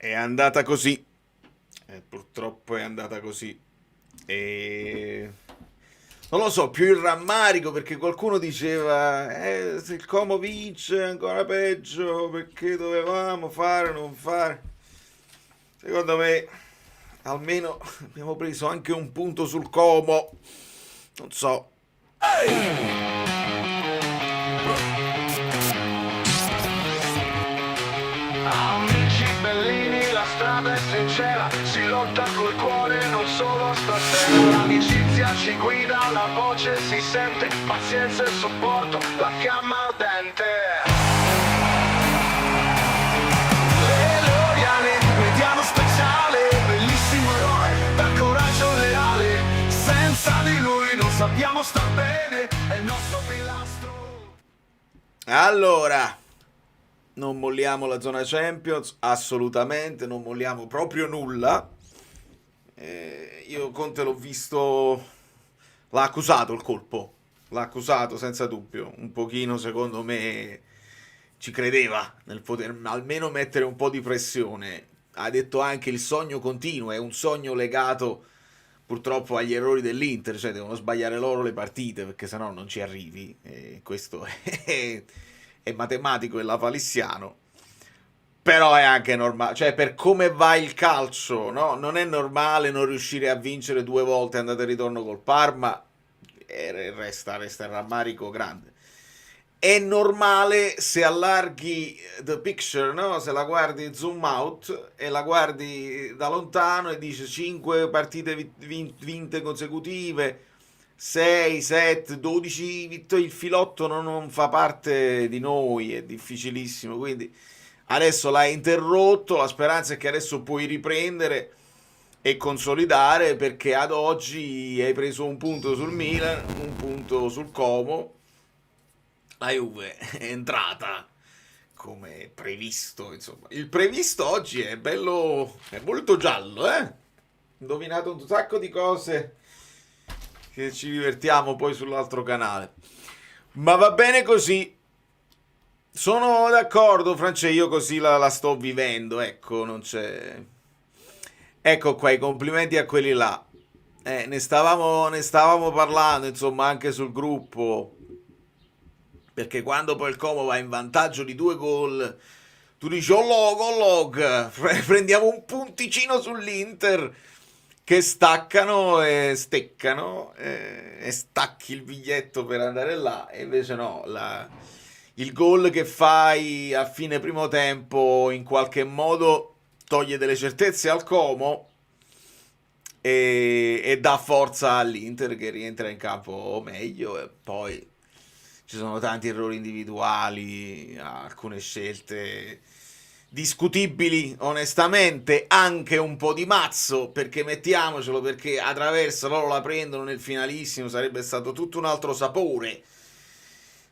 È andata così. Purtroppo è andata così. E non lo so, più il rammarico perché qualcuno diceva se il Como vince è ancora peggio perché dovevamo fare o non fare. Secondo me almeno abbiamo preso anche un punto sul Como. Non so. Amici bellini, la strada è sincera, si lotta col cuore, non solo stasera. L'amicizia ci guida, la voce si sente, pazienza e supporto, la fiamma ardente. Le Loriane, mediano speciale, bellissimo eroe, dal coraggio leale. Senza di lui non sappiamo star bene, è il nostro pilastro. Allora, non molliamo la zona Champions, assolutamente, non molliamo proprio nulla. Io Conte l'ho visto, l'ha accusato il colpo, l'ha accusato senza dubbio, un pochino secondo me ci credeva nel poter almeno mettere un po' di pressione. Ha detto anche il sogno continuo, è un sogno legato purtroppo agli errori dell'Inter, cioè devono sbagliare loro le partite perché sennò non ci arrivi. E questo è matematico e lapalissiano. Però è anche normale, cioè per come va il calcio, no? Non è normale non riuscire a vincere due volte andata e ritorno col Parma e resta il rammarico grande. È normale se allarghi the picture, no? Se la guardi zoom out e la guardi da lontano e dici 5 partite vinte consecutive, 6, 7, 12 vittorie, il filotto non fa parte di noi, è difficilissimo, quindi adesso l'hai interrotto, la speranza è che adesso puoi riprendere e consolidare perché ad oggi hai preso un punto sul Milan, un punto sul Como, la Juve è entrata come previsto, insomma. Il previsto oggi è bello, è molto giallo, eh? Indovinato un sacco di cose che ci divertiamo poi sull'altro canale. Ma va bene così. Sono d'accordo, France, io così la sto vivendo, ecco, non c'è. Ecco qua, i complimenti a quelli là. Ne stavamo parlando, insomma, anche sul gruppo, perché quando poi il Como va in vantaggio di 2 gol, tu dici, oh log, prendiamo un punticino sull'Inter, che staccano e steccano e stacchi il biglietto per andare là e invece no, il gol che fai a fine primo tempo in qualche modo toglie delle certezze al Como e dà forza all'Inter che rientra in campo meglio e poi ci sono tanti errori individuali, alcune scelte discutibili onestamente, anche un po' di mazzo perché mettiamocelo, perché attraverso loro la prendono nel finalissimo, sarebbe stato tutto un altro sapore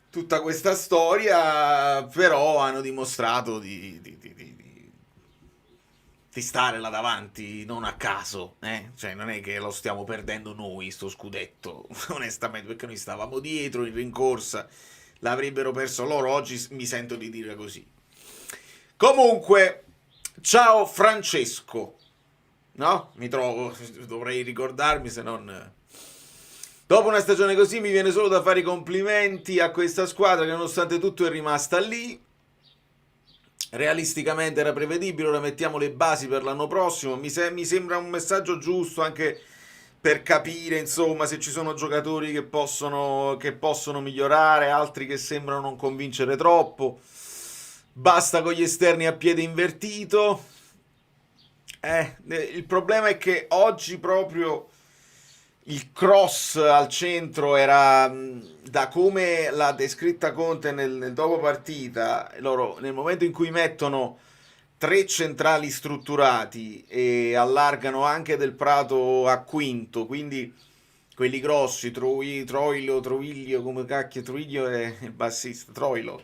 tutta questa storia, però hanno dimostrato di stare là davanti non a caso, eh? Cioè non è che lo stiamo perdendo noi sto scudetto onestamente, perché noi stavamo dietro in rincorsa, l'avrebbero perso loro oggi, mi sento di dire così. Comunque, ciao Francesco, no? Mi trovo, dovrei ricordarmi se non. Dopo una stagione così mi viene solo da fare i complimenti a questa squadra che nonostante tutto è rimasta lì. Realisticamente era prevedibile, ora mettiamo le basi per l'anno prossimo. Mi sembra un messaggio giusto anche per capire, insomma, se ci sono giocatori che possono migliorare, altri che sembrano non convincere troppo. Basta con gli esterni a piede invertito. Il problema è che oggi proprio il cross al centro era da come l'ha descritta Conte nel dopo partita. Loro nel momento in cui mettono 3 centrali strutturati e allargano anche Del Prato a quinto, quindi quelli grossi, Troiglio, come cacchio, Troiglio è il bassista, Troilo,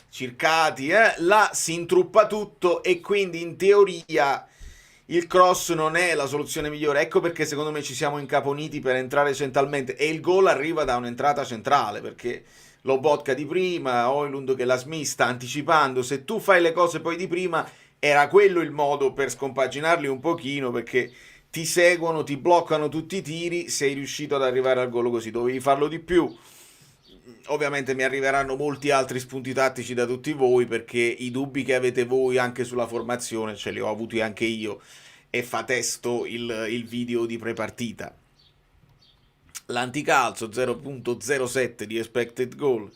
Circati, là si intruppa tutto e quindi in teoria il cross non è la soluzione migliore. Ecco perché secondo me ci siamo incaponiti per entrare centralmente e il gol arriva da un'entrata centrale perché Lobotka di prima, Oilund che la smista anticipando. Se tu fai le cose poi di prima era quello il modo per scompaginarli un pochino, perché ti seguono, ti bloccano tutti i tiri, sei riuscito ad arrivare al gol così, dovevi farlo di più. Ovviamente mi arriveranno molti altri spunti tattici da tutti voi, perché i dubbi che avete voi anche sulla formazione ce li ho avuti anche io, e fa testo il video di prepartita. L'anticalcio 0.07 di expected goal,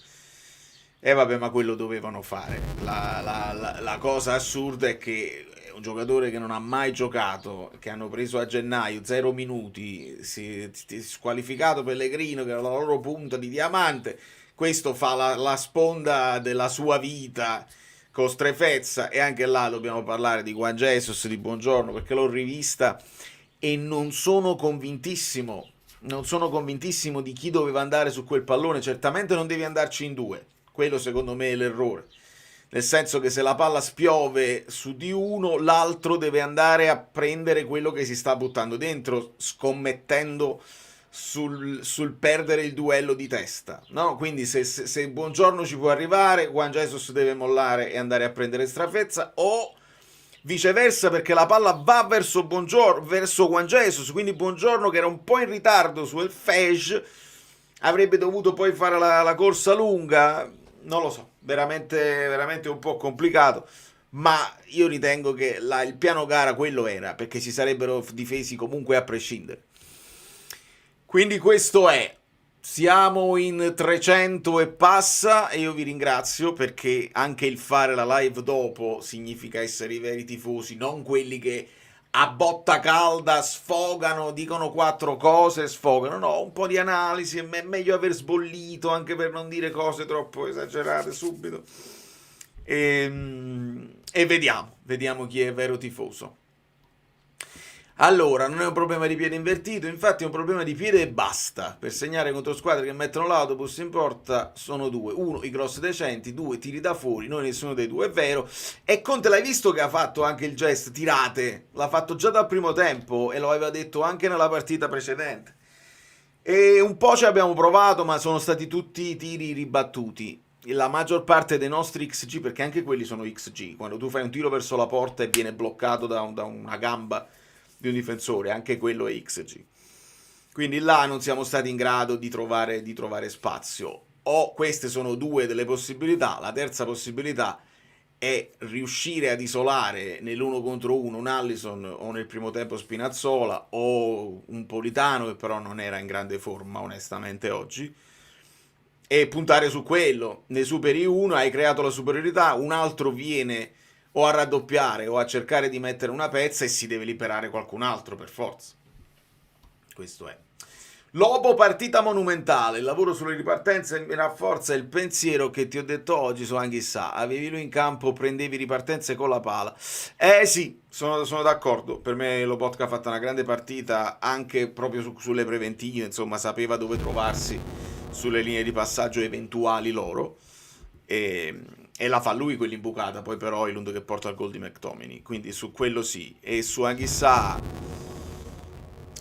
e vabbè, ma quello dovevano fare. La cosa assurda è che un giocatore che non ha mai giocato, che hanno preso a gennaio 0 minuti, si squalificato Pellegrino, che era la loro punta di diamante, questo fa la sponda della sua vita con strefezza. E anche là dobbiamo parlare di Juan Jesus, di Buongiorno, perché l'ho rivista e non sono convintissimo. Non sono convintissimo di chi doveva andare su quel pallone. Certamente non devi andarci in due. Quello secondo me è l'errore. Nel senso che se la palla spiove su di uno, l'altro deve andare a prendere quello che si sta buttando dentro, scommettendo sul perdere il duello di testa, no? Quindi se Buongiorno ci può arrivare, Juan Jesus deve mollare e andare a prendere strafezza, o viceversa, perché la palla va verso Buongiorno, verso Juan Jesus, quindi Buongiorno, che era un po' in ritardo sul Fege, avrebbe dovuto poi fare la corsa lunga. Non lo so, veramente un po' complicato, ma io ritengo che il piano gara quello era, perché si sarebbero difesi comunque a prescindere. Quindi questo è. Siamo in 300 e passa, e io vi ringrazio, perché anche il fare la live dopo significa essere i veri tifosi, non quelli che a botta calda sfogano, dicono quattro cose, sfogano. No, un po' di analisi, è meglio aver sbollito, anche per non dire cose troppo esagerate subito. E vediamo chi è vero tifoso. Allora, non è un problema di piede invertito, infatti è un problema di piede e basta. Per segnare contro squadre che mettono l'autobus in porta sono due: uno, i cross decenti; due, tiri da fuori. Noi nessuno dei due, è vero. E Conte, l'hai visto che ha fatto anche il gest tirate? L'ha fatto già dal primo tempo e lo aveva detto anche nella partita precedente. E un po' ci abbiamo provato, ma sono stati tutti tiri ribattuti. La maggior parte dei nostri XG, perché anche quelli sono XG, quando tu fai un tiro verso la porta e viene bloccato da una gamba di un difensore, anche quello è XG. Quindi là non siamo stati in grado di trovare spazio. O queste sono due delle possibilità. La terza possibilità è riuscire ad isolare nell'1 contro 1 un Alisson, o nel primo tempo Spinazzola, o un Politano, che però non era in grande forma onestamente oggi, e puntare su quello. Ne superi uno, hai creato la superiorità, un altro viene o a raddoppiare o a cercare di mettere una pezza, e si deve liberare qualcun altro per forza. Questo è. Lobo, partita monumentale. Il lavoro sulle ripartenze mi rafforza il pensiero che ti ho detto oggi su Anghissà. Avevi lui in campo, prendevi ripartenze con la pala. Sì, sono d'accordo. Per me Lobotka ha fatto una grande partita, anche proprio sulle preventive. Insomma, sapeva dove trovarsi sulle linee di passaggio eventuali loro. E la fa lui quell'imbucata, poi però è l'uno che porta al gol di McTominay, quindi su quello sì. E su Anghissà,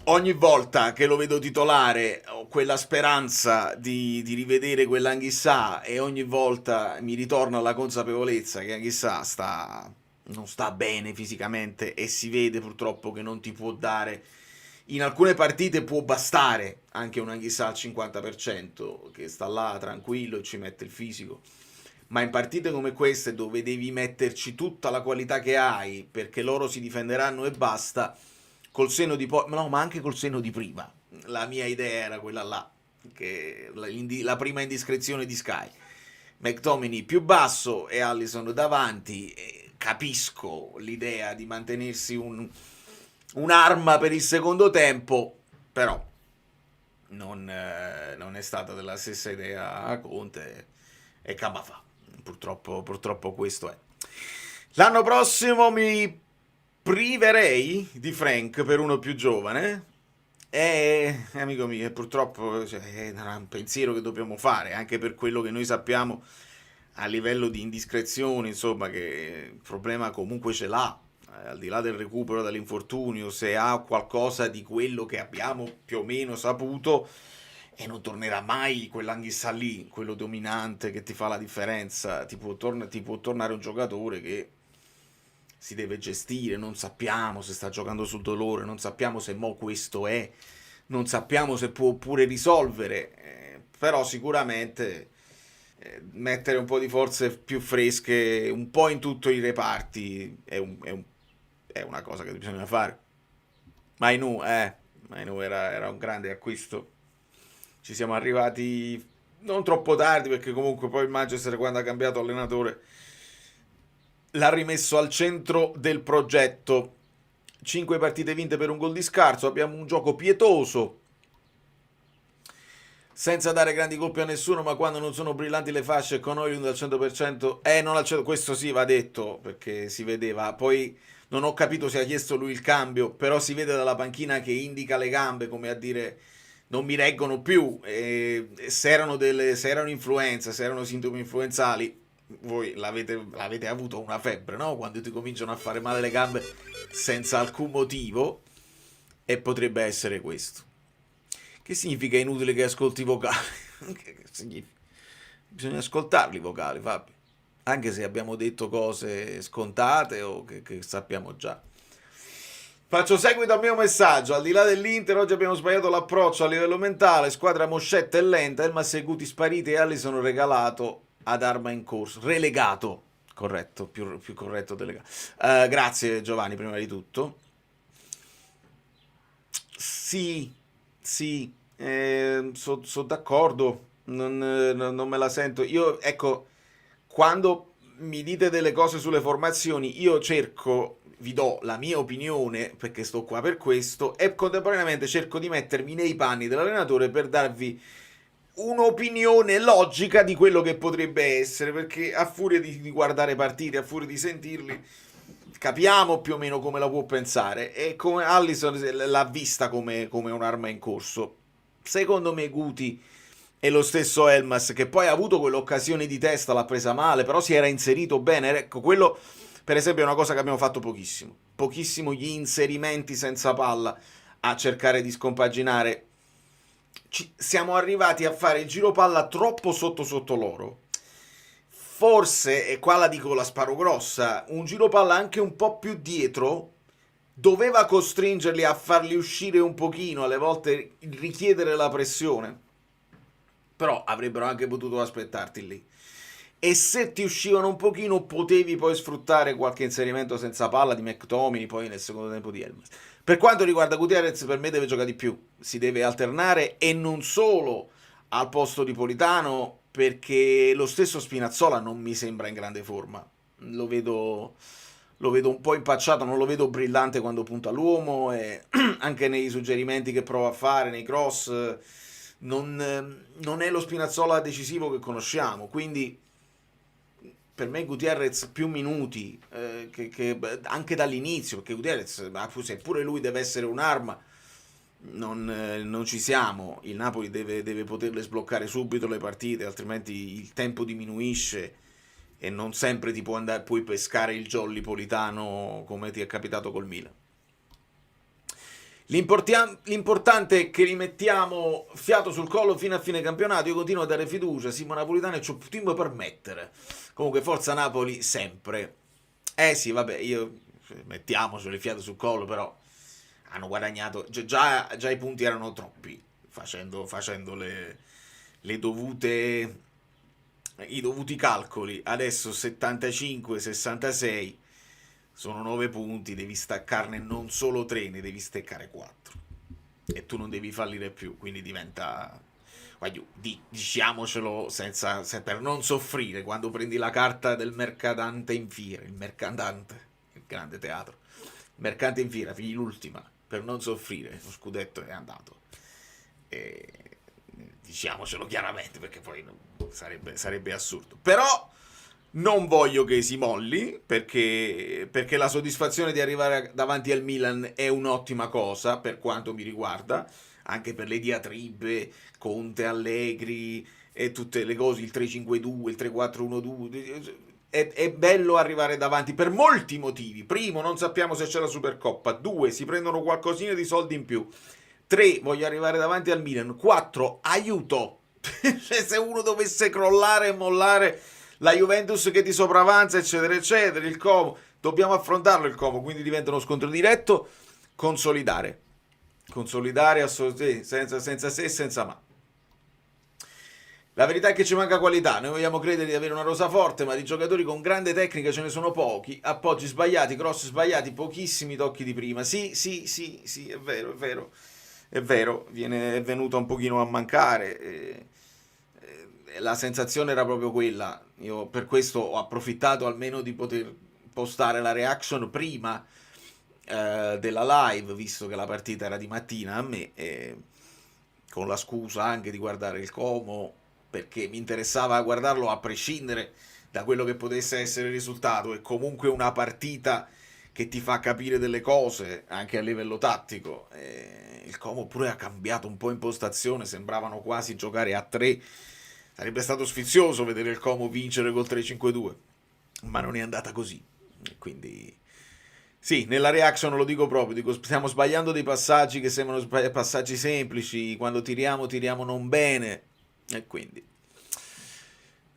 ogni volta che lo vedo titolare ho quella speranza di rivedere quell'Anghissà, e ogni volta mi ritorna la consapevolezza che Anghissà non sta bene fisicamente, e si vede purtroppo che non ti può dare. In alcune partite può bastare anche un Anghissà al 50%, che sta là tranquillo e ci mette il fisico. Ma in partite come queste, dove devi metterci tutta la qualità che hai, perché loro si difenderanno e basta, col senno di poi, no, ma anche col senno di prima. La mia idea era quella là, che la prima indiscrezione di Sky. McTominay più basso e Alisson davanti. Capisco l'idea di mantenersi un'arma per il secondo tempo, però non è stata della stessa idea a Conte, e Cabafà. Purtroppo questo è. L'anno prossimo mi priverei di Frank per uno più giovane, e amico mio, purtroppo è un pensiero che dobbiamo fare, anche per quello che noi sappiamo a livello di indiscrezioni, insomma, che il problema comunque ce l'ha, al di là del recupero dall'infortunio. Se ha qualcosa di quello che abbiamo più o meno saputo, e non tornerà mai quell'Anghissà lì, quello dominante che ti fa la differenza. Ti può tornare un giocatore che si deve gestire, non sappiamo se sta giocando sul dolore, non sappiamo se mo questo è, non sappiamo se può pure risolvere, però sicuramente mettere un po' di forze più fresche un po' in tutti i reparti è una cosa che bisogna fare. Mainu era un grande acquisto. Ci siamo arrivati non troppo tardi perché comunque poi il Manchester quando ha cambiato allenatore l'ha rimesso al centro del progetto. 5 partite vinte per un gol di scarso, abbiamo un gioco pietoso senza dare grandi colpi a nessuno, ma quando non sono brillanti le fasce con Højlund al 100%, non al 100%, questo sì va detto perché si vedeva. Poi non ho capito se ha chiesto lui il cambio, però si vede dalla panchina che indica le gambe come a dire non mi reggono più, se erano influenza, se erano sintomi influenzali, voi l'avete avuto una febbre, no? Quando ti cominciano a fare male le gambe senza alcun motivo, e potrebbe essere questo. Che significa inutile che ascolti i vocali? Che significa? Bisogna ascoltarli i vocali, Fabio. Anche se abbiamo detto cose scontate o che sappiamo già. Faccio seguito al mio messaggio. Al di là dell'Inter, oggi abbiamo sbagliato l'approccio a livello mentale. Squadra moscetta e lenta. Elmas e Guti spariti e Alisson regalato ad arma in corso. Relegato. Corretto, più corretto delegato. Grazie Giovanni, prima di tutto. Sì, sono d'accordo. Non me la sento. Io, ecco, quando mi dite delle cose sulle formazioni, io cerco, vi do la mia opinione, perché sto qua per questo, e contemporaneamente cerco di mettermi nei panni dell'allenatore per darvi un'opinione logica di quello che potrebbe essere, perché a furia di guardare partite, a furia di sentirli, capiamo più o meno come la può pensare, e come Alisson l'ha vista come un'arma in corso. Secondo me Guti e lo stesso Elmas, che poi ha avuto quell'occasione di testa, l'ha presa male, però si era inserito bene. Ecco, quello per esempio è una cosa che abbiamo fatto pochissimo gli inserimenti senza palla a cercare di scompaginare. Siamo arrivati a fare il giro palla troppo sotto loro. Forse, e qua la dico la sparo grossa, un giro palla anche un po' più dietro doveva costringerli a farli uscire un pochino, alle volte richiedere la pressione, però avrebbero anche potuto aspettarti lì, e se ti uscivano un pochino potevi poi sfruttare qualche inserimento senza palla di McTominay poi nel secondo tempo di Elmas. Per quanto riguarda Gutierrez, per me deve giocare di più, si deve alternare, e non solo al posto di Politano, perché lo stesso Spinazzola non mi sembra in grande forma, lo vedo un po' impacciato, non lo vedo brillante quando punta l'uomo, e anche nei suggerimenti che prova a fare, nei cross, non è lo Spinazzola decisivo che conosciamo, quindi per me Gutierrez più minuti, che anche dall'inizio, perché Gutierrez, se pure lui deve essere un'arma, non ci siamo. Il Napoli deve poterle sbloccare subito le partite, altrimenti il tempo diminuisce e non sempre puoi pescare il jolly Politano come ti è capitato col Milan. L'importante è che rimettiamo fiato sul collo fino a fine campionato. Io continuo a dare fiducia, Simo Napolitano, e ci potremmo permettere. Comunque forza Napoli sempre. Sì, vabbè, io mettiamocelo il fiato sul collo, però hanno guadagnato, già i punti erano troppi, facendo le dovute, i dovuti calcoli. Adesso 75-66 sono 9 punti, devi staccarne non solo 3, ne devi staccare 4 e tu non devi fallire più, quindi diventa, diciamocelo per non soffrire, quando prendi la carta del mercatante in fiera, il grande teatro, mercante in fiera, figli l'ultima, per non soffrire, lo scudetto è andato, diciamocelo chiaramente, perché poi sarebbe assurdo, però non voglio che si molli, perché la soddisfazione di arrivare davanti al Milan è un'ottima cosa per quanto mi riguarda, anche per le diatribe Conte, Allegri e tutte le cose, il 3-5-2, il 3-4-1-2, è bello arrivare davanti per molti motivi. Primo, non sappiamo se c'è la Supercoppa. 2, si prendono qualcosina di soldi in più. 3, voglio arrivare davanti al Milan. 4, aiuto. Cioè, se uno dovesse crollare e mollare, la Juventus che ti sopravanza, eccetera eccetera, il Como, dobbiamo affrontarlo il Como, quindi diventa uno scontro diretto, consolidare assolutamente, senza se e senza ma. La verità è che ci manca qualità, noi vogliamo credere di avere una rosa forte, ma di giocatori con grande tecnica ce ne sono pochi, appoggi sbagliati, cross sbagliati, pochissimi tocchi di prima. Sì, è vero, è venuto un pochino a mancare. La sensazione era proprio quella. Io per questo ho approfittato almeno di poter postare la reaction prima della live, visto che la partita era di mattina a me, con la scusa anche di guardare il Como, perché mi interessava guardarlo a prescindere da quello che potesse essere il risultato. È comunque una partita che ti fa capire delle cose anche a livello tattico. Il Como pure ha cambiato un po' impostazione, sembravano quasi giocare a 3. Sarebbe stato sfizioso vedere il Como vincere col 3-5-2, ma non è andata così. Quindi sì, nella reaction lo dico proprio, dico stiamo sbagliando dei passaggi che sembrano passaggi semplici, quando tiriamo non bene, e quindi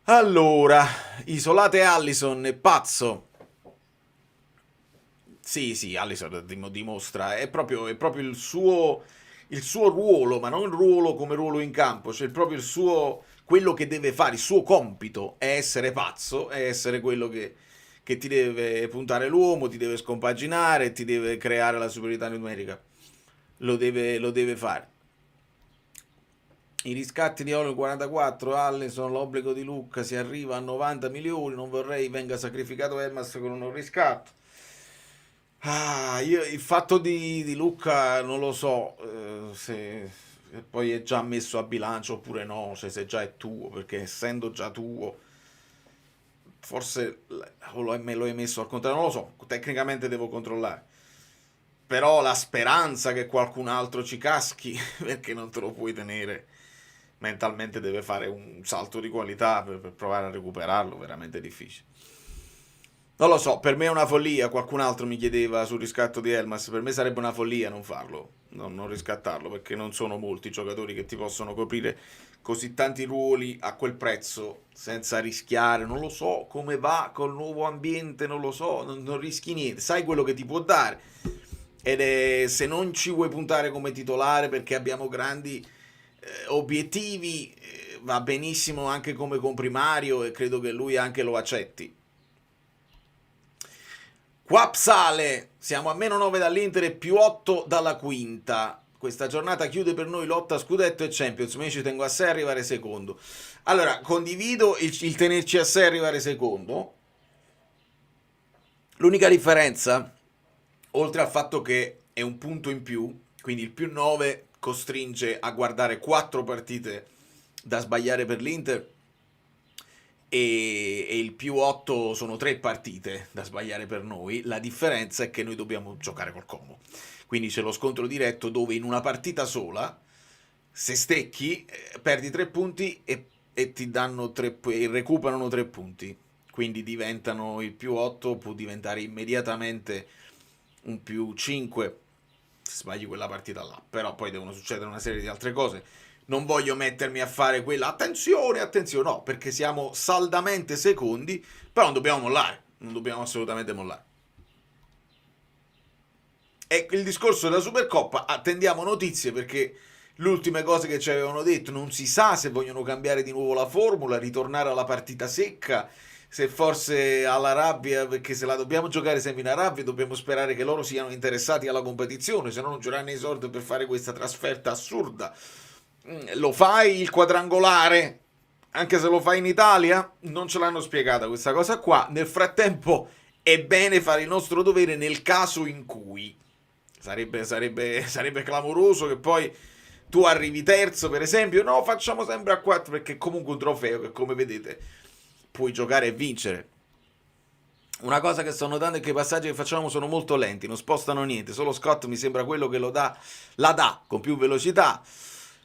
allora, isolate Allison, è pazzo. Sì, Allison dimostra, è proprio il suo ruolo, ma non il ruolo come ruolo in campo, cioè proprio quello che deve fare, il suo compito è essere pazzo, è essere quello che ti deve puntare l'uomo, ti deve scompaginare, ti deve creare la superiorità numerica. Lo deve fare. I riscatti di Olo 44, Allison, l'obbligo di Lucca, si arriva a 90 milioni, non vorrei venga sacrificato Elmas con un riscatto. Il fatto di Lucca non lo so se poi è già messo a bilancio oppure no, cioè se già è tuo, perché essendo già tuo, forse lo hai messo al contrario, non lo so, tecnicamente devo controllare. Però la speranza che qualcun altro ci caschi, perché non te lo puoi tenere, mentalmente deve fare un salto di qualità per provare a recuperarlo, veramente difficile. Non lo so, per me è una follia, qualcun altro mi chiedeva sul riscatto di Elmas, per me sarebbe una follia non farlo, non riscattarlo, perché non sono molti i giocatori che ti possono coprire così tanti ruoli a quel prezzo senza rischiare, non lo so come va col nuovo ambiente, non lo so, non rischi niente, sai quello che ti può dare ed è se non ci vuoi puntare come titolare perché abbiamo grandi obiettivi, va benissimo anche come comprimario e credo che lui anche lo accetti. Qua sale, siamo a meno 9 dall'Inter e più 8 dalla quinta. Questa giornata chiude per noi lotta scudetto e Champions, ma io ci tengo a 6 arrivare secondo. Allora, condivido il tenerci a 6 arrivare secondo. L'unica differenza, oltre al fatto che è un punto in più, quindi il più 9 costringe a guardare 4 partite da sbagliare per l'Inter, e il più 8 sono 3 partite da sbagliare per noi. La differenza è che noi dobbiamo giocare col Como, quindi c'è lo scontro diretto dove in una partita sola se stecchi perdi 3 punti e ti danno e recuperano 3 punti, quindi diventano il più 8 può diventare immediatamente un più 5 se sbagli quella partita là, però poi devono succedere una serie di altre cose. Non voglio mettermi a fare quella attenzione, no, perché siamo saldamente secondi, però non dobbiamo assolutamente mollare. E il discorso della Supercoppa, attendiamo notizie perché le ultime cose che ci avevano detto non si sa se vogliono cambiare di nuovo la formula, ritornare alla partita secca, se forse alla rabbia, perché se la dobbiamo giocare sempre in Arabia dobbiamo sperare che loro siano interessati alla competizione, se no non giocano i soldi per fare questa trasferta assurda. Lo fai il quadrangolare anche se lo fai in Italia? Non ce l'hanno spiegata questa cosa qua. Nel frattempo è bene fare il nostro dovere nel caso in cui sarebbe clamoroso che poi tu arrivi terzo per esempio. No, facciamo sempre a 4 perché è comunque un trofeo che come vedete puoi giocare e vincere. Una cosa che sto notando è che i passaggi che facciamo sono molto lenti, non spostano niente, solo Scott mi sembra quello che la dà con più velocità.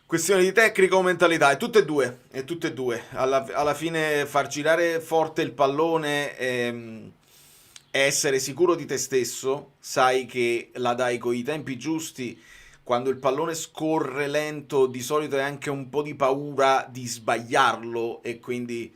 Questione di tecnica o mentalità, è tutte e due. Alla fine far girare forte il pallone e essere sicuro di te stesso, sai che la dai con i tempi giusti, quando il pallone scorre lento di solito hai anche un po' di paura di sbagliarlo e quindi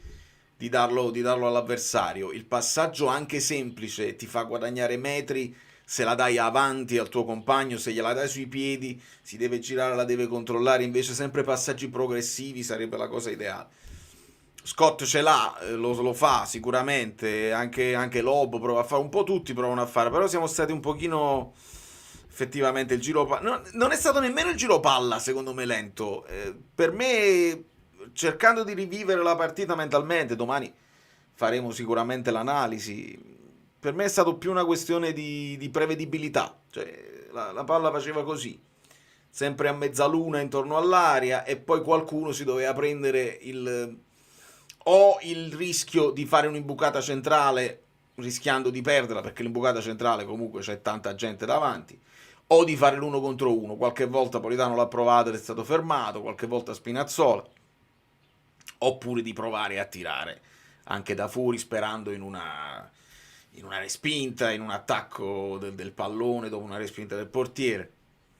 di darlo all'avversario. Il passaggio anche semplice ti fa guadagnare metri se la dai avanti al tuo compagno, se gliela dai sui piedi, si deve girare, la deve controllare, invece sempre passaggi progressivi sarebbe la cosa ideale. Scott ce l'ha, lo fa sicuramente, anche Lobo prova a fare, un po' tutti provano a fare, però siamo stati un pochino, effettivamente il giro palla, non è stato nemmeno il giro palla secondo me lento. Per me, cercando di rivivere la partita mentalmente, domani faremo sicuramente l'analisi, per me è stato più una questione di prevedibilità, cioè la palla faceva così, sempre a mezzaluna intorno all'area, e poi qualcuno si doveva prendere o il rischio di fare un'imbucata centrale rischiando di perderla, perché l'imbucata centrale comunque c'è tanta gente davanti, o di fare l'uno contro uno. Qualche volta Politano l'ha provato ed è stato fermato, qualche volta Spinazzola, oppure di provare a tirare anche da fuori sperando in una respinta, in un attacco del pallone dopo una respinta del portiere.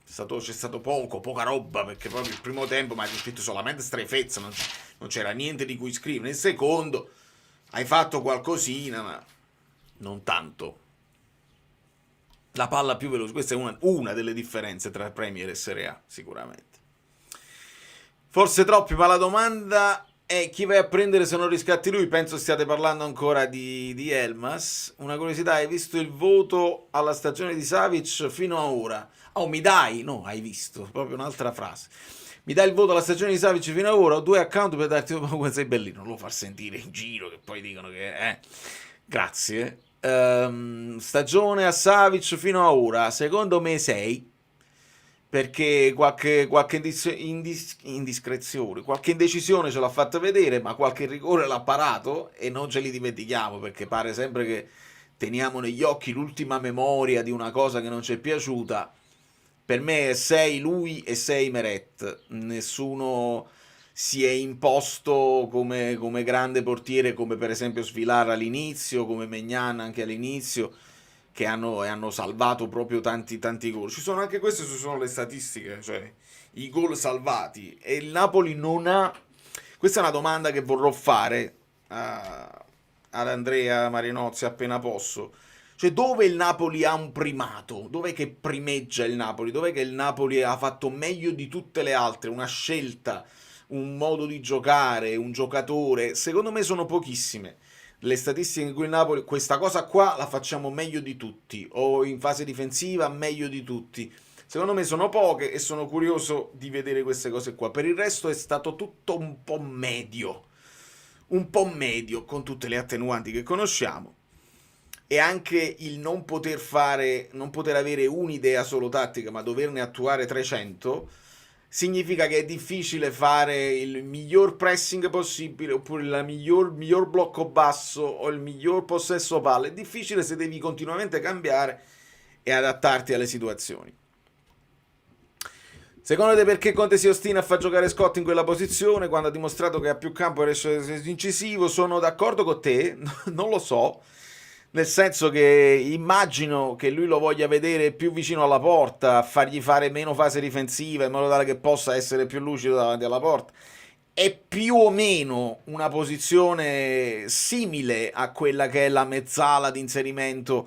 C'è stato poca roba, perché proprio il primo tempo mi ha scritto solamente strefezza, non c'era niente di cui scrivere. Nel secondo hai fatto qualcosina, ma non tanto. La palla più veloce, questa è una delle differenze tra Premier e Serie A, sicuramente. Forse troppi, ma la domanda è: chi vai a prendere se non riscatti lui? Penso stiate parlando ancora di Elmas. Una curiosità: hai visto il voto alla stagione di Savic fino a ora? Oh, mi dai? No, hai visto, proprio un'altra frase. Mi dai il voto alla stagione di Savic fino a ora? Ho 2 account per darti un sei bellino. Non lo far sentire in giro, che poi dicono che grazie. Stagione a Savic fino a ora, secondo me 6, perché qualche indiscrezione, qualche indecisione ce l'ha fatta vedere, ma qualche rigore l'ha parato e non ce li dimentichiamo, perché pare sempre che teniamo negli occhi l'ultima memoria di una cosa che non ci è piaciuta. Per me è 6 lui e 6 Meret. Nessuno si è imposto come grande portiere, come per esempio Svilar all'inizio, come Maignan anche all'inizio, che hanno salvato proprio tanti gol. Ci sono anche queste, ci sono le statistiche, cioè i gol salvati. E il Napoli non ha... Questa è una domanda che vorrò fare ad Andrea Marinozzi appena posso. Cioè, dove il Napoli ha un primato? Dov'è che primeggia il Napoli? Dov'è che il Napoli ha fatto meglio di tutte le altre? Una scelta, un modo di giocare, un giocatore? Secondo me sono pochissime le statistiche in cui il Napoli questa cosa qua la facciamo meglio di tutti, o in fase difensiva meglio di tutti. Secondo me sono poche e sono curioso di vedere queste cose qua. Per il resto è stato tutto un po' medio, con tutte le attenuanti che conosciamo. E anche il non poter avere un'idea solo tattica, ma doverne attuare 300, significa che è difficile fare il miglior pressing possibile, oppure il miglior blocco basso o il miglior possesso palla. È difficile se devi continuamente cambiare e adattarti alle situazioni. Secondo te perché Conte si ostina a far giocare Scott in quella posizione quando ha dimostrato che ha più campo e riesce a essere incisivo? Sono d'accordo con te, non lo so. Nel senso che immagino che lui lo voglia vedere più vicino alla porta, fargli fare meno fase difensiva in modo tale che possa essere più lucido davanti alla porta. È più o meno una posizione simile a quella che è la mezzala di inserimento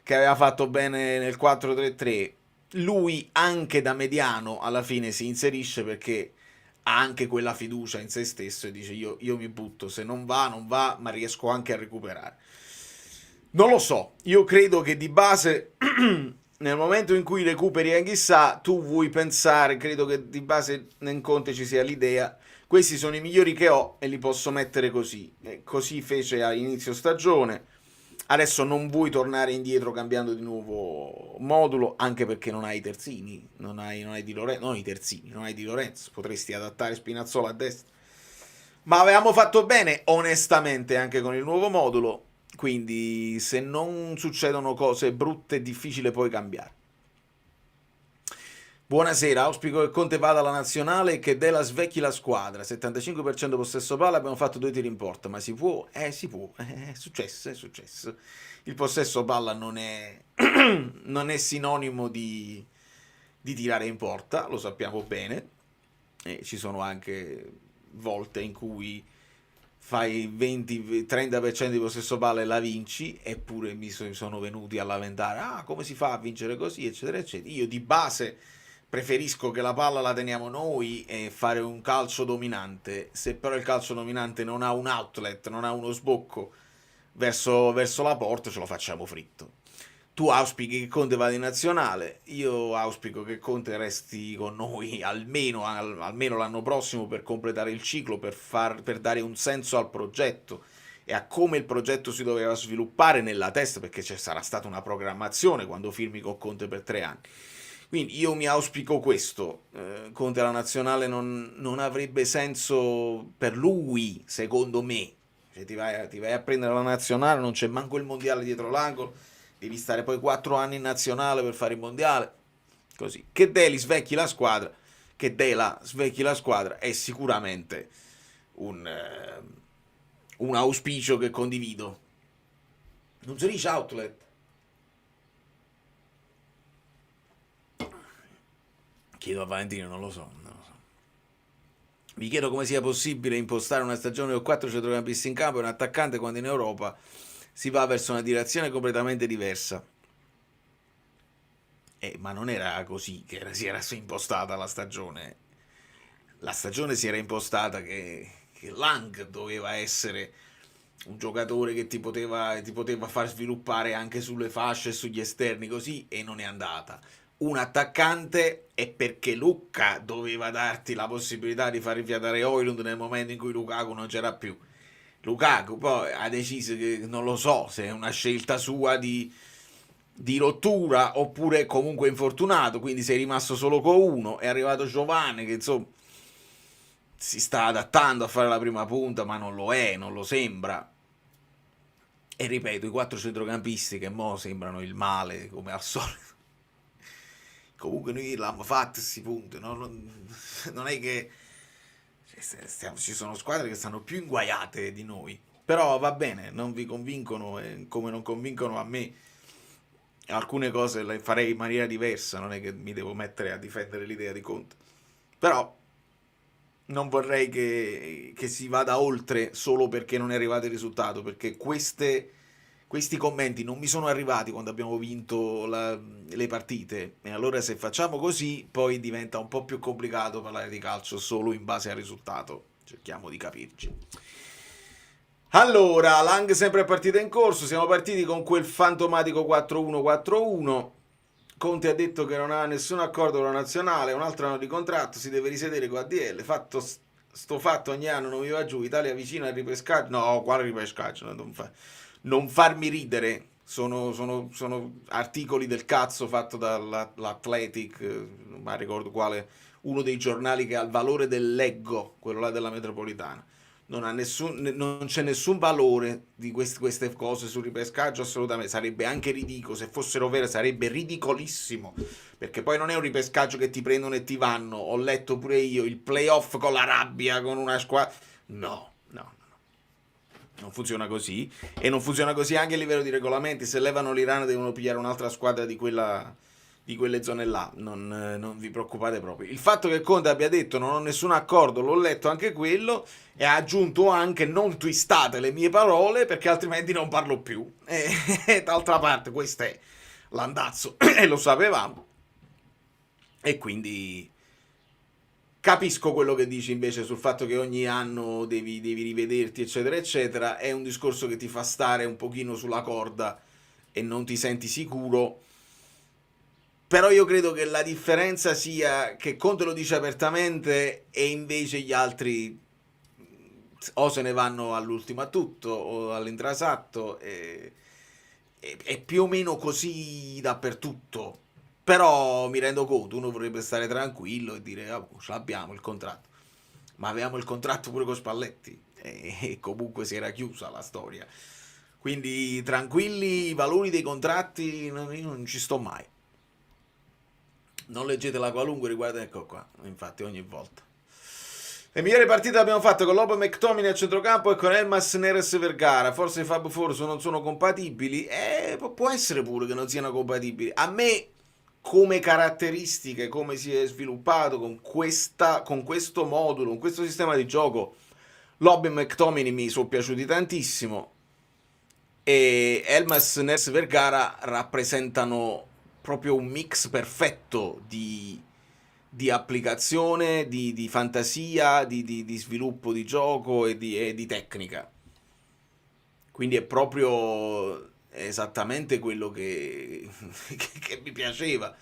che aveva fatto bene nel 4-3-3. Lui anche da mediano alla fine si inserisce perché ha anche quella fiducia in se stesso e dice io mi butto, se non va, ma riesco anche a recuperare. Non lo so, io credo che di base nel momento in cui recuperi Anghissà tu vuoi pensare, credo che di base in Conte ci sia l'idea, questi sono i migliori che ho e li posso mettere così. E così fece a inizio stagione. Adesso non vuoi tornare indietro cambiando di nuovo modulo, anche perché non hai i terzini, non hai Di Lorenzo, non i terzini, non hai Di Lorenzo, potresti adattare Spinazzola a destra. Ma avevamo fatto bene onestamente anche con il nuovo modulo. Quindi se non succedono cose brutte è difficile poi cambiare. Buonasera, auspico che Conte vada alla nazionale e che Dela svecchi la squadra. 75% possesso palla, abbiamo fatto 2 tiri in porta, ma si può? Si può, è successo. Il possesso palla non è sinonimo di tirare in porta, lo sappiamo bene. E ci sono anche volte in cui fai 20-30% di possesso palla e la vinci, eppure mi sono venuti a lamentare, come si fa a vincere così, eccetera, eccetera. Io di base preferisco che la palla la teniamo noi e fare un calcio dominante. Se però il calcio dominante non ha un outlet, non ha uno sbocco verso la porta, ce lo facciamo fritto. Tu auspichi che Conte vada in nazionale, io auspico che Conte resti con noi almeno l'anno prossimo per completare il ciclo, per dare un senso al progetto e a come il progetto si doveva sviluppare nella testa, perché ci sarà stata una programmazione quando firmi con Conte per 3 anni. Quindi io mi auspico questo, Conte alla nazionale non avrebbe senso per lui, secondo me. Cioè, ti vai a prendere la nazionale, non c'è manco il mondiale dietro l'angolo, devi stare poi 4 anni in nazionale per fare il mondiale, così. Che Dela svecchi la squadra è sicuramente un auspicio che condivido. Non si dice outlet? Chiedo a Valentino, non lo so. Vi chiedo come sia possibile impostare una stagione con 4 centrocampisti in campo e un attaccante quando in Europa si va verso una direzione completamente diversa. Ma non era così che si era impostata la stagione. La stagione si era impostata che Lang doveva essere un giocatore che ti poteva far sviluppare anche sulle fasce e sugli esterni così, e non è andata. Un attaccante è perché Lucca doveva darti la possibilità di far rifiatare Højlund nel momento in cui Lukaku non c'era più. Lukaku poi ha deciso che, non lo so se è una scelta sua di rottura oppure comunque infortunato, quindi sei rimasto solo con uno, è arrivato Giovane che insomma si sta adattando a fare la prima punta ma non lo sembra, e ripeto, i 4 centrocampisti che mo sembrano il male come al solito. Comunque noi l'abbiamo fatta questi punti, no? Non è che ci sono squadre che stanno più inguaiate di noi, però va bene, non vi convincono, come non convincono a me. Alcune cose le farei in maniera diversa, non è che mi devo mettere a difendere l'idea di Conte, però non vorrei che si vada oltre solo perché non è arrivato il risultato, perché questi commenti non mi sono arrivati quando abbiamo vinto le partite, e allora se facciamo così poi diventa un po' più complicato parlare di calcio solo in base al risultato. Cerchiamo di capirci. Allora, Lang sempre a partita in corso, siamo partiti con quel fantomatico 4-1-4-1. Conte ha detto che non ha nessun accordo con la nazionale, un altro anno di contratto, si deve risedere con ADL, sto fatto ogni anno non mi va giù, Italia vicina al ripescaggio. No, quale ripescaggio? Non farmi ridere, sono articoli del cazzo fatto dall'Athletic, non mi ricordo quale, uno dei giornali che ha il valore del Leggo, quello là della metropolitana. Non c'è nessun valore di queste cose sul ripescaggio, assolutamente. Sarebbe anche ridicolo, se fossero vere sarebbe ridicolissimo, perché poi non è un ripescaggio che ti prendono e ti vanno. Ho letto pure io il playoff con l'Arabia, con una squadra. No, non funziona così, e non funziona così anche a livello di regolamenti. Se levano l'Iran devono pigliare un'altra squadra di quelle zone là, non vi preoccupate proprio. Il fatto che Conte abbia detto non ho nessun accordo, l'ho letto anche quello, e ha aggiunto anche non twistate le mie parole perché altrimenti non parlo più, e d'altra parte questo è l'andazzo e lo sapevamo, e quindi capisco quello che dici invece sul fatto che ogni anno devi rivederti eccetera eccetera. È un discorso che ti fa stare un pochino sulla corda e non ti senti sicuro. Però io credo che la differenza sia che Conte lo dice apertamente e invece gli altri o se ne vanno all'ultimo a tutto o all'intrasatto, è più o meno così dappertutto. Però mi rendo conto, uno vorrebbe stare tranquillo e dire ce l'abbiamo il contratto, ma avevamo il contratto pure con Spalletti e comunque si era chiusa la storia, quindi tranquilli, i valori dei contratti io non ci sto mai. Non leggete la qualunque riguardo, ecco qua, infatti ogni volta. Le migliori partite abbiamo fatto con Lobo McTominay a centrocampo e con Elmas Neres Vergara. Forse i Fab Force non sono compatibili, può essere pure che non siano compatibili. A me, come caratteristiche, come si è sviluppato con questo modulo, con questo sistema di gioco, Lobby e McTominay mi sono piaciuti tantissimo, e Elmas, Neres, Vergara rappresentano proprio un mix perfetto di applicazione, di fantasia, di sviluppo di gioco e di tecnica. Quindi è proprio esattamente quello che mi piaceva.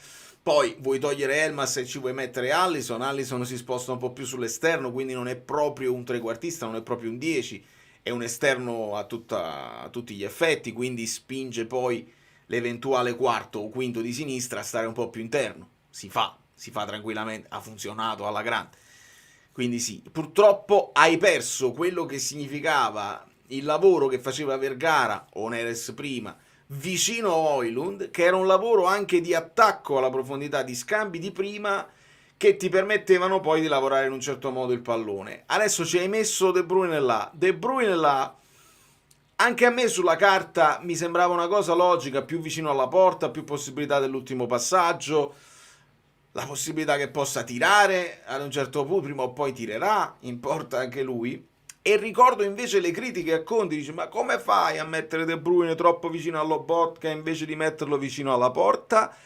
Poi vuoi togliere Elmas e ci vuoi mettere Allison. Allison si sposta un po' più sull'esterno, quindi non è proprio un trequartista, non è proprio un 10, è un esterno a tutti gli effetti, quindi spinge poi l'eventuale quarto o quinto di sinistra a stare un po' più interno. Si fa tranquillamente, ha funzionato alla grande. Quindi sì, purtroppo hai perso quello che significava il lavoro che faceva Vergara o Neres prima vicino a Højlund, che era un lavoro anche di attacco alla profondità, di scambi di prima che ti permettevano poi di lavorare in un certo modo il pallone. Adesso ci hai messo De Bruyne là. De Bruyne là, anche a me sulla carta mi sembrava una cosa logica, più vicino alla porta, più possibilità dell'ultimo passaggio, la possibilità che possa tirare ad un certo punto, prima o poi tirerà, in porta anche lui. E ricordo invece le critiche a Conte, dice: ma come fai a mettere De Bruyne troppo vicino all'Obotka invece di metterlo vicino alla porta?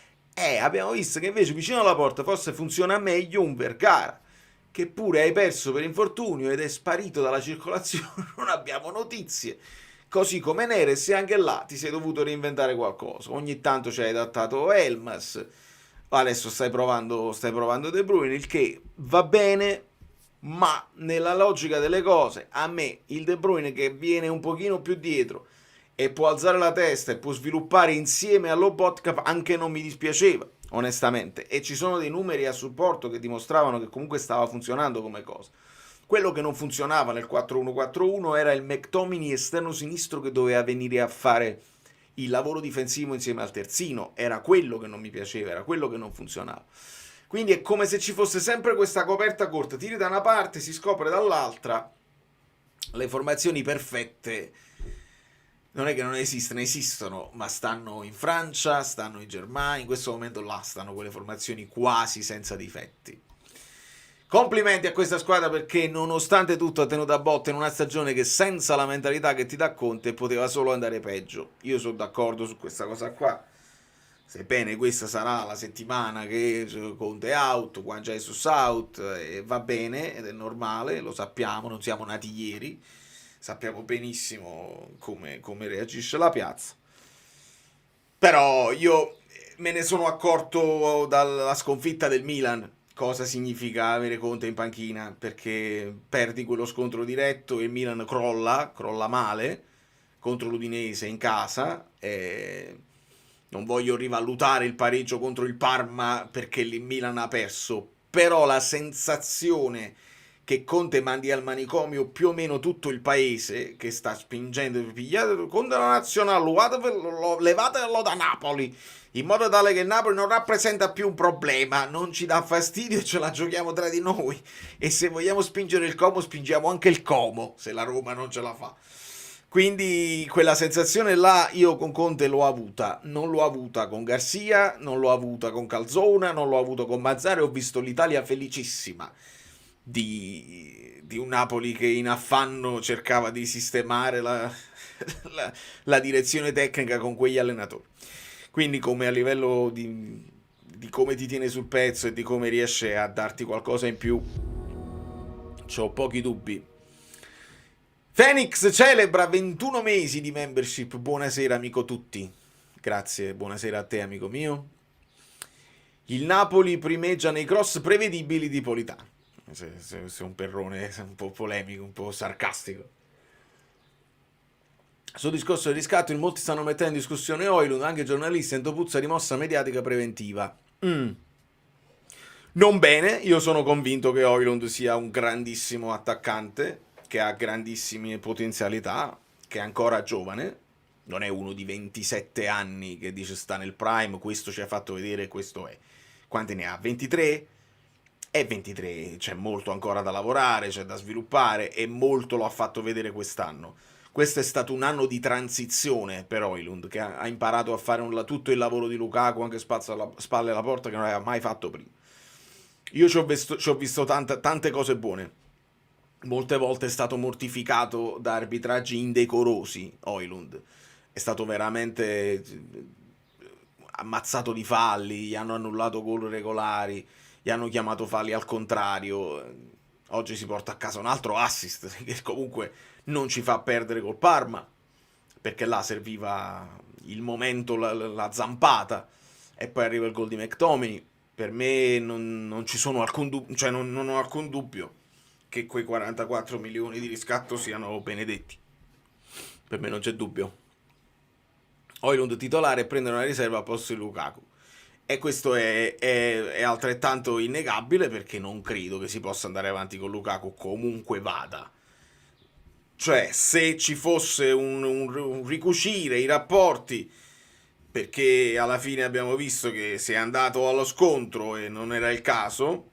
Abbiamo visto che invece vicino alla porta forse funziona meglio un Vergara, che pure hai perso per infortunio ed è sparito dalla circolazione, non abbiamo notizie. Così come Neres, e anche là ti sei dovuto reinventare qualcosa. Ogni tanto ci hai adattato Elmas, adesso stai provando De Bruyne, il che va bene, ma nella logica delle cose, a me il De Bruyne che viene un pochino più dietro e può alzare la testa e può sviluppare insieme all'Obotka anche non mi dispiaceva, onestamente, e ci sono dei numeri a supporto che dimostravano che comunque stava funzionando come cosa. Quello che non funzionava nel 4-1-4-1 era il McTominay esterno sinistro che doveva venire a fare il lavoro difensivo insieme al terzino. Era quello che non mi piaceva, era quello che non funzionava. Quindi è come se ci fosse sempre questa coperta corta, tiri da una parte, si scopre dall'altra. Le formazioni perfette non è che non esistono, esistono, ma stanno in Francia, stanno in Germania, in questo momento là stanno quelle formazioni quasi senza difetti. Complimenti a questa squadra perché nonostante tutto ha tenuto a botte in una stagione che senza la mentalità che ti dà Conte poteva solo andare peggio. Io sono d'accordo su questa cosa qua. Sebbene questa sarà la settimana che Conte è out, Juan Jesus out, e va bene ed è normale, lo sappiamo, non siamo nati ieri, sappiamo benissimo come reagisce la piazza. Però io me ne sono accorto dalla sconfitta del Milan cosa significa avere Conte in panchina, perché perdi quello scontro diretto e il Milan crolla male contro l'Udinese in casa. Non voglio rivalutare il pareggio contro il Parma perché il Milan ha perso, però la sensazione che Conte mandi al manicomio più o meno tutto il paese, che sta spingendo, pigliate Conte la nazionale, levatelo da Napoli, in modo tale che il Napoli non rappresenta più un problema, non ci dà fastidio e ce la giochiamo tra di noi, e se vogliamo spingere il Como spingiamo anche il Como, se la Roma non ce la fa. Quindi quella sensazione là io con Conte l'ho avuta, non l'ho avuta con Garcia, non l'ho avuta con Calzona, non l'ho avuto con Mazzarri, ho visto l'Italia felicissima di un Napoli che in affanno cercava di sistemare la direzione tecnica con quegli allenatori. Quindi come a livello di come ti tiene sul pezzo e di come riesce a darti qualcosa in più, c'ho pochi dubbi. Phoenix celebra 21 mesi di membership. Buonasera amico tutti. Grazie, buonasera a te amico mio. Il Napoli primeggia nei cross prevedibili di Politano. Se un perrone un po' polemico, un po' sarcastico. Sul discorso del riscatto in molti stanno mettendo in discussione Højlund, anche giornalisti, sento puzza di mossa mediatica preventiva. Non bene, io sono convinto che Højlund sia un grandissimo attaccante, che ha grandissime potenzialità, che è ancora giovane, non è uno di 27 anni che dice sta nel prime, questo ci ha fatto vedere, questo è. Quanti ne ha? 23? È 23, c'è molto ancora da lavorare, c'è da sviluppare e molto lo ha fatto vedere quest'anno. Questo è stato un anno di transizione per Højlund, che ha imparato a fare tutto il lavoro di Lukaku, anche spalle alla porta, che non aveva mai fatto prima. Io ci ho visto tante cose buone. molte volte è stato mortificato da arbitraggi indecorosi. Højlund è stato veramente ammazzato di falli, gli hanno annullato gol regolari, gli hanno chiamato falli al contrario. Oggi si porta a casa un altro assist che comunque non ci fa perdere col Parma, perché là serviva il momento, la zampata, e poi arriva il gol di McTominay. Per me non ci sono alcun dubbio, cioè non ho alcun dubbio che quei 44 milioni di riscatto siano benedetti. Per me non c'è dubbio. Højlund titolare e prendere una riserva al posto di Lukaku. E questo è altrettanto innegabile, perché non credo che si possa andare avanti con Lukaku comunque vada. Cioè, se ci fosse un ricucire i rapporti, perché alla fine abbiamo visto che si è andato allo scontro e non era il caso,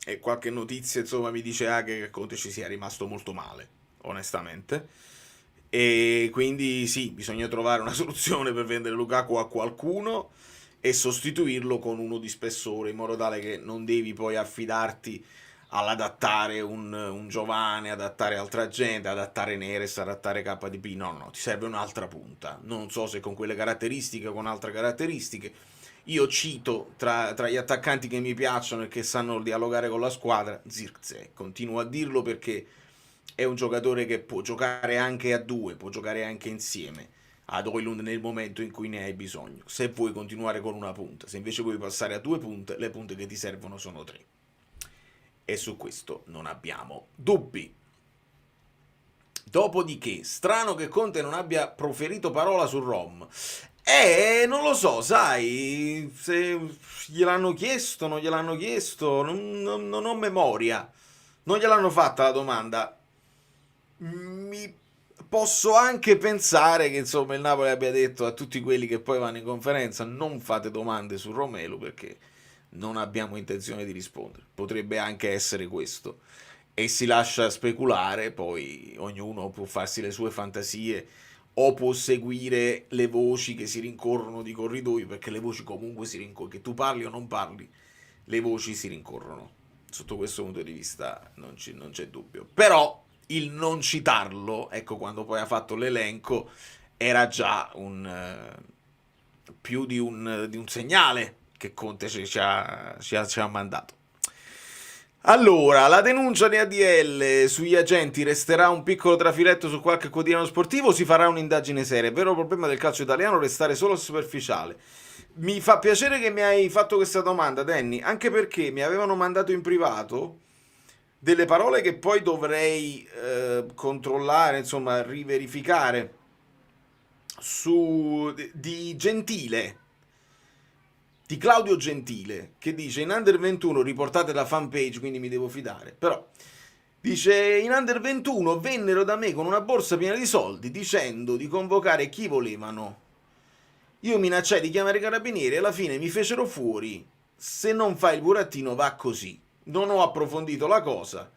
e qualche notizia insomma mi dice anche che Conte ci sia rimasto molto male, onestamente, e quindi sì, bisogna trovare una soluzione per vendere Lukaku a qualcuno e sostituirlo con uno di spessore, in modo tale che non devi poi affidarti all'adattare un Giovane, adattare altra gente, adattare Neres, adattare KDB. No, ti serve un'altra punta. Non so se con quelle caratteristiche o con altre caratteristiche. Io cito tra gli attaccanti che mi piacciono e che sanno dialogare con la squadra, Zirkzee. Continuo a dirlo perché è un giocatore che può giocare anche a due, può giocare anche insieme ad Højlund nel momento in cui ne hai bisogno. Se vuoi continuare con una punta, se invece vuoi passare a due punte, le punte che ti servono sono tre. E su questo non abbiamo dubbi. Dopodiché, strano che Conte non abbia proferito parola su Rom. Non lo so, sai, se gliel'hanno chiesto, non gliel'hanno chiesto, non ho memoria. Non gliel'hanno fatta la domanda. Mi posso anche pensare che insomma il Napoli abbia detto a tutti quelli che poi vanno in conferenza: non fate domande su Romelu perché non abbiamo intenzione di rispondere. Potrebbe anche essere questo. E si lascia speculare, poi ognuno può farsi le sue fantasie o può seguire le voci che si rincorrono di corridoio, perché le voci comunque si rincorrono, che tu parli o non parli, le voci si rincorrono. Sotto questo punto di vista non c'è dubbio. Però il non citarlo, ecco, quando poi ha fatto l'elenco, era già più di un segnale che Conte ci ha mandato. Allora, la denuncia di ADL sugli agenti resterà un piccolo trafiletto su qualche quotidiano sportivo o si farà un'indagine seria? Il vero problema del calcio italiano è restare solo superficiale. Mi fa piacere che mi hai fatto questa domanda, Danny, anche perché mi avevano mandato in privato delle parole che poi dovrei controllare, insomma, riverificare, di Gentile, di Claudio Gentile, che dice: in Under 21, riportate la fanpage, quindi mi devo fidare, però dice: in Under 21 vennero da me con una borsa piena di soldi dicendo di convocare chi volevano. Io minacciai di chiamare i carabinieri e alla fine mi fecero fuori. Se non fai il burattino va così. Non ho approfondito la cosa,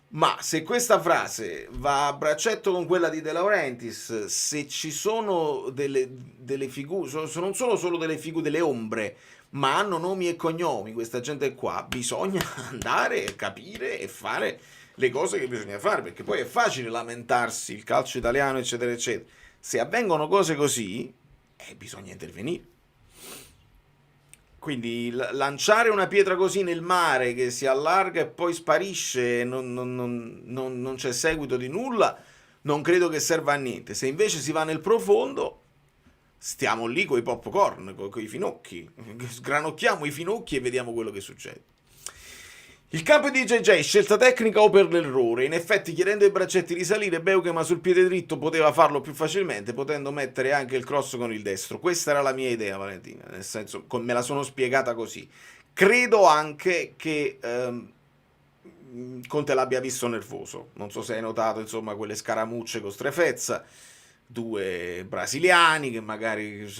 ma se questa frase va a braccetto con quella di De Laurentiis, se ci sono delle figure, non sono solo delle figure, delle ombre, ma hanno nomi e cognomi, questa gente qua, bisogna andare, capire e fare le cose che bisogna fare, perché poi è facile lamentarsi, il calcio italiano, eccetera, eccetera. Se avvengono cose così, bisogna intervenire. Quindi lanciare una pietra così nel mare che si allarga e poi sparisce e non c'è seguito di nulla, non credo che serva a niente. Se invece si va nel profondo, stiamo lì coi popcorn, coi finocchi, sgranocchiamo i finocchi e vediamo quello che succede. Il campo di JJ, scelta tecnica o per l'errore? In effetti, chiedendo ai braccetti di salire, Beukema sul piede dritto poteva farlo più facilmente, potendo mettere anche il cross con il destro. Questa era la mia idea, Valentina, nel senso, me la sono spiegata così. Credo anche che Conte l'abbia visto nervoso. Non so se hai notato, insomma, quelle scaramucce con Strefezza, due brasiliani che magari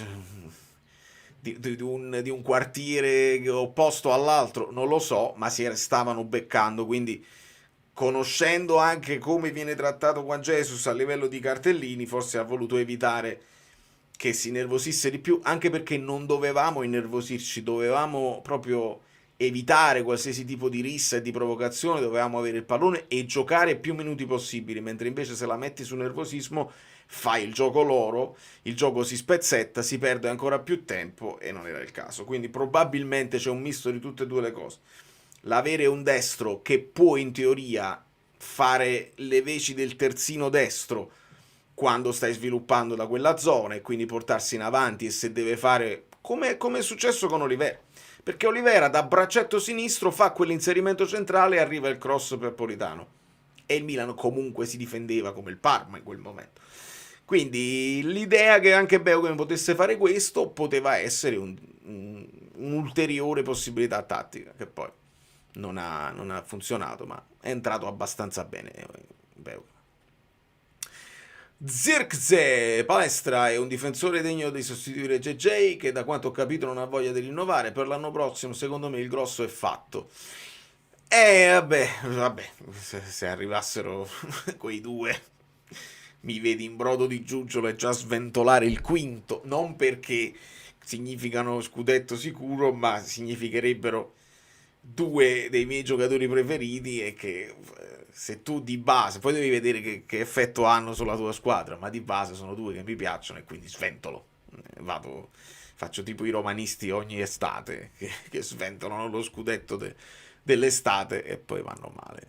di un quartiere opposto all'altro, non lo so, ma stavano beccando, quindi conoscendo anche come viene trattato Juan Jesus a livello di cartellini, forse ha voluto evitare che si nervosisse di più, anche perché non dovevamo innervosirci, dovevamo proprio evitare qualsiasi tipo di rissa e di provocazione, dovevamo avere il pallone e giocare più minuti possibili, mentre invece se la metti sul nervosismo fai il gioco loro, il gioco si spezzetta, si perde ancora più tempo e non era il caso. Quindi probabilmente c'è un misto di tutte e due le cose. L'avere un destro che può in teoria fare le veci del terzino destro quando stai sviluppando da quella zona e quindi portarsi in avanti, e se deve fare come è successo con Olivera, perché Olivera da braccetto sinistro fa quell'inserimento centrale e arriva il cross per Politano e il Milan comunque si difendeva come il Parma in quel momento. Quindi l'idea che anche Beughen potesse fare questo poteva essere un'ulteriore possibilità tattica, che poi non ha funzionato, ma è entrato abbastanza bene Beughen. Zirkzee, palestra, è un difensore degno di sostituire JJ, che da quanto ho capito non ha voglia di rinnovare. Per l'anno prossimo secondo me il grosso è fatto. Vabbè, se arrivassero quei due, mi vedi in brodo di giuggiolo e già sventolare il quinto, non perché significano scudetto sicuro, ma significherebbero due dei miei giocatori preferiti, e che se tu di base, poi devi vedere che effetto hanno sulla tua squadra, ma di base sono due che mi piacciono e quindi sventolo. Faccio tipo i romanisti ogni estate che sventolano lo scudetto dell'estate e poi vanno male.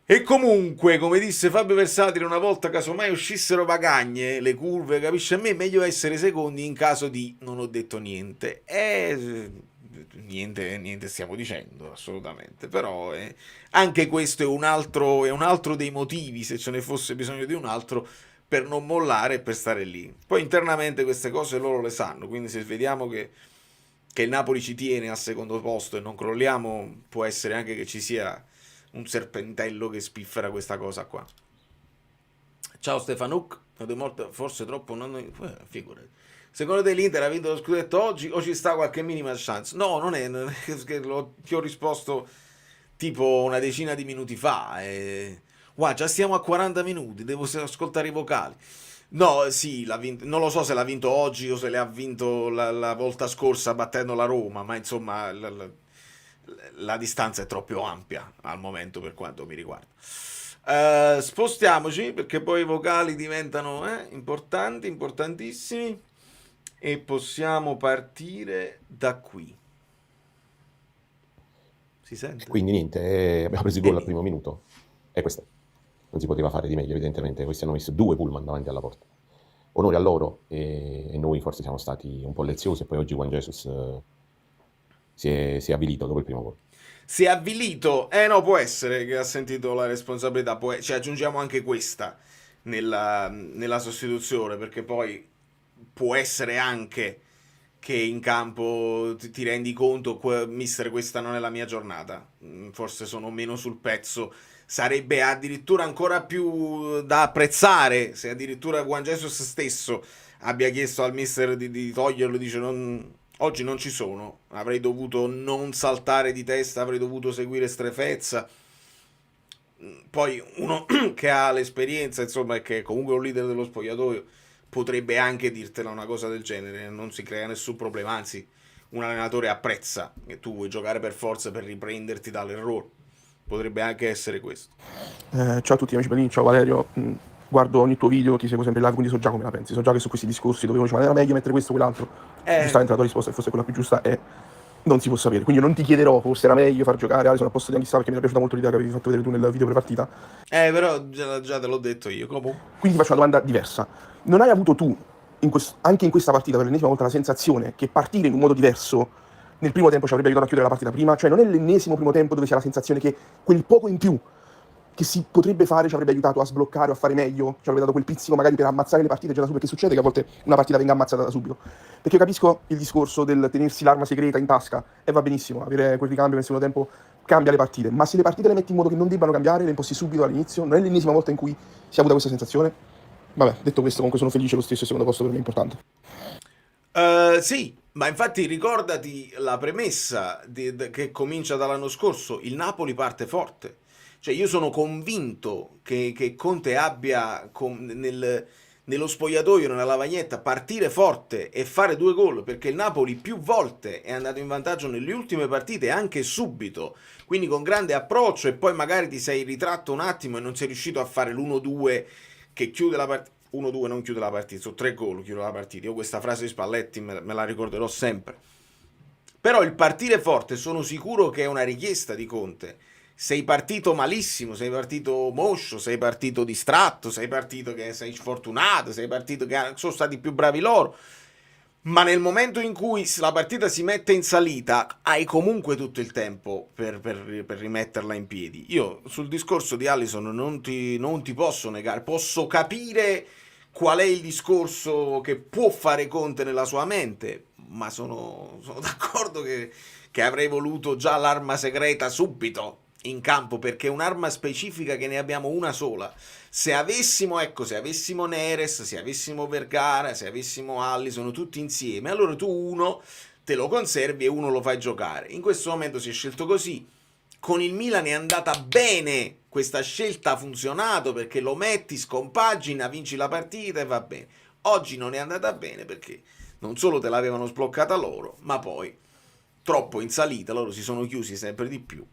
E comunque, come disse Fabio Versatile una volta, casomai uscissero Pagagne, le curve, capisci, a me è meglio essere secondi in caso di non ho detto niente. Niente stiamo dicendo, assolutamente. Però anche questo è un altro dei motivi, se ce ne fosse bisogno di un altro, per non mollare e per stare lì. Poi internamente queste cose loro le sanno, quindi se vediamo che il Napoli ci tiene al secondo posto e non crolliamo, può essere anche che ci sia un serpentello che spiffera questa cosa qua. Ciao Stefanuk, forse troppo figurati. Secondo te l'Inter ha vinto lo scudetto oggi o ci sta qualche minima chance? No, non è che ti ho risposto tipo una decina di minuti fa. Wow, già stiamo a 40 minuti, devo ascoltare i vocali. No, sì, non lo so se l'ha vinto oggi o se l'ha vinto la volta scorsa battendo la Roma, ma insomma la distanza è troppo ampia al momento per quanto mi riguarda. Spostiamoci perché poi i vocali diventano importanti, importantissimi, e possiamo partire da qui. Si sente? Quindi niente, abbiamo preso il gol al primo minuto e questo non si poteva fare di meglio, evidentemente. Questi hanno messo 2 pullman davanti alla porta. Onore a loro, e noi forse siamo stati un po' leziosi, e poi oggi Juan Jesus si è avvilito dopo il primo gol. Si è avvilito? No, può essere che ha sentito la responsabilità, ci aggiungiamo anche questa nella sostituzione, perché poi può essere anche che in campo ti rendi conto, mister, questa non è la mia giornata, forse sono meno sul pezzo. Sarebbe addirittura ancora più da apprezzare se addirittura Juan Jesus stesso abbia chiesto al mister di toglierlo, dice oggi non ci sono, avrei dovuto non saltare di testa, avrei dovuto seguire Strefezza. Poi uno che ha l'esperienza, insomma, e che è comunque un leader dello spogliatoio, potrebbe anche dirtela una cosa del genere, non si crea nessun problema, anzi un allenatore apprezza che tu vuoi giocare per forza per riprenderti dall'errore, potrebbe anche essere questo. Ciao a tutti amici bellini, ciao Valerio, guardo ogni tuo video, ti seguo sempre live, quindi so già come la pensi, so già che su questi discorsi dove uno ci era meglio mettere questo o quell'altro, giustamente la tua risposta è forse quella più giusta e non si può sapere, quindi io non ti chiederò forse era meglio far giocare Ale, sono a posto di anch'issa perché mi era piaciuta molto l'idea che avevi fatto vedere tu nel video pre-partita. Però già te l'ho detto io, comunque. Quindi ti faccio una domanda diversa, non hai avuto tu, anche in questa partita per l'ennesima volta, la sensazione che partire in un modo diverso nel primo tempo ci avrebbe aiutato a chiudere la partita prima? Cioè non è l'ennesimo primo tempo dove si ha la sensazione che quel poco in più che si potrebbe fare ci avrebbe aiutato a sbloccare o a fare meglio, ci avrebbe dato quel pizzico magari per ammazzare le partite già da subito, perché succede che a volte una partita venga ammazzata da subito. Perché io capisco il discorso del tenersi l'arma segreta in tasca, e va benissimo, avere quel ricambio nel secondo tempo cambia le partite, ma se le partite le metti in modo che non debbano cambiare, le imposti subito all'inizio, non è l'ennesima volta in cui si è avuta questa sensazione? Vabbè, detto questo, comunque sono felice, lo stesso, il secondo posto per me è importante. Sì, ma infatti ricordati la premessa che comincia dall'anno scorso, il Napoli parte forte. Cioè io sono convinto che Conte abbia nello spogliatoio, nella lavagnetta, partire forte e fare 2 gol, perché il Napoli più volte è andato in vantaggio nelle ultime partite, anche subito, quindi con grande approccio, e poi magari ti sei ritratto un attimo e non sei riuscito a fare l'1-2 che chiude la partita. 1-2 non chiude la partita, sono 3 gol, chiude la partita. Io questa frase di Spalletti me la ricorderò sempre. Però il partire forte sono sicuro che è una richiesta di Conte. Sei partito malissimo, sei partito moscio, sei partito distratto, sei partito che sei sfortunato, sei partito che sono stati più bravi loro. Ma nel momento in cui la partita si mette in salita, hai comunque tutto il tempo per rimetterla in piedi. Io sul discorso di Alisson non ti posso negare, posso capire qual è il discorso che può fare Conte nella sua mente, ma sono d'accordo che avrei voluto già l'arma segreta subito in campo, perché è un'arma specifica che ne abbiamo una sola. Se avessimo Neres, se avessimo Vergara, se avessimo Alisson tutti insieme, allora tu uno te lo conservi e uno lo fai giocare. In questo momento si è scelto così. Con il Milan è andata bene, questa scelta ha funzionato, perché lo metti, scompagina, vinci la partita e va bene. Oggi non è andata bene perché non solo te l'avevano sbloccata loro, ma poi troppo in salita, loro si sono chiusi sempre di più.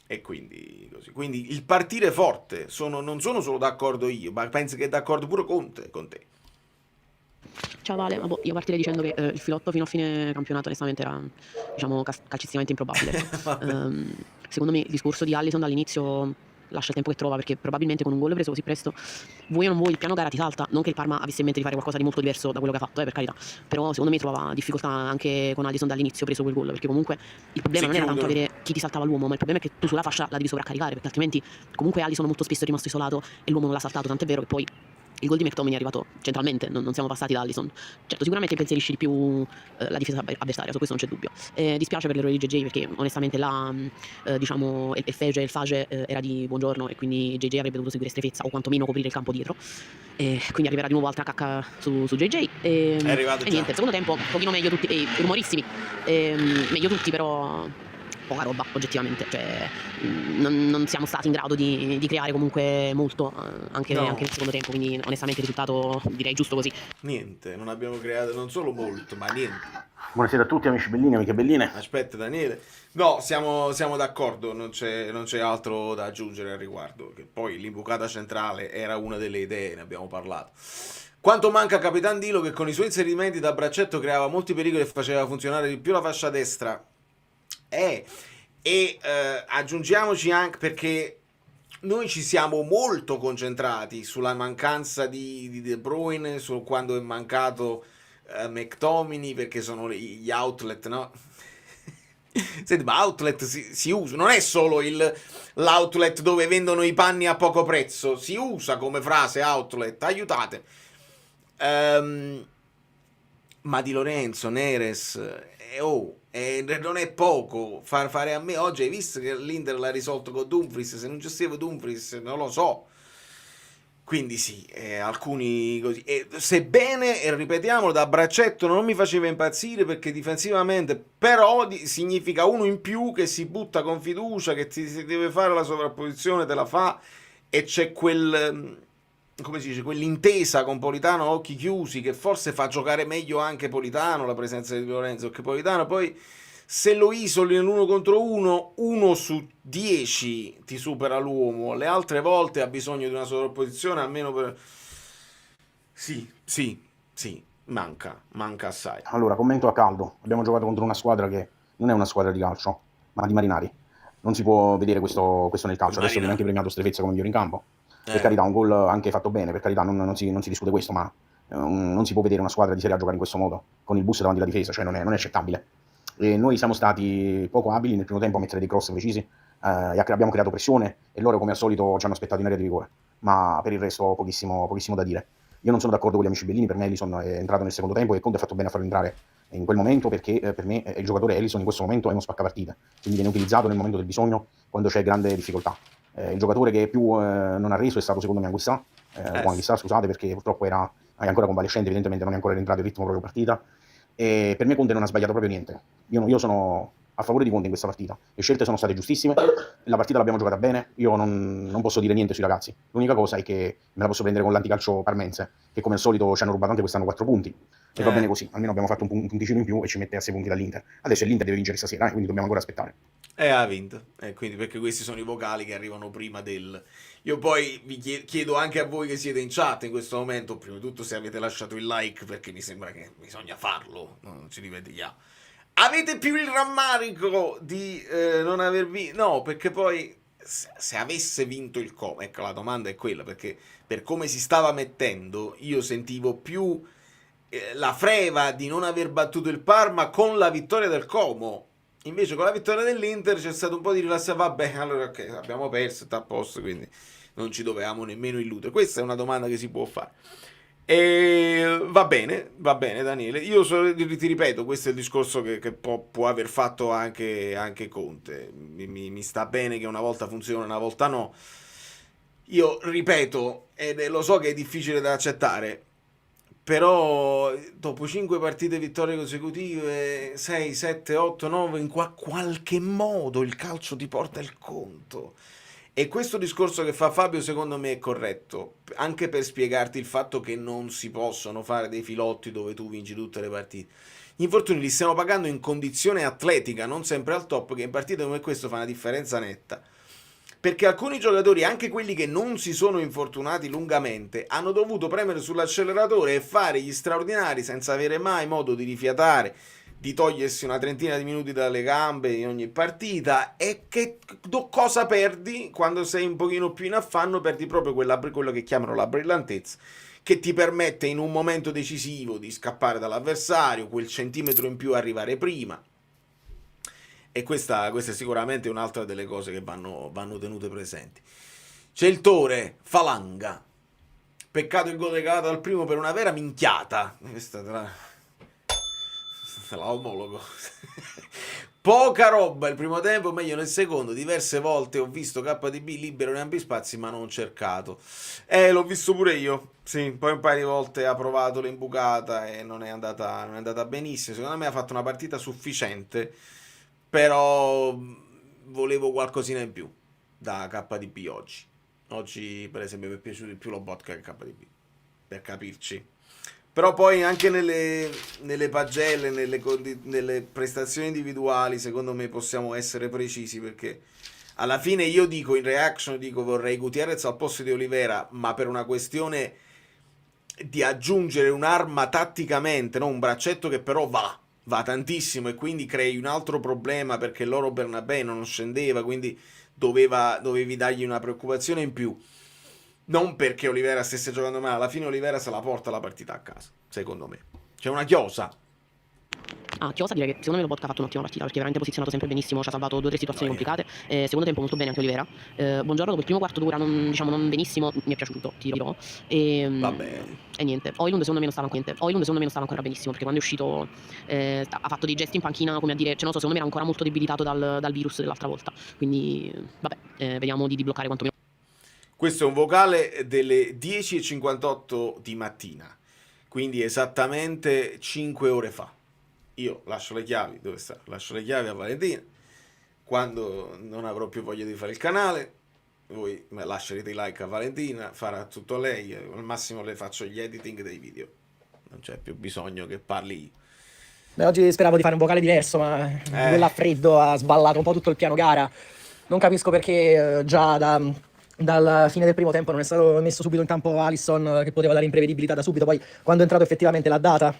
E quindi così. Quindi il partire forte, non sono solo d'accordo io, ma penso che è d'accordo pure Conte con te. Ciao Vale, io partirei dicendo che il filotto fino a fine campionato onestamente era, diciamo, calcisticamente improbabile. Secondo me il discorso di Alisson dall'inizio lascia il tempo che trova, perché probabilmente con un gol preso così presto, vuoi o non vuoi, il piano gara ti salta. Non che il Parma avesse in mente di fare qualcosa di molto diverso da quello che ha fatto, per carità, però secondo me trova difficoltà anche con Alisson dall'inizio preso quel gol, perché comunque il problema non era tanto avere chi ti saltava l'uomo, ma il problema è che tu sulla fascia la devi sovraccaricare, perché altrimenti comunque Alisson molto spesso è rimasto isolato e l'uomo non l'ha saltato, tant'è vero che poi il gol di McTominay è arrivato centralmente, non siamo passati da Alisson. Certo, sicuramente impensierisci di più la difesa avversaria, su questo non c'è dubbio. Dispiace per l'errore di JJ, perché onestamente là diciamo il fage era di Buongiorno, e quindi JJ avrebbe dovuto seguire strefezza o quantomeno coprire il campo dietro, quindi arriverà di nuovo altra cacca su JJ. È arrivato e già. niente, secondo tempo un pochino meglio tutti, rumorissimi, meglio tutti, però poca roba oggettivamente, cioè non siamo stati in grado di creare comunque molto anche nel secondo tempo, quindi onestamente il risultato direi giusto così. Niente, non abbiamo creato non solo molto, ma niente. Buonasera a tutti amici bellini, amiche belline. Aspetta Daniele, no, siamo d'accordo, non c'è altro da aggiungere al riguardo, che poi l'imbucata centrale era una delle idee, ne abbiamo parlato. Quanto manca Capitan Dilo, che con i suoi inserimenti da braccetto creava molti pericoli e faceva funzionare di più la fascia destra. Aggiungiamoci anche, perché noi ci siamo molto concentrati sulla mancanza di De Bruyne, su quando è mancato McTominay, perché sono gli outlet, no? Senti, ma outlet si usa, non è solo l'outlet dove vendono i panni a poco prezzo, si usa come frase outlet, aiutate. Ma Di Lorenzo, Neres, non è poco fare a me. Oggi hai visto che l'Inter l'ha risolto con Dumfries, se non gestiva Dumfries non lo so. Quindi sì, alcuni così. Sebbene, e ripetiamolo, da braccetto non mi faceva impazzire, perché difensivamente però significa uno in più che si butta con fiducia, che si deve fare la sovrapposizione, te la fa, e c'è come si dice, quell'intesa con Politano a occhi chiusi, che forse fa giocare meglio anche Politano, la presenza di Lorenzo, che Politano poi, se lo isoli nell'uno contro uno, 1 su 10 ti supera l'uomo, le altre volte ha bisogno di una sovrapposizione, almeno per... Sì, manca assai. Allora, commento a caldo. Abbiamo giocato contro una squadra che non è una squadra di calcio, ma di marinari. Non si può vedere questo nel calcio. Adesso viene anche premiato Strefezza come migliore in campo. Per carità, un gol anche fatto bene, per carità, non si discute questo, ma non si può vedere una squadra di Serie A giocare in questo modo, con il bus davanti alla difesa, cioè non è accettabile. E noi siamo stati poco abili nel primo tempo a mettere dei cross precisi, abbiamo creato pressione e loro come al solito ci hanno aspettato in area di rigore, ma per il resto pochissimo da dire. Io non sono d'accordo con gli amici bellini, per me Alisson è entrato nel secondo tempo e Conte ha fatto bene a farlo entrare in quel momento, perché per me il giocatore Alisson in questo momento è uno spaccapartite, quindi viene utilizzato nel momento del bisogno, quando c'è grande difficoltà. Il giocatore che più non ha reso è stato secondo me Anguissà, scusate, perché purtroppo è ancora convalescente, evidentemente non è ancora rientrato in ritmo proprio partita, e per me Conte non ha sbagliato proprio niente. Io sono a favore di Conte in questa partita. Le scelte sono state giustissime, la partita l'abbiamo giocata bene, io non posso dire niente sui ragazzi. L'unica cosa è che me la posso prendere con l'anticalcio parmense, che come al solito ci hanno rubato anche quest'anno 4 punti. E va bene così, almeno abbiamo fatto un punticino in più e ci mette a 6 punti dall'Inter. Adesso l'Inter deve vincere stasera, quindi dobbiamo ancora aspettare. Ha vinto, quindi perché questi sono i vocali che arrivano prima del... Io poi vi chiedo anche a voi che siete in chat in questo momento, prima di tutto se avete lasciato il like, perché mi sembra che bisogna farlo, non ci ripetiamo. Avete più il rammarico di non aver vinto? No, perché poi se avesse vinto il Como, ecco la domanda è quella, perché per come si stava mettendo io sentivo più la freva di non aver battuto il Parma con la vittoria del Como. Invece con la vittoria dell'Inter c'è stato un po' di rilassamento, vabbè, allora ok, abbiamo perso, sta a posto, quindi non ci dovevamo nemmeno illudere. Questa è una domanda che si può fare. E va bene Daniele, io ti ripeto, questo è il discorso che può aver fatto anche Conte. Mi sta bene che una volta funziona, una volta no. Io ripeto, e lo so che è difficile da accettare, però dopo 5 partite vittorie consecutive, 6, 7, 8, 9, in qualche modo il calcio ti porta il conto. E questo discorso che fa Fabio secondo me è corretto, anche per spiegarti il fatto che non si possono fare dei filotti dove tu vinci tutte le partite. Gli infortuni li stiamo pagando in condizione atletica, non sempre al top, che in partite come questo fa una differenza netta. Perché alcuni giocatori, anche quelli che non si sono infortunati lungamente, hanno dovuto premere sull'acceleratore e fare gli straordinari senza avere mai modo di rifiatare, di togliersi una trentina di minuti dalle gambe in ogni partita. E che cosa perdi quando sei un pochino più in affanno? Perdi proprio quello che chiamano la brillantezza, che ti permette in un momento decisivo di scappare dall'avversario, quel centimetro in più arrivare prima. E questa è sicuramente un'altra delle cose che vanno tenute presenti. C'è il Tore, Falanga. Peccato il gol regalato al primo per una vera minchiata. Questa te la omologo. Poca roba il primo tempo, meglio nel secondo. Diverse volte ho visto KDB libero in ampi spazi, ma non cercato. L'ho visto pure io. Sì, poi un paio di volte ha provato l'imbucata e non è andata benissimo. Secondo me ha fatto una partita sufficiente, però volevo qualcosina in più da KDB oggi. Oggi, per esempio, mi è piaciuto di più Lobotka che KDB, per capirci. Però poi anche nelle pagelle, nelle prestazioni individuali, secondo me possiamo essere precisi, perché alla fine io dico, in reaction, vorrei Gutierrez al posto di Olivera, ma per una questione di aggiungere un'arma tatticamente, no? Un braccetto che però va tantissimo, e quindi crei un altro problema, perché loro Bernabé non scendeva, quindi dovevi dargli una preoccupazione in più. Non perché Olivera stesse giocando male, alla fine Olivera se la porta la partita a casa, secondo me. C'è una chiosa. Chiosa, direi che secondo me Lobotka ha fatto un'ottima partita, perché è veramente posizionato sempre benissimo, ci ha salvato 2 o 3 situazioni complicate. Secondo tempo molto bene anche Olivera. Buongiorno, dopo il primo quarto d'ora non benissimo, mi è piaciuto, ti dirò. Vabbè. E niente, Højlund secondo me non stava ancora benissimo, perché quando è uscito ha fatto dei gesti in panchina, come a dire, non so, secondo me era ancora molto debilitato dal virus dell'altra volta. Quindi vabbè, vediamo di bloccare quantomeno. Questo è un vocale delle 10:58 di mattina, quindi esattamente 5 ore fa. Io lascio le chiavi, dove sta? Lascio le chiavi a Valentina. Quando non avrò più voglia di fare il canale, voi lascerete i like a Valentina, farà tutto lei, al massimo le faccio gli editing dei video. Non c'è più bisogno che parli io. Beh, oggi speravo di fare un vocale diverso, ma quella a freddo ha sballato un po' tutto il piano gara. Non capisco perché già dalla fine del primo tempo non è stato messo subito in campo Alisson, che poteva dare imprevedibilità da subito. Poi quando è entrato effettivamente l'ha data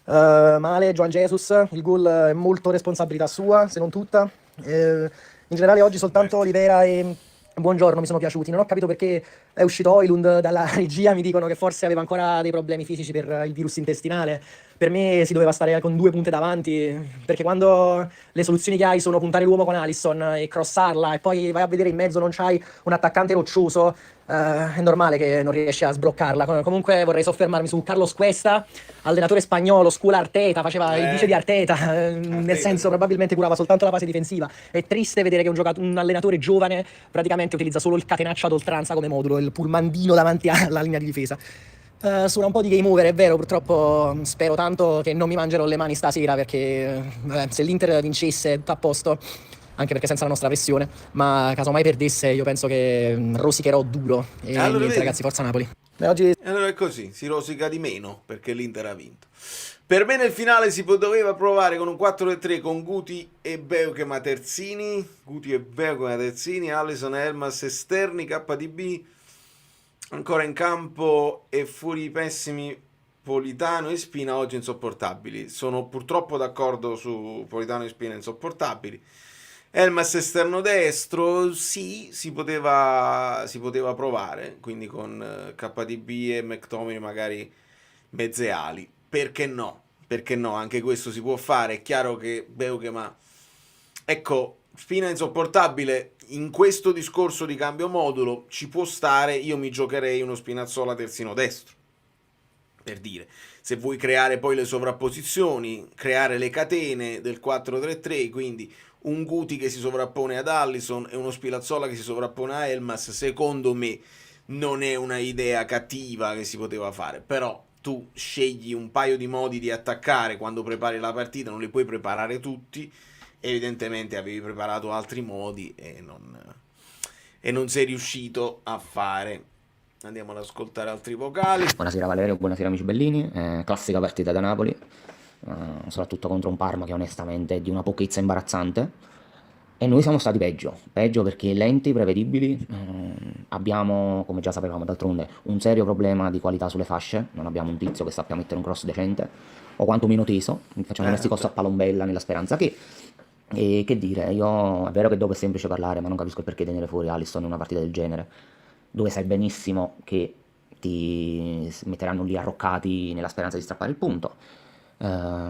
male João Jesus. Il gol è molto responsabilità sua, se non tutta. In generale oggi soltanto Olivera e Buongiorno mi sono piaciuti. Non ho capito perché è uscito Højlund dalla regia, mi dicono che forse aveva ancora dei problemi fisici per il virus intestinale. Per me si doveva stare con 2 punte davanti, perché quando le soluzioni che hai sono puntare l'uomo con Alisson e crossarla, e poi vai a vedere in mezzo non c'hai un attaccante roccioso, è normale che non riesci a sbloccarla. Comunque vorrei soffermarmi su Carlos Cuesta, allenatore spagnolo, scuola Arteta, faceva il vice di Arteta, nel senso probabilmente curava soltanto la fase difensiva. È triste vedere che un allenatore giovane praticamente utilizza solo il catenaccio ad oltranza come modulo, il pullmandino davanti alla linea di difesa. Suona un po' di game over, è vero, purtroppo spero tanto che non mi mangerò le mani stasera perché se l'Inter vincesse tutto a posto, anche perché senza la nostra pressione, ma casomai perdesse io penso che rosicherò duro e Allora niente vedi, ragazzi, forza Napoli. Beh, oggi e allora è così, si rosica di meno perché l'Inter ha vinto. Per me nel finale doveva provare con un 4-3 con Guti e Beukema terzini, Alisson, Elmas esterni, KDB ancora in campo e fuori i pessimi Politano e Spina oggi insopportabili. Sono purtroppo d'accordo su Politano e Spina insopportabili. Elmas esterno destro, sì, si poteva provare, quindi con KDB e McTominay magari mezze ali. Perché no? Perché no? Anche questo si può fare. È chiaro che Beukema, ecco, Spina insopportabile. In questo discorso di cambio modulo ci può stare. Io mi giocherei uno Spinazzola terzino destro, per dire, se vuoi creare poi le sovrapposizioni, creare le catene del 4-3-3, quindi un Guti che si sovrappone ad Alisson e uno Spinazzola che si sovrappone a Elmas, secondo me non è una idea cattiva che si poteva fare, però tu scegli un paio di modi di attaccare quando prepari la partita, non li puoi preparare tutti, evidentemente avevi preparato altri modi e non sei riuscito a fare. Andiamo ad ascoltare altri vocali. Buonasera Valerio, buonasera amici bellini, classica partita da Napoli, soprattutto contro un Parma che onestamente è di una pochezza imbarazzante e noi siamo stati peggio perché lenti, prevedibili, abbiamo, come già sapevamo d'altronde, un serio problema di qualità sulle fasce, non abbiamo un tizio che sappia mettere un cross decente o quantomeno teso, facciamo questi costi a palombella nella speranza che... E che dire, io è vero che dopo è semplice parlare, ma non capisco il perché tenere fuori Alisson in una partita del genere, dove sai benissimo che ti metteranno lì arroccati nella speranza di strappare il punto.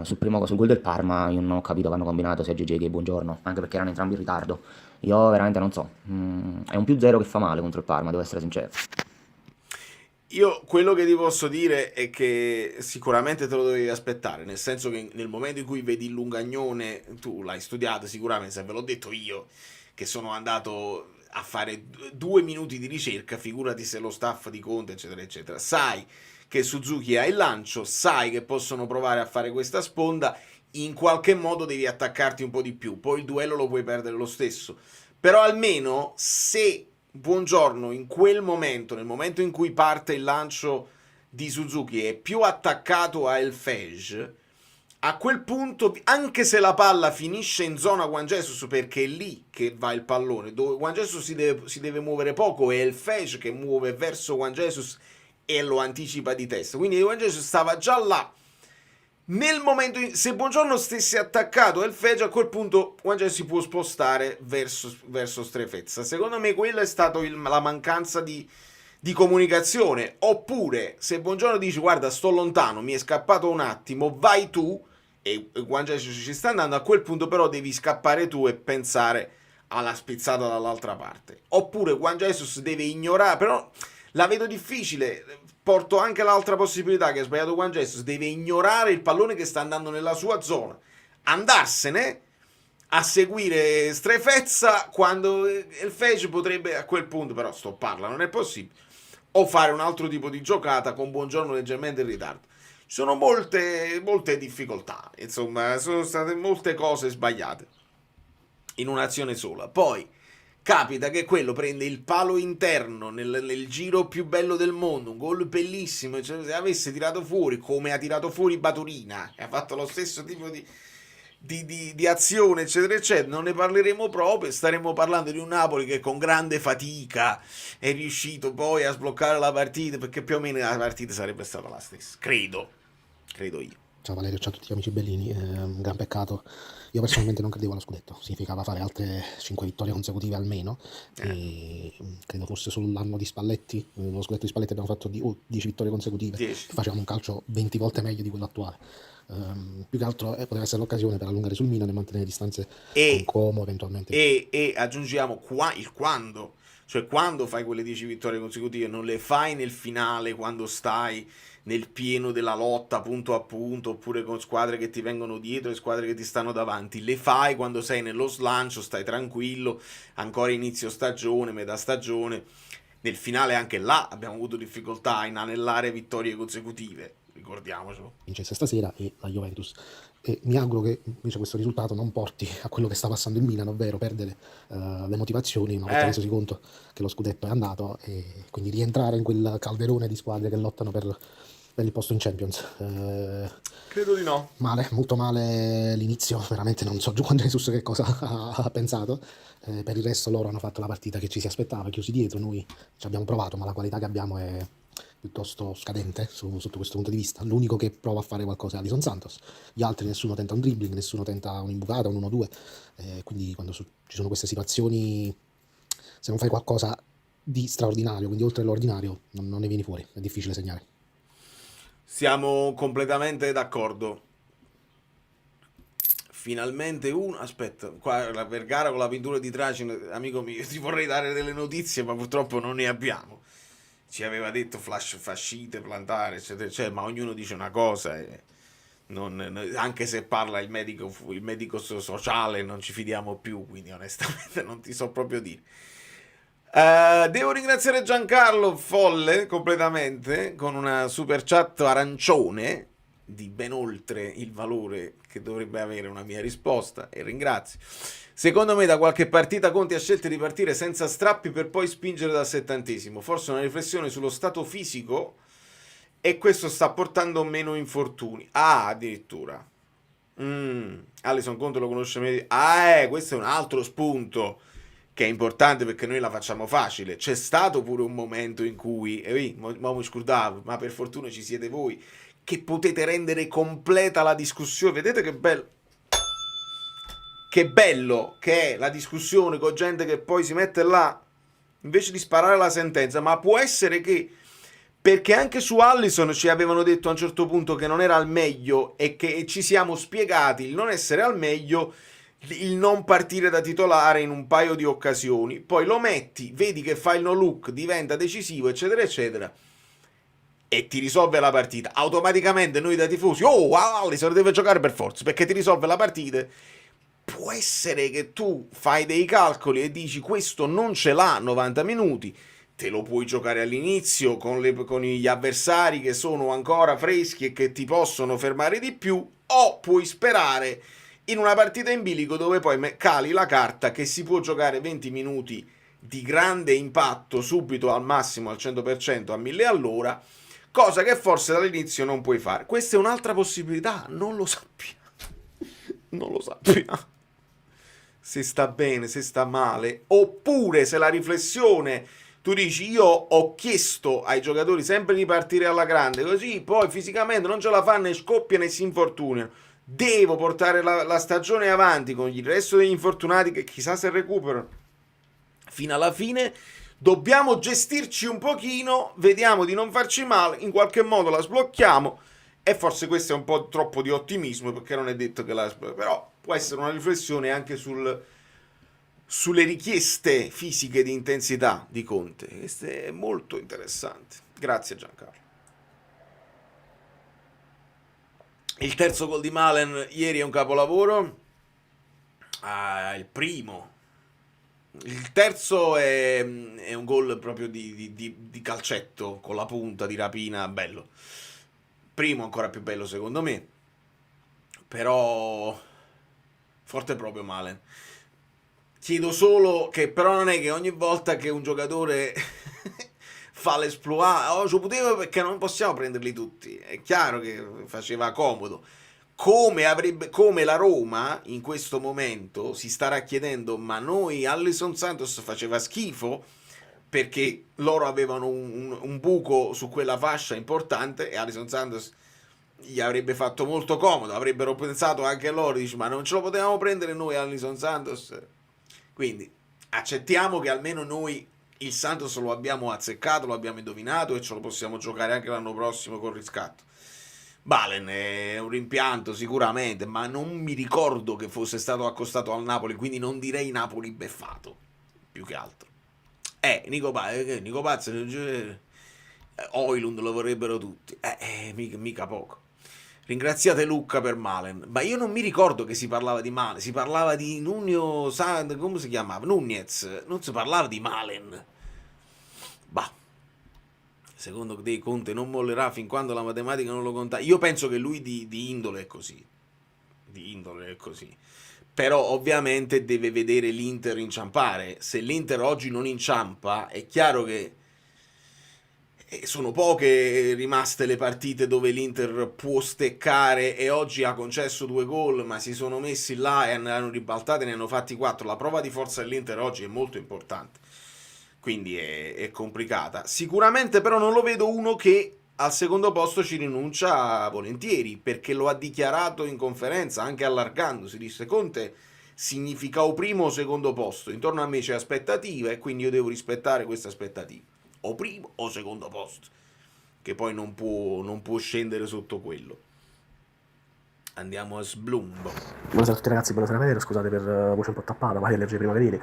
Sul gol del Parma io non ho capito che hanno combinato sia GG che Buongiorno, anche perché erano entrambi in ritardo. Io veramente non so, è un più zero che fa male contro il Parma, devo essere sincero. Io quello che ti posso dire è che sicuramente te lo dovevi aspettare, nel senso che nel momento in cui vedi il Lungagnone, tu l'hai studiato sicuramente, se ve l'ho detto io, che sono andato a fare 2 minuti di ricerca, figurati se lo staff di Conte, eccetera, eccetera. Sai che Suzuki ha il lancio, sai che possono provare a fare questa sponda, in qualche modo devi attaccarti un po' di più, poi il duello lo puoi perdere lo stesso. Però almeno se Buongiorno in quel momento, nel momento in cui parte il lancio di Suzuki, è più attaccato a El Fej, a quel punto, anche se la palla finisce in zona Juan Jesus, perché è lì che va il pallone, dove Juan Jesus si deve muovere poco, è El Fej che muove verso Juan Jesus e lo anticipa di testa, quindi Juan Jesus stava già là. Nel momento se Buongiorno stesse attaccato El Fej, a quel punto Juan Jesus si può spostare verso Strefezza. Secondo me quella è stata la mancanza di comunicazione. Oppure se Buongiorno dice guarda sto lontano, mi è scappato un attimo, vai tu, e Juan Jesus ci sta andando, a quel punto però devi scappare tu e pensare alla spizzata dall'altra parte. Oppure Juan Jesus deve ignorare, però la vedo difficile. Porto anche l'altra possibilità che ha sbagliato Juan Jesus, deve ignorare il pallone che sta andando nella sua zona, andarsene a seguire Strefezza, quando il Fej potrebbe a quel punto però stopparla, non è possibile, o fare un altro tipo di giocata con Buongiorno leggermente in ritardo. Ci sono molte difficoltà, insomma, sono state molte cose sbagliate in un'azione sola. Poi capita che quello prende il palo interno nel giro più bello del mondo, un gol bellissimo, cioè, se avesse tirato fuori come ha tirato fuori Baturina, e ha fatto lo stesso tipo di azione, eccetera, eccetera, non ne parleremo proprio, staremo parlando di un Napoli che con grande fatica è riuscito poi a sbloccare la partita, perché più o meno la partita sarebbe stata la stessa, credo io. Ciao Valerio, ciao a tutti gli amici bellini, un gran peccato. Io personalmente non credevo allo scudetto, significava fare altre 5 vittorie consecutive almeno, e credo fosse sull'anno di Spalletti, lo scudetto di Spalletti abbiamo fatto 10 vittorie consecutive, 10. facevamo un calcio 20 volte meglio di quello attuale. Più che altro poteva essere l'occasione per allungare sul Milan e mantenere distanze con Como eventualmente. E aggiungiamo il quando, cioè quando fai quelle 10 vittorie consecutive, non le fai nel finale quando stai nel pieno della lotta punto a punto, oppure con squadre che ti vengono dietro e squadre che ti stanno davanti, le fai quando sei nello slancio, stai tranquillo, ancora inizio stagione, metà stagione, Nel finale anche là abbiamo avuto difficoltà a inanellare vittorie consecutive, ricordiamocelo. Vincesse stasera e la Juventus. E mi auguro che invece questo risultato non porti a quello che sta passando il Milan, ovvero perdere le motivazioni una volta resosi conto che lo scudetto è andato, e quindi rientrare in quel calderone di squadre che lottano per il posto in Champions. Credo di no. Male, molto male l'inizio, veramente non so giù quando Jesus che cosa ha pensato. Per il resto loro hanno fatto la partita che ci si aspettava, chiusi dietro, noi ci abbiamo provato, ma la qualità che abbiamo è piuttosto scadente sotto questo punto di vista. L'unico che prova a fare qualcosa è Alison Santos, gli altri nessuno tenta un dribbling, nessuno tenta un'imbucata, un 1-2, quindi quando ci sono queste situazioni, se non fai qualcosa di straordinario, quindi oltre l'ordinario, non ne vieni fuori, è difficile segnare. Siamo completamente d'accordo. Finalmente aspetta, qua la Vergara con la pintura di Tracin, amico mio, ti vorrei dare delle notizie, ma purtroppo non ne abbiamo. Ci aveva detto fascite, plantare, eccetera, eccetera, ma ognuno dice una cosa e anche se parla il medico sociale non ci fidiamo più, quindi onestamente non ti so proprio dire. Devo ringraziare Giancarlo Folle completamente con una super chat arancione di ben oltre il valore che dovrebbe avere una mia risposta, e ringrazio. Secondo me da qualche partita Conte ha scelto di partire senza strappi per poi spingere dal 70°, forse una riflessione sullo stato fisico, e questo sta portando meno infortuni. Addirittura Alisson Conte lo conosce meglio. Questo è un altro spunto che è importante, perché noi la facciamo facile. C'è stato pure un momento in cui ma mi scordavo, ma per fortuna ci siete voi che potete rendere completa la discussione. Vedete che bello che è la discussione con gente che poi si mette là invece di sparare la sentenza. Ma può essere che, perché anche su Alisson ci avevano detto a un certo punto che non era al meglio, e che ci siamo spiegati il non essere al meglio, il non partire da titolare in un paio di occasioni, poi lo metti, vedi che fa il no look, diventa decisivo, eccetera eccetera, e ti risolve la partita. Automaticamente noi da tifosi, Alisson deve giocare per forza perché ti risolve la partita. Può essere che tu fai dei calcoli e dici questo non ce l'ha 90 minuti, te lo puoi giocare all'inizio con gli avversari che sono ancora freschi e che ti possono fermare di più, o puoi sperare in una partita in bilico dove poi cali la carta che si può giocare 20 minuti di grande impatto subito al massimo, al 100%, a 1000 all'ora, cosa che forse dall'inizio non puoi fare. Questa è un'altra possibilità, non lo sappiamo. Non lo sappiamo. Se sta bene, se sta male, oppure se la riflessione, tu dici io ho chiesto ai giocatori sempre di partire alla grande, così poi fisicamente non ce la fanno e scoppiano e si infortunano. Devo portare la stagione avanti con il resto degli infortunati che chissà se recuperano fino alla fine. Dobbiamo gestirci un pochino, vediamo di non farci male, in qualche modo la sblocchiamo, e forse questo è un po' troppo di ottimismo, perché non è detto che però può essere una riflessione anche sulle richieste fisiche di intensità di Conte. Questo è molto interessante. Grazie Giancarlo. Il terzo gol di Malen ieri è un capolavoro. Il primo. Il terzo è un gol proprio di calcetto con la punta di rapina, bello. Primo ancora più bello secondo me, però forte proprio Malen. Chiedo solo che però non è che ogni volta che un giocatore fa l'esploit, ci poteva, perché non possiamo prenderli tutti. È chiaro che faceva comodo. Come la Roma in questo momento si starà chiedendo, ma noi Alisson Santos faceva schifo perché loro avevano un buco su quella fascia importante, e Alisson Santos gli avrebbe fatto molto comodo, avrebbero pensato anche loro, dice, ma non ce lo potevamo prendere noi Alisson Santos. Quindi accettiamo che almeno noi il Santos lo abbiamo azzeccato, lo abbiamo indovinato, e ce lo possiamo giocare anche l'anno prossimo con riscatto. Balen è un rimpianto sicuramente, ma non mi ricordo che fosse stato accostato al Napoli, quindi non direi Napoli beffato, più che altro. Nico Pazzo, Oilund lo vorrebbero tutti, mica poco. Ringraziate Luca per Malen, ma io non mi ricordo che si parlava di Malen, si parlava di Nuno, come si chiamava? Nunez, non si parlava di Malen. Bah, secondo te Conte non mollerà fin quando la matematica non lo conta? Io penso che lui di indole è così. Di indole è così. Però ovviamente deve vedere l'Inter inciampare. Se l'Inter oggi non inciampa, è chiaro che sono poche rimaste le partite dove l'Inter può steccare, e oggi ha concesso 2 gol, ma si sono messi là e ne hanno ribaltate, ne hanno fatti 4. La prova di forza dell'Inter oggi è molto importante, quindi è complicata. Sicuramente però non lo vedo uno che al secondo posto ci rinuncia volentieri, perché lo ha dichiarato in conferenza, anche allargandosi. Disse: Conte significa o primo o secondo posto, intorno a me c'è aspettativa e quindi io devo rispettare queste aspettative, o primo o secondo posto, che poi non può scendere sotto quello. Andiamo a Sblumbo. Buonasera a tutti ragazzi, buonasera Pedro, scusate per voce un po' tappata, vai a leggere i primaverini.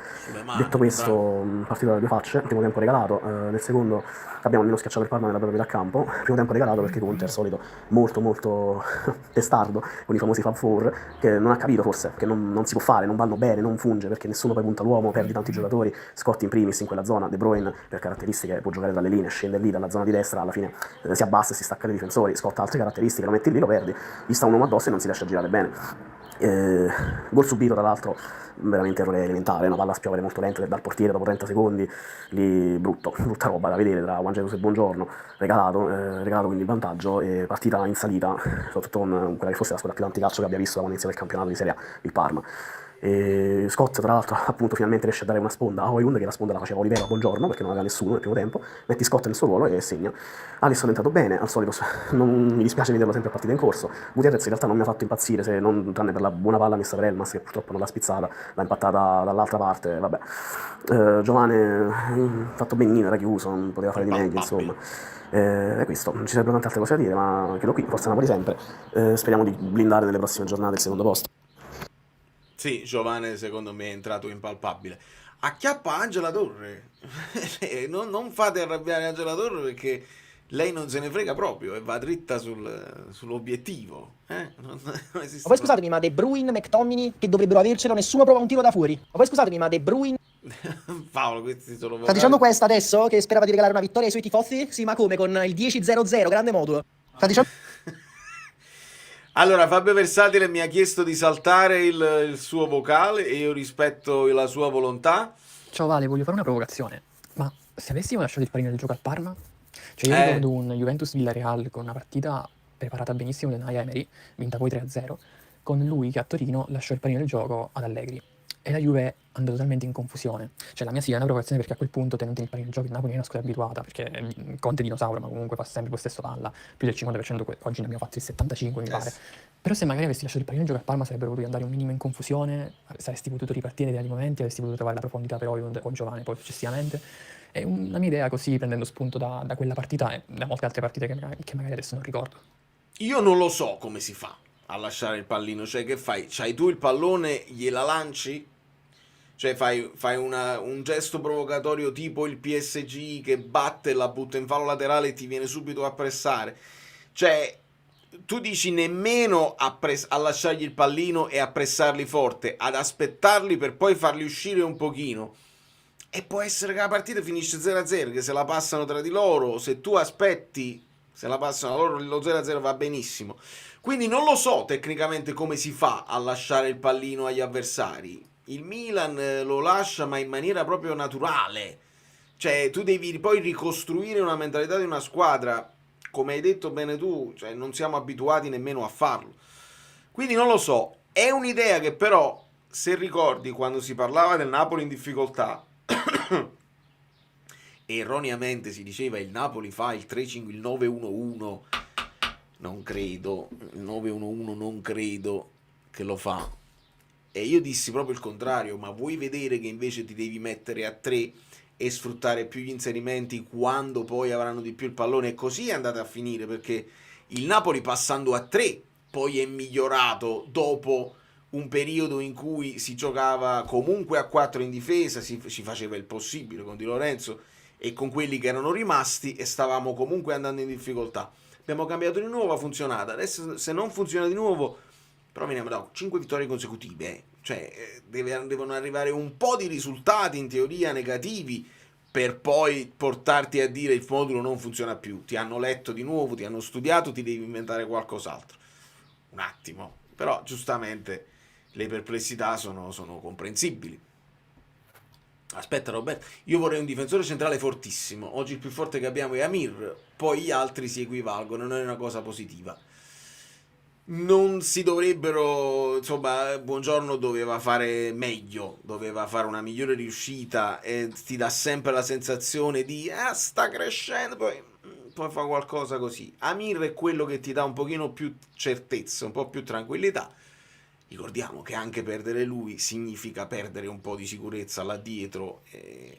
Detto questo, partita da 2 facce, primo tempo regalato, nel secondo abbiamo almeno schiacciato il Parma nella propria metà campo, primo tempo regalato perché Conte è al solito molto testardo, con i famosi Fab Four, che non ha capito forse, che non si può fare, non vanno bene, non funge, perché nessuno poi punta l'uomo, perdi tanti giocatori, Scotti in primis in quella zona, De Bruyne per caratteristiche può giocare dalle linee, scende lì dalla zona di destra, alla fine si abbassa e si stacca dai difensori, Scotta ha altre caratteristiche, lo metti lì, lo perdi, gli sta un uomo addosso e non si riesce a girare bene. Gol subito, tra l'altro, veramente errore elementare, una palla a spiovere molto lenta dal portiere dopo 30 secondi, lì brutta roba da vedere tra Juan Jesus e Buongiorno, regalato quindi il vantaggio, e partita in salita, soprattutto con quella che forse è la squadra più anticalcio che abbia visto da quando inizia il campionato di Serie A, il Parma. E Scott tra l'altro appunto finalmente riesce a dare una sponda a Højlund, che la sponda la faceva Olivero a Buongiorno perché non aveva nessuno nel primo tempo, metti Scott nel suo ruolo e segna. Alisson è entrato bene, al solito non mi dispiace vederlo sempre a partita in corso. Gutierrez in realtà non mi ha fatto impazzire, se non tranne per la buona palla messa per Elmas che purtroppo non l'ha spizzata, l'ha impattata dall'altra parte, vabbè. Giovane fatto benino, era chiuso, non poteva fare di meglio, insomma. È questo, non ci sarebbero tante altre cose da dire, ma chiudo qui, forza Napoli sempre. Speriamo di blindare nelle prossime giornate il secondo posto. Sì, Giovane secondo me è entrato impalpabile. Acchiappa Angela Torre. non fate arrabbiare Angela Torre, perché lei non se ne frega proprio e va dritta sull'obiettivo. Non esiste. Ma poi scusatemi, ma De Bruyne, McTominay, che dovrebbero avercelo, nessuno prova un tiro da fuori. Ma poi scusatemi, ma De Bruyne... Paolo, questi sono Sta dicendo questa adesso, che sperava di regalare una vittoria ai suoi tifosi? Sì, ma come? Con il 10-0-0, grande modulo. Sta dicendo... Allora, Fabio Versatile mi ha chiesto di saltare il suo vocale e io rispetto la sua volontà. Ciao Vale, voglio fare una provocazione. Ma se avessimo lasciato il pallino del gioco al Parma, cioè io ricordo un Juventus-Villarreal con una partita preparata benissimo da Unai Emery, vinta poi 3-0, con lui che a Torino lasciò il pallino del gioco ad Allegri. E la Juve andò totalmente in confusione. Cioè la mia sì è una provocazione, perché a quel punto, tenendo il pallino del gioco, il Napoli è una squadra abituata, perché Conte è dinosauro, ma comunque fa sempre possesso palla, più del 50%, oggi ne abbiamo fatti il 75% mi pare. Però se magari avessi lasciato il pallino del gioco al Parma sarebbero potuti andare un minimo in confusione, saresti potuto ripartire dai momenti, avresti potuto trovare la profondità per Højlund o Giovane poi successivamente. E la mia idea, così prendendo spunto da quella partita e da molte altre partite che magari adesso non ricordo. Io non lo so come si fa a lasciare il pallino, cioè che fai? C'hai tu il pallone, gliela lanci? Cioè fai un gesto provocatorio tipo il PSG che batte, la butta in fallo laterale e ti viene subito a pressare. Cioè tu dici nemmeno a lasciargli il pallino e a pressarli forte, ad aspettarli per poi farli uscire un pochino. E può essere che la partita finisce 0-0, che se la passano tra di loro, se tu aspetti, se la passano loro, lo 0-0 va benissimo. Quindi non lo so tecnicamente come si fa a lasciare il pallino agli avversari. Il Milan lo lascia, ma in maniera proprio naturale. Cioè tu devi poi ricostruire una mentalità di una squadra, come hai detto bene tu, cioè non siamo abituati nemmeno a farlo. Quindi non lo so, è un'idea che però, se ricordi quando si parlava del Napoli in difficoltà erroneamente si diceva il Napoli fa il 3-5, il 9-1-1, non credo, il 9-1-1 non credo che lo fa. E io dissi proprio il contrario, ma vuoi vedere che invece ti devi mettere a 3 e sfruttare più gli inserimenti quando poi avranno di più il pallone? E così è andata a finire, perché il Napoli passando a 3 poi è migliorato dopo un periodo in cui si giocava comunque a 4 in difesa, si faceva il possibile con Di Lorenzo e con quelli che erano rimasti e stavamo comunque andando in difficoltà. Abbiamo cambiato di nuovo, ha funzionato. Adesso se non funziona di nuovo, però veniamo da 5 vittorie consecutive, cioè devono arrivare un po' di risultati in teoria negativi per poi portarti a dire il modulo non funziona più. Ti hanno letto di nuovo, ti hanno studiato, ti devi inventare qualcos'altro. Un attimo. Però giustamente le perplessità sono comprensibili. Aspetta Roberto, io vorrei un difensore centrale fortissimo. Oggi il più forte che abbiamo è Amir, poi gli altri si equivalgono, non è una cosa positiva. Non si dovrebbero, insomma, Buongiorno doveva fare meglio, doveva fare una migliore riuscita e ti dà sempre la sensazione di sta crescendo, poi fa qualcosa così. Amir è quello che ti dà un pochino più certezza, un po' più tranquillità. Ricordiamo che anche perdere lui significa perdere un po' di sicurezza là dietro e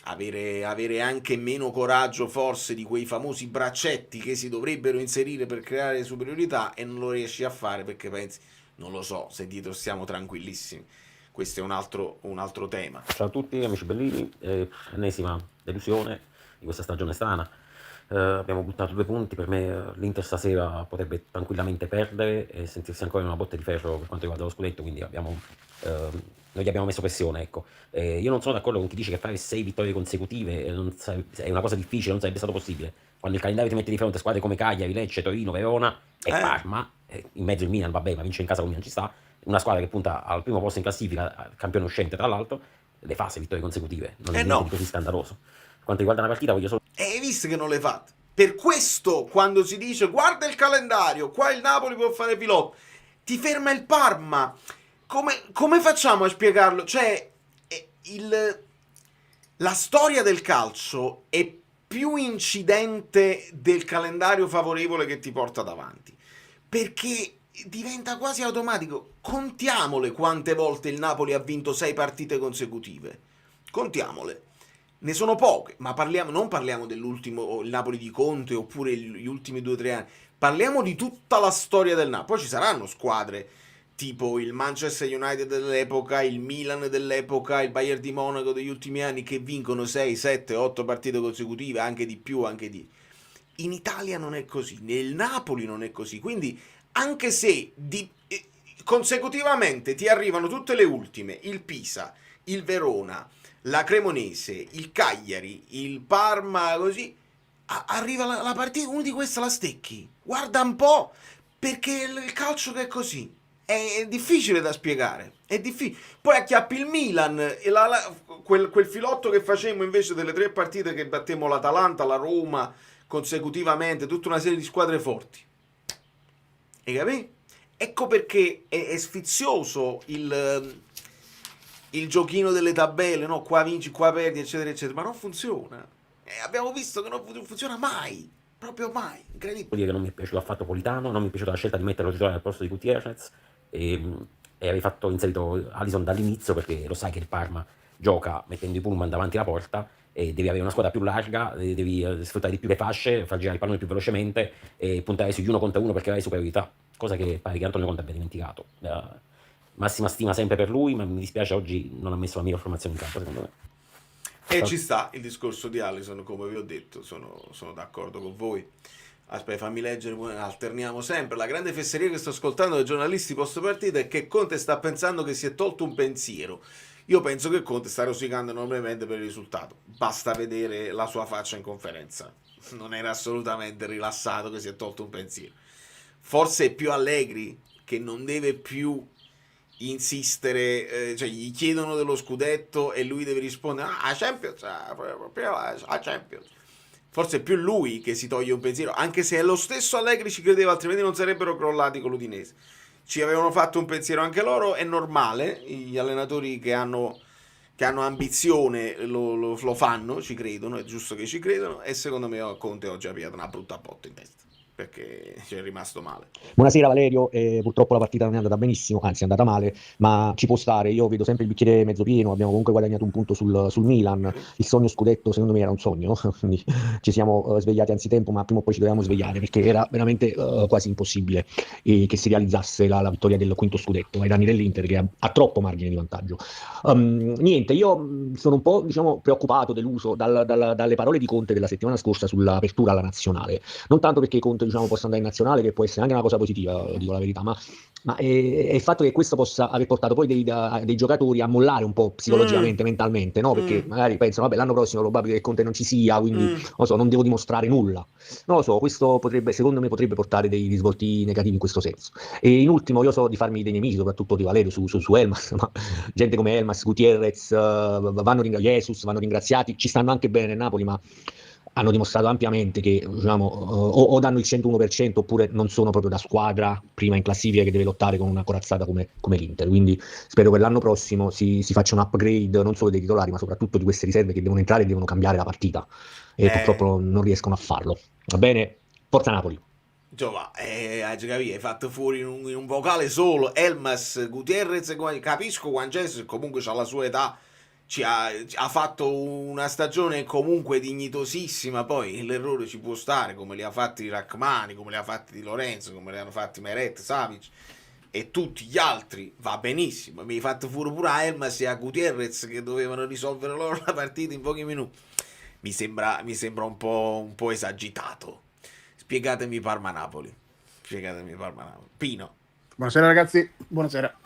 avere anche meno coraggio forse di quei famosi braccetti che si dovrebbero inserire per creare superiorità e non lo riesci a fare perché pensi, non lo so, se dietro stiamo tranquillissimi. Questo è un altro tema. Ciao a tutti amici bellini, ennesima delusione di questa stagione strana. Abbiamo buttato 2 punti, per me l'Inter stasera potrebbe tranquillamente perdere e sentirsi ancora in una botte di ferro per quanto riguarda lo scudetto, quindi noi gli abbiamo messo pressione, ecco. Io non sono d'accordo con chi dice che fare 6 vittorie consecutive è una cosa difficile, non sarebbe stato possibile. Quando il calendario ti mette di fronte a squadre come Cagliari, Lecce, Torino, Verona e Parma, in mezzo il Milan, vabbè, ma vince in casa con il Milan ci sta, una squadra che punta al primo posto in classifica, campione uscente tra l'altro, le fa 6 vittorie consecutive, non è niente di così scandaloso. Per quanto riguarda la partita voglio solo... Hai visto che non le fate? Per questo quando si dice guarda il calendario, qua il Napoli può fare pilota, ti ferma il Parma. Come facciamo a spiegarlo? Cioè, la storia del calcio è più incidente del calendario favorevole che ti porta davanti, perché diventa quasi automatico. Contiamole quante volte il Napoli ha vinto 6 partite consecutive. Contiamole. Ne sono poche, ma non parliamo dell'ultimo, il Napoli di Conte, oppure gli ultimi 2 o 3 anni. Parliamo di tutta la storia del Napoli. Poi ci saranno squadre tipo il Manchester United dell'epoca, il Milan dell'epoca, il Bayern di Monaco degli ultimi anni che vincono 6, 7, 8 partite consecutive, anche di più, anche di... In Italia non è così, nel Napoli non è così, quindi anche se consecutivamente ti arrivano tutte le ultime, il Pisa, il Verona, la Cremonese, il Cagliari, il Parma, così, arriva la partita, uno di queste la stecchi, guarda un po', perché il calcio che è così. È difficile da spiegare, è difficile. Poi acchiappi il Milan e quel filotto che facemmo invece delle 3 partite che battemmo l'Atalanta, la Roma consecutivamente, tutta una serie di squadre forti. E capì? Ecco perché è sfizioso il giochino delle tabelle, no? Qua vinci, qua perdi, eccetera, eccetera, ma non funziona. Abbiamo visto che non funziona mai, proprio mai, incredibile. Vuol dire che non mi è piaciuto affatto Politano, non mi è piaciuta la scelta di metterlo titolare al posto di Gutierrez e avevi inserito Alisson dall'inizio perché lo sai che il Parma gioca mettendo i pullman davanti alla porta e devi avere una squadra più larga, devi sfruttare di più le fasce, far girare il pallone più velocemente e puntare sugli 1 contro 1 per creare superiorità, cosa che pare che Antonio Conte abbia dimenticato. Massima stima sempre per lui, ma mi dispiace oggi non ha messo la miglior formazione in campo, secondo me. E ci sta il discorso di Alisson, come vi ho detto, sono d'accordo con voi. Aspetta, fammi leggere, alterniamo sempre. La grande fesseria che sto ascoltando dai giornalisti post partita è che Conte sta pensando che si è tolto un pensiero. Io penso che Conte sta rosicando enormemente per il risultato. Basta vedere la sua faccia in conferenza. Non era assolutamente rilassato che si è tolto un pensiero. Forse è più Allegri che non deve più insistere, cioè gli chiedono dello scudetto e lui deve rispondere Champions, Champions. Forse è più lui che si toglie un pensiero, anche se è lo stesso Allegri ci credeva, altrimenti non sarebbero crollati con l'Udinese. Ci avevano fatto un pensiero anche loro, è normale, gli allenatori che hanno ambizione lo fanno, ci credono, è giusto che ci credono, e secondo me Conte oggi ha pigliato una brutta botta in testa, perché ci è rimasto male. Buonasera Valerio, purtroppo la partita non è andata benissimo, anzi è andata male, ma ci può stare, io vedo sempre il bicchiere mezzo pieno, abbiamo comunque guadagnato un punto sul Milan, il sogno scudetto secondo me era un sogno, quindi ci siamo svegliati anzitempo, ma prima o poi ci dovevamo svegliare perché era veramente quasi impossibile che si realizzasse la vittoria del quinto scudetto ai danni dell'Inter che ha troppo margine di vantaggio. Niente, io sono un po' preoccupato, deluso dalle parole di Conte della settimana scorsa sull'apertura alla nazionale, non tanto perché Conte punto diciamo possa andare in nazionale, che può essere anche una cosa positiva, dico la verità, ma è il fatto che questo possa aver portato poi dei giocatori a mollare un po' psicologicamente, mentalmente, no? Perché magari pensano, vabbè, l'anno prossimo è probabile che Conte non ci sia, quindi non lo so, non devo dimostrare nulla. Non lo so, questo potrebbe, secondo me, potrebbe portare dei risvolti negativi in questo senso. E in ultimo, io so di farmi dei nemici, soprattutto di Valerio su Elmas, ma gente come Elmas, Gutierrez, Jesus vanno ringraziati, ci stanno anche bene nel Napoli, ma hanno dimostrato ampiamente che diciamo, o danno il 101% oppure non sono proprio da squadra prima in classifica che deve lottare con una corazzata come l'Inter. Quindi spero che l'anno prossimo si faccia un upgrade non solo dei titolari, ma soprattutto di queste riserve che devono entrare e devono cambiare la partita. E purtroppo non riescono a farlo. Va bene? Forza Napoli! Giova, hai fatto fuori in un vocale solo Elmas, Gutierrez, capisco Juan Jesus comunque ha la sua età, ha fatto una stagione comunque dignitosissima, poi l'errore ci può stare, come li ha fatti Rachmani, come li ha fatti Di Lorenzo, come li hanno fatti Meret, Savic e tutti gli altri, va benissimo. Mi hai fatto fuori pure a Elmas e a Gutierrez che dovevano risolvere loro la partita in pochi minuti. Mi sembra un po' esagitato. Spiegatemi Parma-Napoli. Pino. Buonasera ragazzi, buonasera.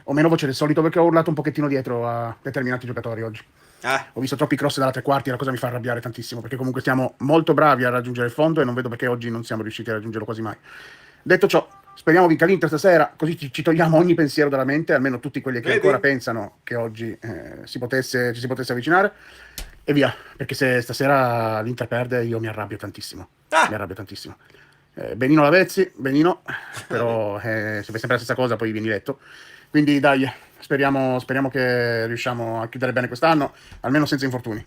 Ho meno voce del solito perché ho urlato un pochettino dietro a determinati giocatori oggi. Ho visto troppi cross dalla tre quarti e la cosa mi fa arrabbiare tantissimo, perché comunque siamo molto bravi a raggiungere il fondo e non vedo perché oggi non siamo riusciti a raggiungerlo quasi mai. Detto ciò, speriamo vinca l'Inter stasera, così ci togliamo ogni pensiero dalla mente, almeno tutti quelli che ancora pensano che oggi ci si potesse avvicinare, e via, perché se stasera l'Inter perde io mi arrabbio tantissimo. Mi arrabbio tantissimo. Benino Lavezzi, Benino, però se fai sempre la stessa cosa poi vieni letto. Quindi dai, speriamo che riusciamo a chiudere bene quest'anno, almeno senza infortuni.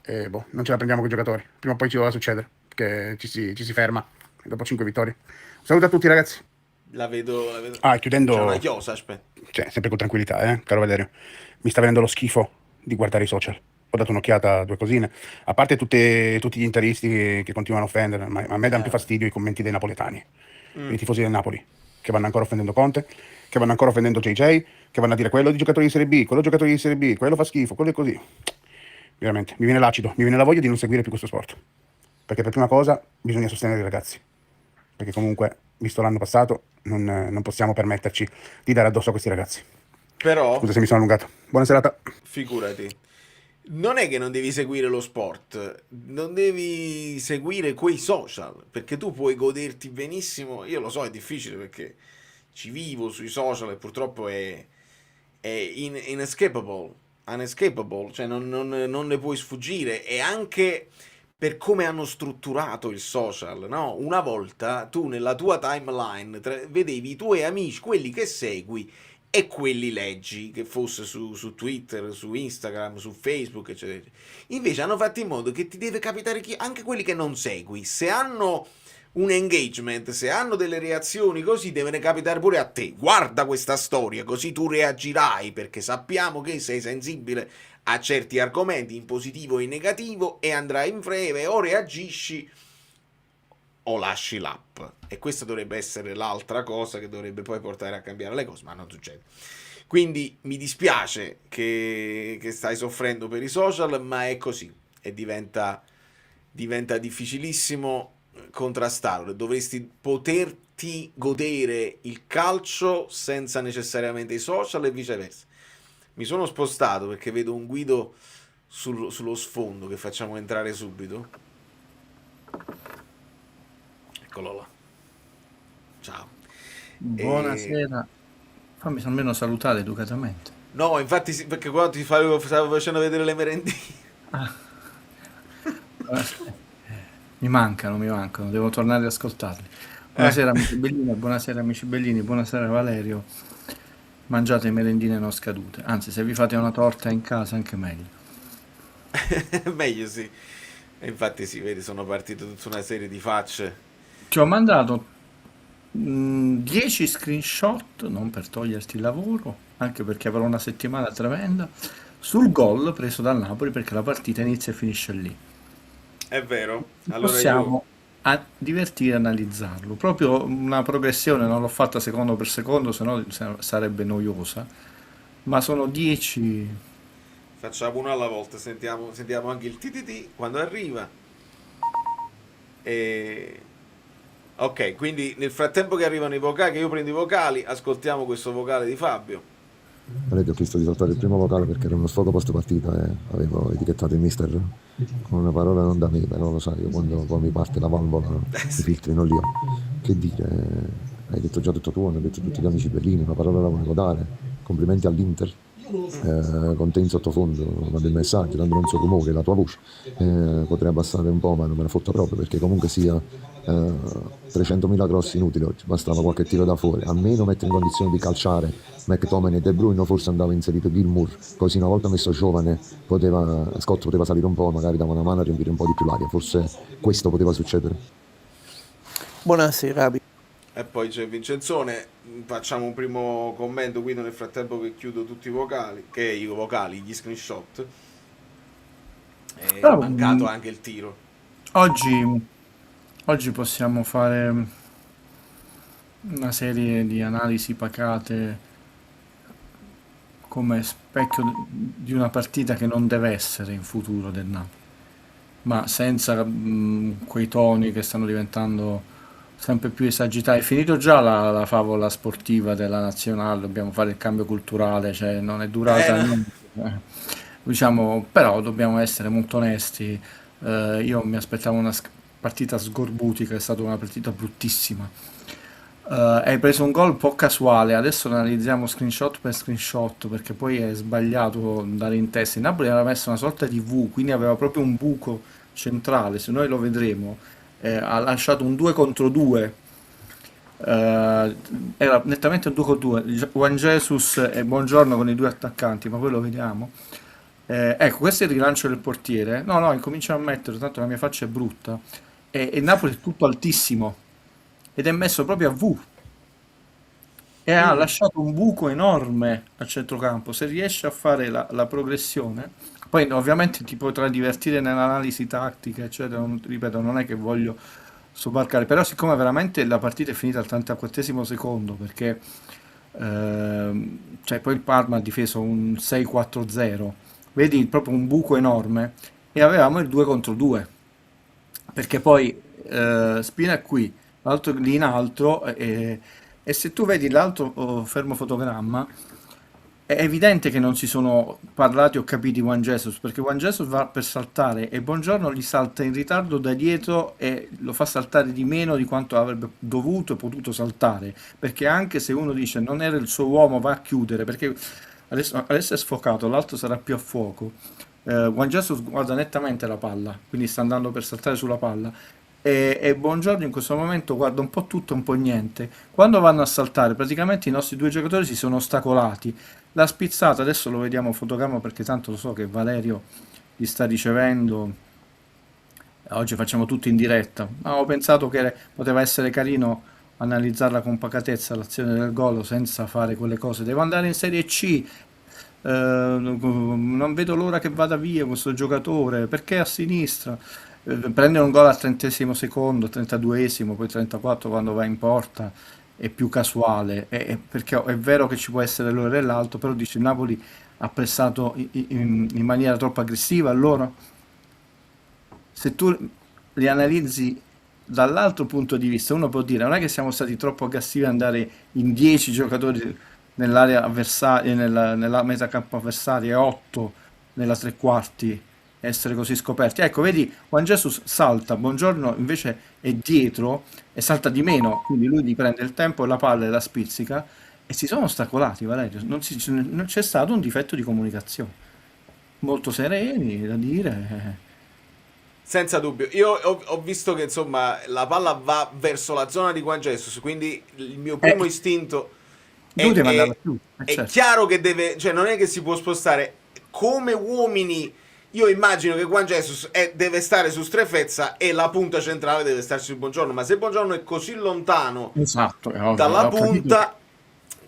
Non ce la prendiamo con i giocatori, prima o poi ci dovrà succedere, che ci si ferma dopo 5 vittorie. Un saluto a tutti ragazzi. La vedo. Chiudendo... C'è una chiosa, aspetta. Cioè, sempre con tranquillità, caro Valerio. Mi sta venendo lo schifo di guardare i social. Ho dato un'occhiata a due cosine, a parte tutti gli interisti che continuano a offendere, ma a me danno più fastidio i commenti dei napoletani, i tifosi del Napoli, che vanno ancora offendendo Conte, che vanno ancora offendendo JJ, che vanno a dire quello di giocatori di Serie B, quello giocatori di Serie B, quello fa schifo, quello è così. Veramente, mi viene l'acido, mi viene la voglia di non seguire più questo sport, perché per prima cosa bisogna sostenere i ragazzi, perché comunque, visto l'anno passato, non possiamo permetterci di dare addosso a questi ragazzi. Però... Scusa se mi sono allungato. Buona serata. Figurati. Non è che non devi seguire lo sport, non devi seguire quei social, perché tu puoi goderti benissimo. Io lo so, è difficile perché ci vivo sui social e purtroppo è unescapable, cioè non ne puoi sfuggire. E anche per come hanno strutturato il social, no? Una volta tu nella tua timeline vedevi i tuoi amici, quelli che segui, e quelli leggi, che fosse su Twitter, su Instagram, su Facebook, eccetera. Invece hanno fatto in modo che ti deve capitare anche quelli che non segui. Se hanno un engagement, se hanno delle reazioni così, deve capitare pure a te. Guarda questa storia, così tu reagirai, perché sappiamo che sei sensibile a certi argomenti, in positivo e in negativo, e andrai in breve, o reagisci o lasci l'app. E questa dovrebbe essere l'altra cosa che dovrebbe poi portare a cambiare le cose, ma non succede. Quindi mi dispiace che stai soffrendo per i social, ma è così e diventa difficilissimo contrastarlo. Dovresti poterti godere il calcio senza necessariamente i social e viceversa. Mi sono spostato perché vedo un Guido sullo sfondo che facciamo entrare subito. Eccolo là. Ciao. Buonasera. Fammi almeno salutare educatamente. No, infatti sì, perché qua stavo facendo vedere le merendine. Mi mancano, devo tornare ad ascoltarli. Buonasera amici Bellini, buonasera amici Bellini, buonasera Valerio. Mangiate merendine non scadute. Anzi, se vi fate una torta in casa anche meglio. Meglio sì. E infatti sì, vedi, sono partite tutta una serie di facce. Ti ho mandato 10 screenshot, non per toglierti il lavoro, anche perché avrò una settimana tremenda, sul gol preso dal Napoli, perché la partita inizia e finisce lì. È vero. Allora Possiamo divertire e analizzarlo. Proprio una progressione, non l'ho fatta secondo per secondo, se no sarebbe noiosa, ma sono 10. Facciamo uno alla volta, sentiamo anche il TTT quando arriva. Ok, quindi nel frattempo che arrivano i vocali, che io prendo i vocali, ascoltiamo questo vocale di Fabio. Ti ho chiesto di saltare il primo vocale perché era uno sfogo post partita e avevo etichettato il mister con una parola non da me, però lo sai, io quando poi mi parte la valvola i filtri non li ho. Che dire, hai detto già tutto tu, hanno detto tutti gli amici Bellini, una parola la volevo dare, complimenti all'Inter, con te in sottofondo, mando il messaggio, dando un suo rumore, la tua voce, potrei abbassare un po' ma non me la fotta proprio perché comunque sia 300.000 cross inutili oggi, bastava qualche tiro da fuori, almeno mettere in condizione di calciare McTominay e De Bruyne, forse andava inserito Gilmour, così una volta messo giovane Scott poteva salire un po', magari dava una mano a riempire un po' di più l'aria, forse questo poteva succedere. Buonasera, Abi. E poi c'è Vincenzone, facciamo un primo commento qui nel frattempo che chiudo tutti i vocali, gli screenshot. È mancato anche il tiro. Oggi possiamo fare una serie di analisi pacate come specchio di una partita che non deve essere in futuro del Napoli, ma senza quei toni che stanno diventando sempre più esagitati. È finito già la favola sportiva della nazionale, dobbiamo fare il cambio culturale, cioè non è durata niente. Diciamo, però dobbiamo essere molto onesti. Io mi aspettavo una partita sgorbutica, è stata una partita bruttissima. Hai preso un gol un po' casuale, adesso analizziamo screenshot per screenshot perché poi è sbagliato dare in testa. Il Napoli aveva messo una sorta di V, quindi aveva proprio un buco centrale, se noi lo vedremo, ha lasciato un 2 contro 2, era nettamente un 2 contro 2, Juan Jesus e Buongiorno con i due attaccanti, ma poi lo vediamo. Ecco, questo è il rilancio del portiere. No, incominciamo a metterlo, tanto la mia faccia è brutta. E il Napoli è tutto altissimo ed è messo proprio a V e ha lasciato un buco enorme a centrocampo. Se riesce a fare la progressione, poi ovviamente ti potrai divertire nell'analisi tattica, eccetera. Ripeto, non è che voglio sobbarcare, però siccome veramente la partita è finita al 34esimo secondo, perché cioè poi il Parma ha difeso un 6-4-0, vedi proprio un buco enorme, e avevamo il 2 contro 2, perché poi Spina è qui, l'altro lì in alto, e se tu vedi l'altro fermo fotogramma, è evidente che non si sono parlati o capiti Juan Jesus, perché Juan Jesus va per saltare e Buongiorno gli salta in ritardo da dietro e lo fa saltare di meno di quanto avrebbe dovuto e potuto saltare, perché anche se uno dice non era il suo uomo, va a chiudere, perché adesso è sfocato, l'altro sarà più a fuoco. Juan Jesus guarda nettamente la palla, quindi sta andando per saltare sulla palla, e Buongiorno in questo momento guarda un po' tutto, un po' niente. Quando vanno a saltare, praticamente i nostri due giocatori si sono ostacolati. La spizzata, adesso lo vediamo a fotogramma perché tanto lo so che Valerio li sta ricevendo. Oggi facciamo tutto in diretta, ma ho pensato che poteva essere carino analizzarla con pacatezza l'azione del gol senza fare quelle cose. Devo andare in Serie C, non vedo l'ora che vada via questo giocatore, perché a sinistra. Prendere un gol al 30esimo secondo, 32esimo, poi 34 quando va in porta è più casuale, perché è vero che ci può essere l'ora dell'altro, però dice il Napoli ha pressato in maniera troppo aggressiva. Allora se tu li analizzi dall'altro punto di vista, uno può dire non è che siamo stati troppo aggressivi ad andare in 10 giocatori nell'area avversaria, nella metacampo avversaria, e 8 nella tre quarti, essere così scoperti. Ecco, vedi, Juan Jesus salta, Buongiorno invece è dietro e salta di meno, quindi lui gli prende il tempo e la palla e la spizzica, e si sono ostacolati, Valerio. Non c'è stato un difetto di comunicazione. Molto sereni, da dire. Senza dubbio. Io ho visto che insomma la palla va verso la zona di Juan Jesus, quindi il mio primo istinto è certo. chiaro che deve, cioè non è che si può spostare come uomini. Io immagino che Juan Jesus deve stare su Strefezza e la punta centrale deve starsi su Buongiorno, ma se Buongiorno è così lontano dalla punta,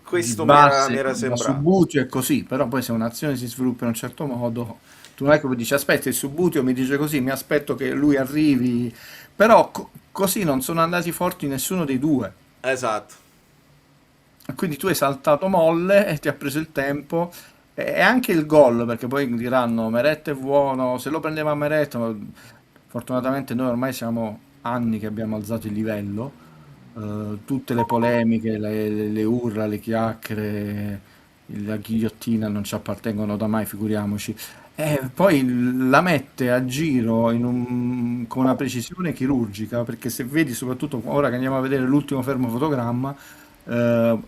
questo mi era sembrato. Il Subbuteo è così, però poi se un'azione si sviluppa in un certo modo, tu non è che dici aspetta, il Subbuteo mi dice così, mi aspetto che lui arrivi, però così non sono andati forti nessuno dei due. Esatto. Quindi tu hai saltato molle e ti ha preso il tempo. E anche il gol, perché poi diranno Meret è buono, se lo prendeva Meret, ma fortunatamente noi ormai siamo anni che abbiamo alzato il livello, tutte le polemiche, le urla, le chiacchiere, la ghigliottina non ci appartengono da mai, figuriamoci. E poi la mette a giro con una precisione chirurgica, perché se vedi, soprattutto ora che andiamo a vedere l'ultimo fermo fotogramma, eh,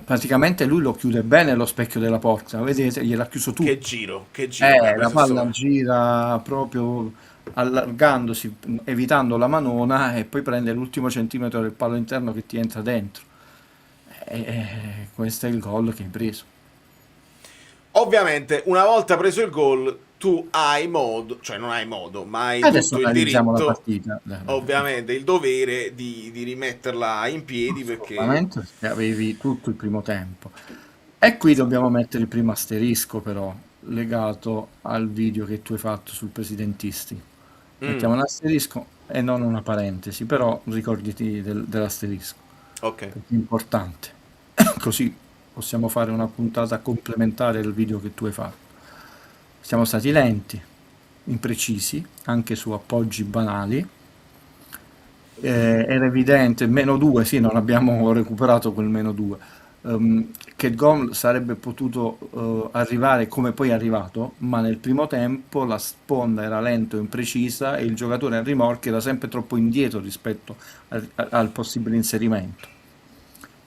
praticamente lui lo chiude bene lo specchio della porta, vedete, gliel'ha chiuso tutto. Che giro, beh, La questo palla gira proprio allargandosi, evitando la manona, e poi prende l'ultimo centimetro del palo interno che ti entra dentro. Questo è il gol che hai preso. Ovviamente, una volta preso il gol, tu hai modo, cioè non hai modo, ma hai Adesso tutto il analizziamo la diritto, partita. ovviamente il dovere di rimetterla in piedi, perché Assolutamente, perché avevi tutto il primo tempo. E qui dobbiamo mettere il primo asterisco, però, legato al video che tu hai fatto sul presidentisti. Mettiamo un asterisco e non una parentesi, però ricordati dell'asterisco, ok, perché è importante. Così possiamo fare una puntata complementare al video che tu hai fatto. Siamo stati lenti, imprecisi, anche su appoggi banali. Era evidente, -2, sì, non abbiamo recuperato quel -2, che il gol sarebbe potuto arrivare come poi è arrivato, ma nel primo tempo la sponda era lento e imprecisa e il giocatore a rimorchio era sempre troppo indietro rispetto al possibile inserimento.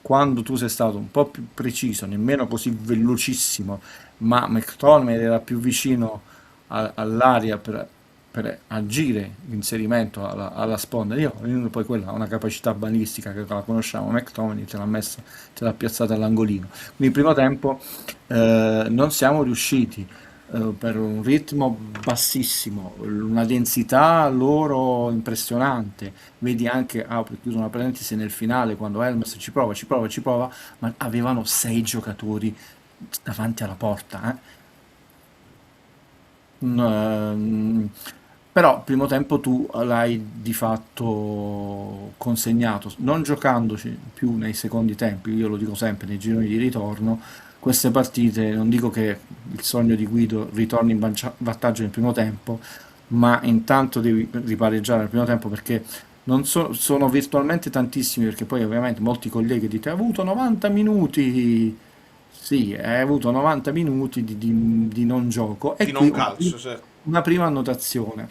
Quando tu sei stato un po' più preciso, nemmeno così velocissimo, ma McTominay era più vicino all'area per agire l'inserimento alla sponda. Poi quella ha una capacità balistica che la conosciamo, McTominay te l'ha messa, te l'ha piazzata all'angolino. Quindi il primo tempo non siamo riusciti, per un ritmo bassissimo, una densità loro impressionante. Vedi anche, chiuso una parentesi, nel finale quando Helmers ci prova, ma avevano 6 giocatori davanti alla porta. Però il primo tempo tu l'hai di fatto consegnato, non giocandoci più nei secondi tempi. Io lo dico sempre nei gironi di ritorno, queste partite, non dico che il sogno di Guido ritorni in vantaggio nel primo tempo, ma intanto devi ripareggiare nel primo tempo, perché non sono virtualmente tantissimi, perché poi ovviamente molti colleghi dite ha avuto 90 minuti. Sì, hai avuto 90 minuti di non gioco, e di qui non calcio, certo. una prima annotazione.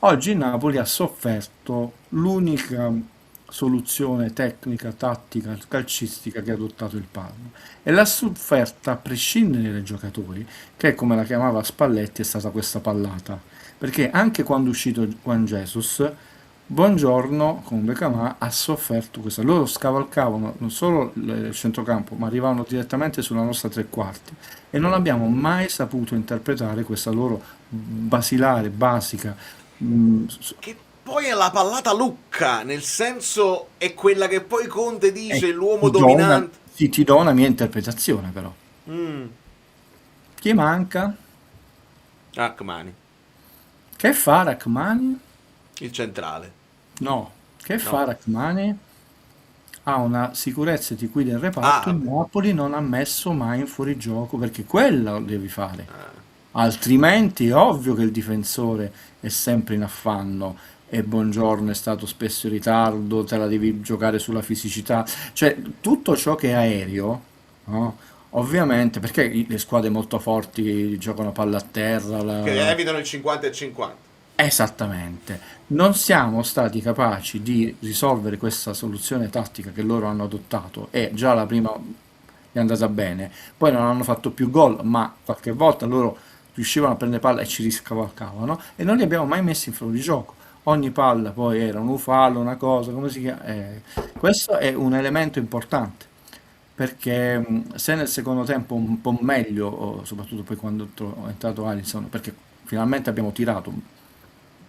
Oggi il Napoli ha sofferto l'unica soluzione tecnica, tattica, calcistica che ha adottato il Parma, e l'ha sofferta a prescindere dai giocatori, che, come la chiamava Spalletti, è stata questa pallata, perché anche quando è uscito Juan Jesus, Buongiorno con Becamà ha sofferto questo. Loro scavalcavano non solo il centrocampo, ma arrivavano direttamente sulla nostra tre quarti, e non abbiamo mai saputo interpretare questa loro basilare, basica. Che poi è la pallata Lucca, nel senso è quella che poi Conte dice l'uomo dominante. Sì, ti do una mia interpretazione, però. Chi manca? Rachmani. Che fa Rachmani? Il centrale. No, che fa Rachmani? Ha una sicurezza di cui del reparto il Napoli non ha messo mai in fuorigioco, perché quella devi fare. Altrimenti è ovvio che il difensore è sempre in affanno, e Buongiorno è stato spesso in ritardo, te la devi giocare sulla fisicità, cioè tutto ciò che è aereo, no? Ovviamente, perché le squadre molto forti giocano palla a terra, che evitano il 50 e 50. Esattamente, non siamo stati capaci di risolvere questa soluzione tattica che loro hanno adottato, e già la prima è andata bene, poi non hanno fatto più gol, ma qualche volta loro riuscivano a prendere palla e ci riscavalcavano, e non li abbiamo mai messi in fuorigioco. Ogni palla poi era un fallo, una cosa, come si chiama? Questo è un elemento importante, perché se nel secondo tempo un po' meglio, soprattutto poi quando è entrato Alisson, perché finalmente abbiamo tirato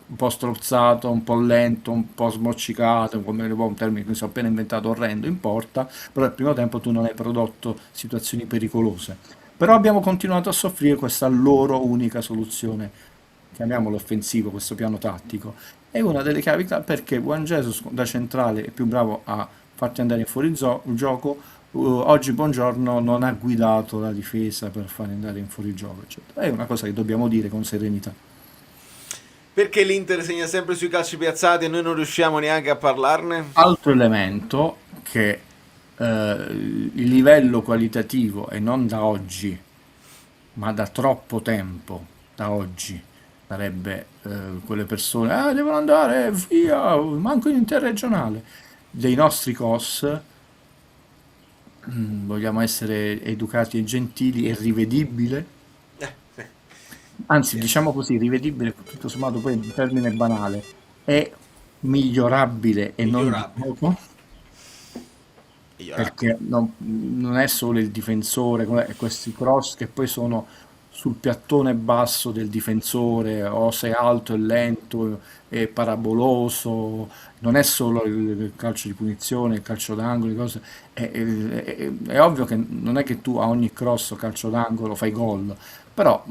un po' strozzato, un po' lento, un po' smorcicato, come un termine che mi sono appena inventato, orrendo in porta, però al primo tempo tu non hai prodotto situazioni pericolose. Però abbiamo continuato a soffrire questa loro unica soluzione, chiamiamolo offensivo, questo piano tattico. È una delle chiavi, perché Juan Jesus da centrale è più bravo a farti andare in fuori gioco. Oggi Buongiorno non ha guidato la difesa per fare andare in fuorigioco, eccetera. È una cosa che dobbiamo dire con serenità. Perché l'Inter segna sempre sui calci piazzati e noi non riusciamo neanche a parlarne? Altro elemento che il livello qualitativo, e non da oggi, ma da troppo tempo, da oggi, sarebbe quelle persone, devono andare via, manco in interregionale, dei nostri COS, vogliamo essere educati e gentili e rivedibile, anzi diciamo così, rivedibile tutto sommato poi è un termine banale, è migliorabile e non di poco, perché non è solo il difensore, è questi cross che poi sono sul piattone basso del difensore, o sei alto e lento e paraboloso, non è solo il calcio di punizione, il calcio d'angolo, le cose. È ovvio che non è che tu a ogni cross o calcio d'angolo fai gol, però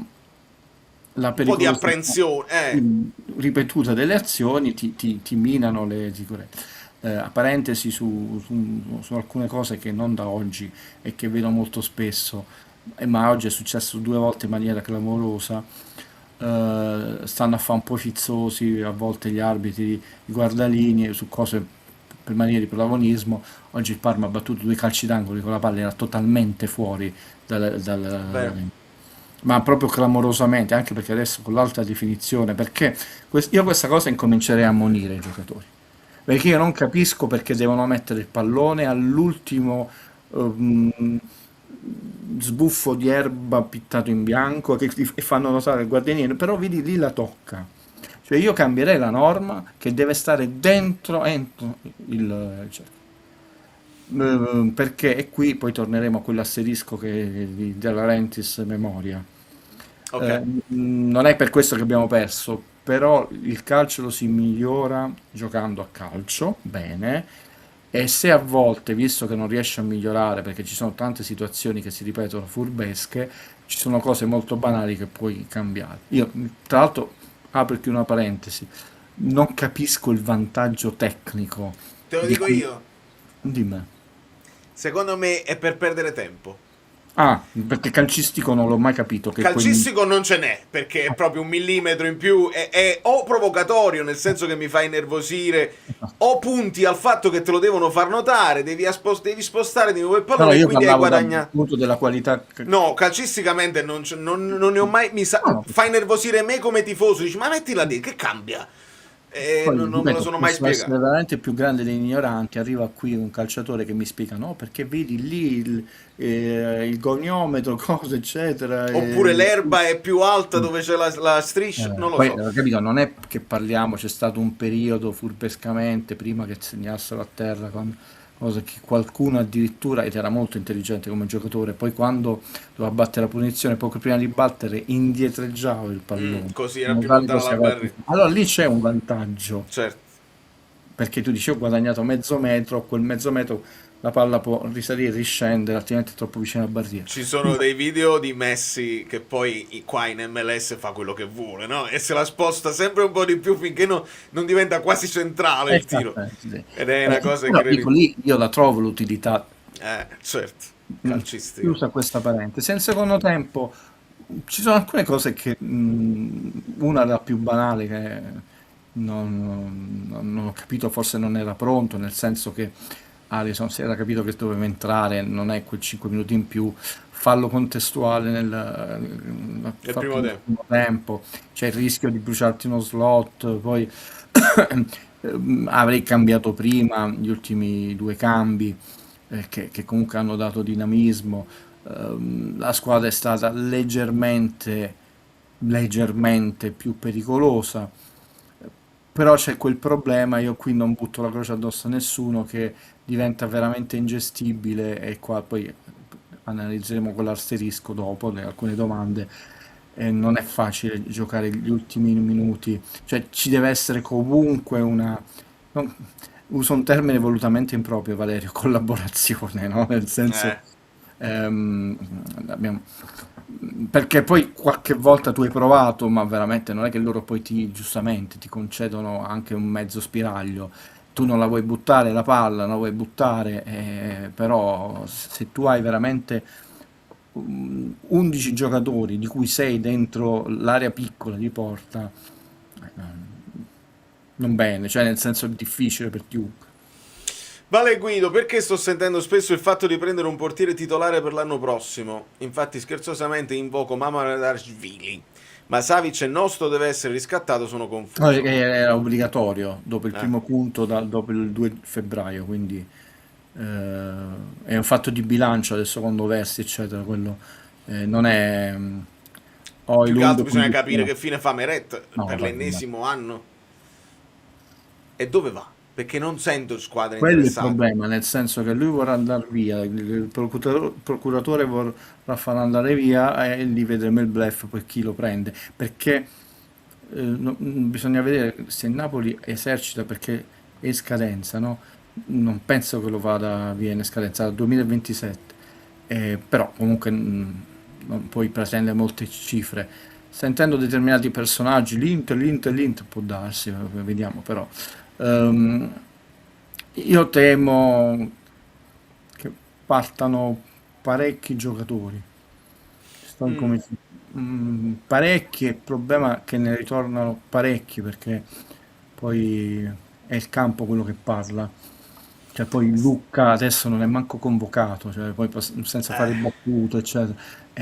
la Un po' di pericolosità apprensione. ripetuta delle azioni ti minano le sicurezze. A parentesi su alcune cose che non da oggi e che vedo molto spesso, ma oggi è successo 2 volte in maniera clamorosa, stanno a fare un po' fizzosi a volte gli arbitri, i guardalini su cose per maniera di protagonismo. Oggi il Parma ha battuto 2 calci d'angolo con la palla era totalmente fuori ma proprio clamorosamente, anche perché adesso con l'alta definizione, perché io questa cosa incomincerei a ammonire i giocatori, perché io non capisco perché devono mettere il pallone all'ultimo sbuffo di erba pittato in bianco e fanno notare il guardianiere, però vedi lì la tocca. Cioè io cambierei la norma che deve stare dentro il cerchio. Perché e qui poi torneremo a quell'asterisco di De Laurentiis memoria. Non è per questo che abbiamo perso, però il calcio lo si migliora giocando a calcio, bene, e se a volte, visto che non riesce a migliorare perché ci sono tante situazioni che si ripetono furbesche, ci sono cose molto banali che puoi cambiare. Io, tra l'altro, apro qui una parentesi, non capisco il vantaggio tecnico. Te lo dico io. Dimmi. Secondo me è per perdere tempo. Perché calcistico non l'ho mai capito. Calcistico non ce n'è, perché è proprio 1 millimetro in più, è o provocatorio, nel senso che mi fa innervosire, o punti al fatto che te lo devono far notare, devi spostare di nuovo il pallone e quindi hai guadagnato. Appunto della qualità. No, calcisticamente non ne ho mai... fa innervosire me come tifoso, dici ma mettila lì, che cambia? Non me lo sono mai spiegato. Essere veramente più grande degli ignoranti. Arriva qui un calciatore che mi spiega no perché vedi lì il goniometro, cose eccetera, oppure l'erba è più alta dove c'è la striscia, non lo so. Capito, non è che parliamo, c'è stato un periodo furbescamente prima che segnassero a terra cosa che qualcuno addirittura, ed era molto intelligente come giocatore, poi quando doveva battere la punizione poco prima di battere indietreggiava il pallone, così era più lontano la barriera. Allora lì c'è un vantaggio, certo, perché tu dici ho guadagnato mezzo metro, quel mezzo metro la palla può risalire, riscendere, altrimenti è troppo vicino alla barriera. Ci sono dei video di Messi che poi qua in MLS fa quello che vuole, no? E se la sposta sempre un po' di più finché non diventa quasi centrale il tiro. Sì. Ed è una cosa incredibile. Lì io la trovo l'utilità. Certo, calcistica. Chiusa questa parentesi. Nel secondo tempo ci sono alcune cose che una la più banale che non ho capito, forse non era pronto, nel senso che Alisson si era capito che doveva entrare, non è quel 5 minuti in più, fallo contestuale nel primo tempo, c'è il rischio di bruciarti uno slot, poi avrei cambiato prima gli ultimi 2 cambi che comunque hanno dato dinamismo. La squadra è stata leggermente più pericolosa, però c'è quel problema, io qui non butto la croce addosso a nessuno, che diventa veramente ingestibile, e qua poi analizzeremo con l'asterisco dopo alcune domande. Non è facile giocare gli ultimi minuti, cioè ci deve essere comunque uso un termine volutamente improprio, Valerio, collaborazione, no? Nel senso perché poi qualche volta tu hai provato, ma veramente non è che loro poi giustamente ti concedono anche un mezzo spiraglio, tu non la vuoi buttare la palla, non la vuoi buttare, però se tu hai veramente 11 giocatori di cui 6 dentro l'area piccola di porta, non bene, cioè nel senso difficile per chiunque. Vale Guido, perché sto sentendo spesso il fatto di prendere un portiere titolare per l'anno prossimo? Infatti scherzosamente invoco Mamardashvili, ma Savic e Nosto deve essere riscattato, sono No, confuso. era obbligatorio dopo il primo punto, dopo il 2 febbraio, quindi è un fatto di bilancio adesso quando versi, eccetera, quello non è... ho Più il che altro lungo bisogna capire condizione. che fine fa Meret No, per vabbè, l'ennesimo anno. E dove va? Perché non sento squadre quello è il interessate. problema, nel senso che lui vorrà andare via, il procuratore vorrà far andare via e lì vedremo il bluff poi chi lo prende, perché bisogna vedere se il Napoli esercita perché è in scadenza, no? Non penso che lo vada via in scadenza dal 2027, però comunque non puoi pretendere molte cifre. Sentendo determinati personaggi, l'Inter può darsi, vediamo però. Ehm, io temo che partano parecchi giocatori. Come parecchi, il problema è che ne ritornano parecchi perché poi è il campo quello che parla. Cioè poi Lucca adesso non è manco convocato, cioè poi senza fare battute, eccetera.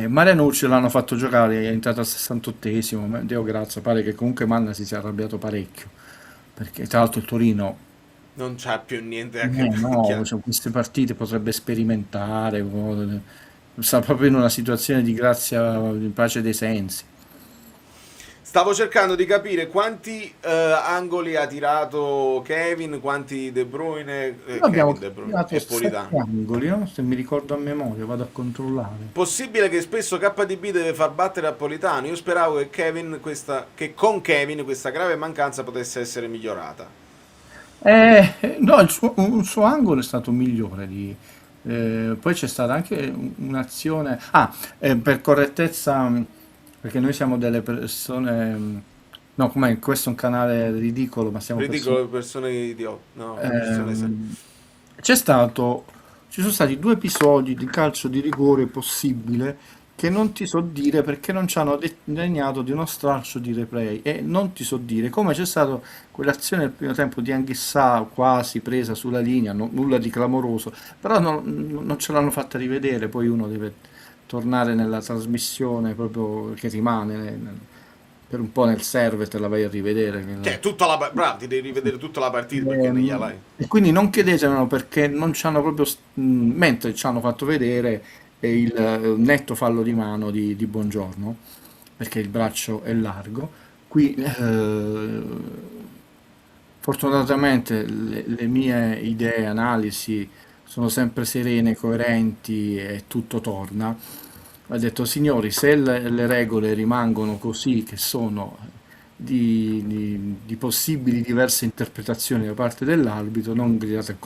Marianucci l'hanno fatto giocare, è entrato al 68esimo, ma Dio grazie, pare che comunque Manna si sia arrabbiato parecchio, perché tra l'altro il Torino Non c'ha più niente a che no, fare. cioè, queste partite potrebbe sperimentare, sta proprio in una situazione di grazia, di pace dei sensi. Stavo cercando di capire quanti angoli ha tirato Kevin, quanti De Bruyne, Noi abbiamo Kevin De Bruyne tirato e 7 Politano. angoli, no? Se mi ricordo a memoria, vado a controllare. Possibile che spesso KDB deve far battere a Politano? Io speravo che con Kevin questa grave mancanza potesse essere migliorata. No, un suo angolo è stato migliore poi c'è stata anche un'azione. Per correttezza, perché noi siamo delle persone. No, com'è? Questo è un canale ridicolo, ma siamo persone. Ridicolo, persone idioti. No, persone Ehm, c'è stato, ci sono stati 2 episodi di calcio di rigore possibile che non ti so dire perché non ci hanno degnato di uno stralcio di replay e non ti so dire come c'è stata quell'azione nel primo tempo di Anghissà quasi presa sulla linea, nulla di clamoroso, però non ce l'hanno fatta rivedere, poi uno deve tornare nella trasmissione proprio che rimane per un po' nel server te la vai a rivedere. Cioè, bravo, ti devi rivedere tutta la partita perché negli alai. E quindi non chiedetemelo perché non ci hanno proprio, mentre ci hanno fatto vedere il netto fallo di mano di Buongiorno, perché il braccio è largo. Qui fortunatamente le mie idee, analisi sono sempre serene, coerenti e tutto torna. Ha detto, signori, se le regole rimangono così, che sono di possibili diverse interpretazioni da parte dell'arbitro, non gridate il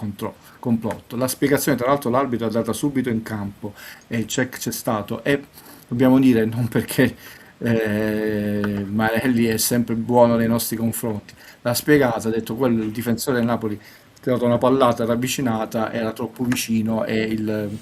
complotto. La spiegazione, tra l'altro, l'arbitro ha data subito in campo e il check c'è stato. E dobbiamo dire, non perché Marelli è sempre buono nei nostri confronti, l'ha spiegata, ha detto quello, il difensore del Napoli ha tirato una pallata ravvicinata, era troppo vicino e il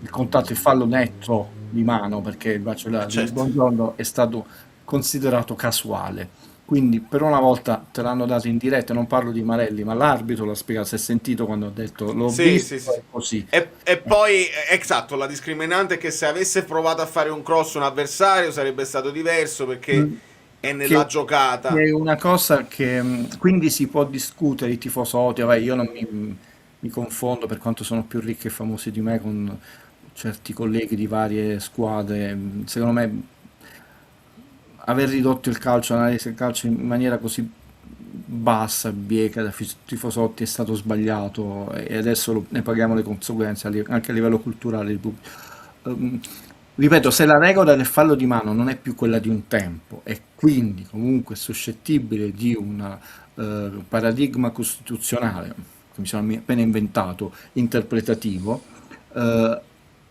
contatto, il fallo netto di mano, perché il bacio di Certo. Buongiorno è stato considerato casuale. Quindi per una volta te l'hanno dato in diretta, non parlo di Marelli, ma l'arbitro l'ha spiegato, si è sentito quando ha detto l'ho Sì, visto, sì, sì. è così. E poi, esatto, la discriminante è che se avesse provato a fare un cross un avversario sarebbe stato diverso perché è nella giocata. Che è una cosa che quindi si può discutere i tifosotti, vabbè, io non mi confondo per quanto sono più ricchi e famosi di me con certi colleghi di varie squadre, secondo me aver ridotto il calcio, l'analisi del calcio in maniera così bassa, bieca da tifosotti è stato sbagliato e adesso ne paghiamo le conseguenze anche a livello culturale di pubblico. Ripeto, se la regola del fallo di mano non è più quella di un tempo e quindi comunque suscettibile di un paradigma costituzionale, che mi sono appena inventato, interpretativo,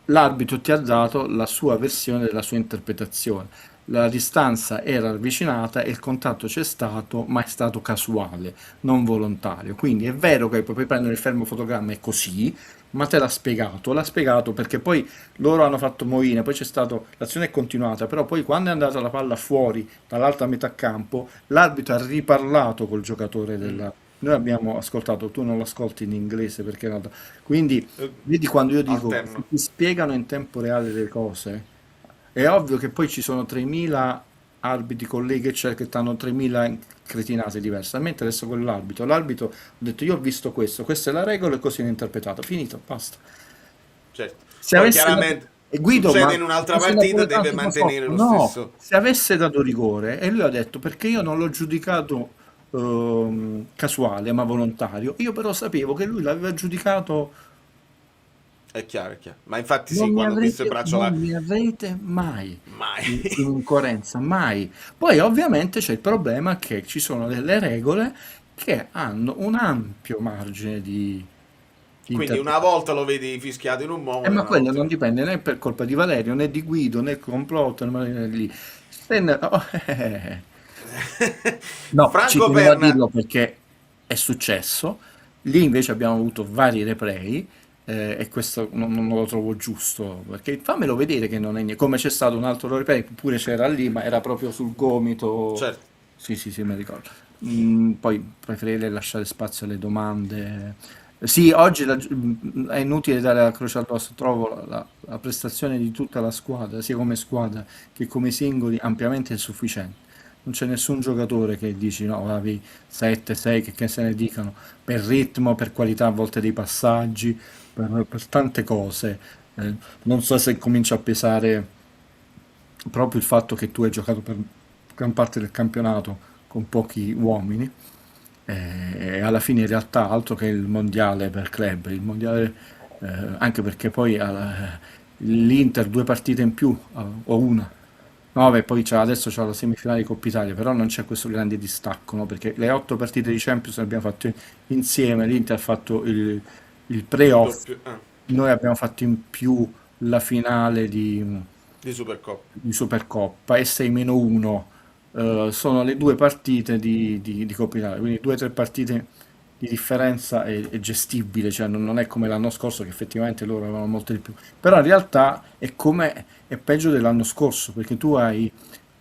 l'arbitro ti ha dato la sua versione della sua interpretazione. La distanza era ravvicinata e il contatto c'è stato, ma è stato casuale, non volontario. Quindi è vero che puoi prendere il fermo fotogramma, è così, ma te l'ha spiegato perché poi loro hanno fatto movine, poi c'è stato, l'azione è continuata, però poi quando è andata la palla fuori dall'altra metà campo, l'arbitro ha riparlato col giocatore della... Noi abbiamo ascoltato, tu non l'ascolti in inglese perché quindi vedi quando io dico Alterno. se ti spiegano in tempo reale le cose, è ovvio che poi ci sono 3.000 arbitri colleghi che hanno 3.000 cretinate diverse, mentre adesso con l'arbitro ha detto io ho visto questo, questa è la regola e così l'ho interpretato, finito, basta. Certo. Se Poi avesse chiaramente e Guido, succede ma in un'altra se partita Napoletano deve ti mantenere lo no, stesso. se avesse dato rigore e lui ha detto perché io non l'ho giudicato casuale ma volontario, io però sapevo che lui l'aveva giudicato. È chiaro, è chiaro. Ma infatti sì, quando ho visto il braccio là... Non mi avrete mai Mai. in incoerenza, mai. Poi ovviamente c'è il problema che ci sono delle regole che hanno un ampio margine di Quindi una interpretazione. volta lo vedi fischiato in un modo, Ma una quello volta... non dipende né per colpa di Valerio, né di Guido, né complotto, né lì. No, ci Franco tenevo a Perna... dirlo perché è successo. Lì invece abbiamo avuto vari replay e questo non lo trovo giusto, perché fammelo vedere che non è niente. Come c'è stato un altro replay, pure c'era lì, ma era proprio sul gomito. Certo. Sì, sì, sì, mi ricordo. Poi preferirei lasciare spazio alle domande. Sì, oggi è inutile dare la croce addosso, trovo la prestazione di tutta la squadra, sia come squadra che come singoli, ampiamente insufficiente. Non c'è nessun giocatore che dici no, avevi 7, 6, che se ne dicano, per ritmo, per qualità a volte dei passaggi, per tante cose. Non so se comincia a pesare proprio il fatto che tu hai giocato per gran parte del campionato con pochi uomini e alla fine in realtà altro che il mondiale per club, il mondiale anche perché poi l'Inter 2 partite in più o una. No, beh, poi adesso c'è la semifinale di Coppa Italia, però non c'è questo grande distacco, no? Perché le 8 partite di Champions le abbiamo fatte insieme, l'Inter ha fatto il Il playoff, doppio... noi abbiamo fatto in più la finale di Supercoppa. di Supercoppa e 6-1 sono le 2 partite di Coppa Italia, quindi 2 o 3 partite di differenza è gestibile, cioè non è come l'anno scorso che effettivamente loro avevano molte di più, però in realtà è peggio dell'anno scorso perché tu hai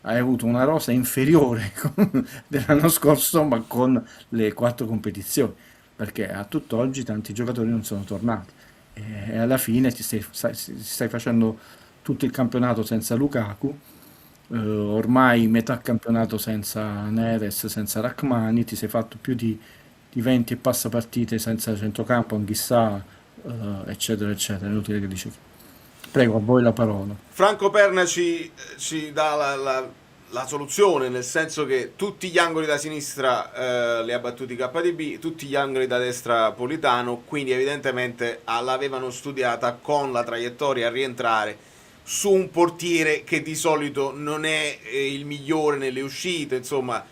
avuto una rosa inferiore dell'anno scorso ma con le 4 competizioni, perché a tutt'oggi tanti giocatori non sono tornati e alla fine stai facendo tutto il campionato senza Lukaku, ormai metà campionato senza Neres, senza Rachmani, ti sei fatto più di 20 e passa partite senza centrocampo, Anghissà, eccetera, eccetera. È inutile che dici. Prego, a voi la parola. Franco Perna ci dà la soluzione, nel senso che tutti gli angoli da sinistra li ha battuti KDB, tutti gli angoli da destra Politano, quindi evidentemente l'avevano studiata con la traiettoria a rientrare su un portiere che di solito non è il migliore nelle uscite, insomma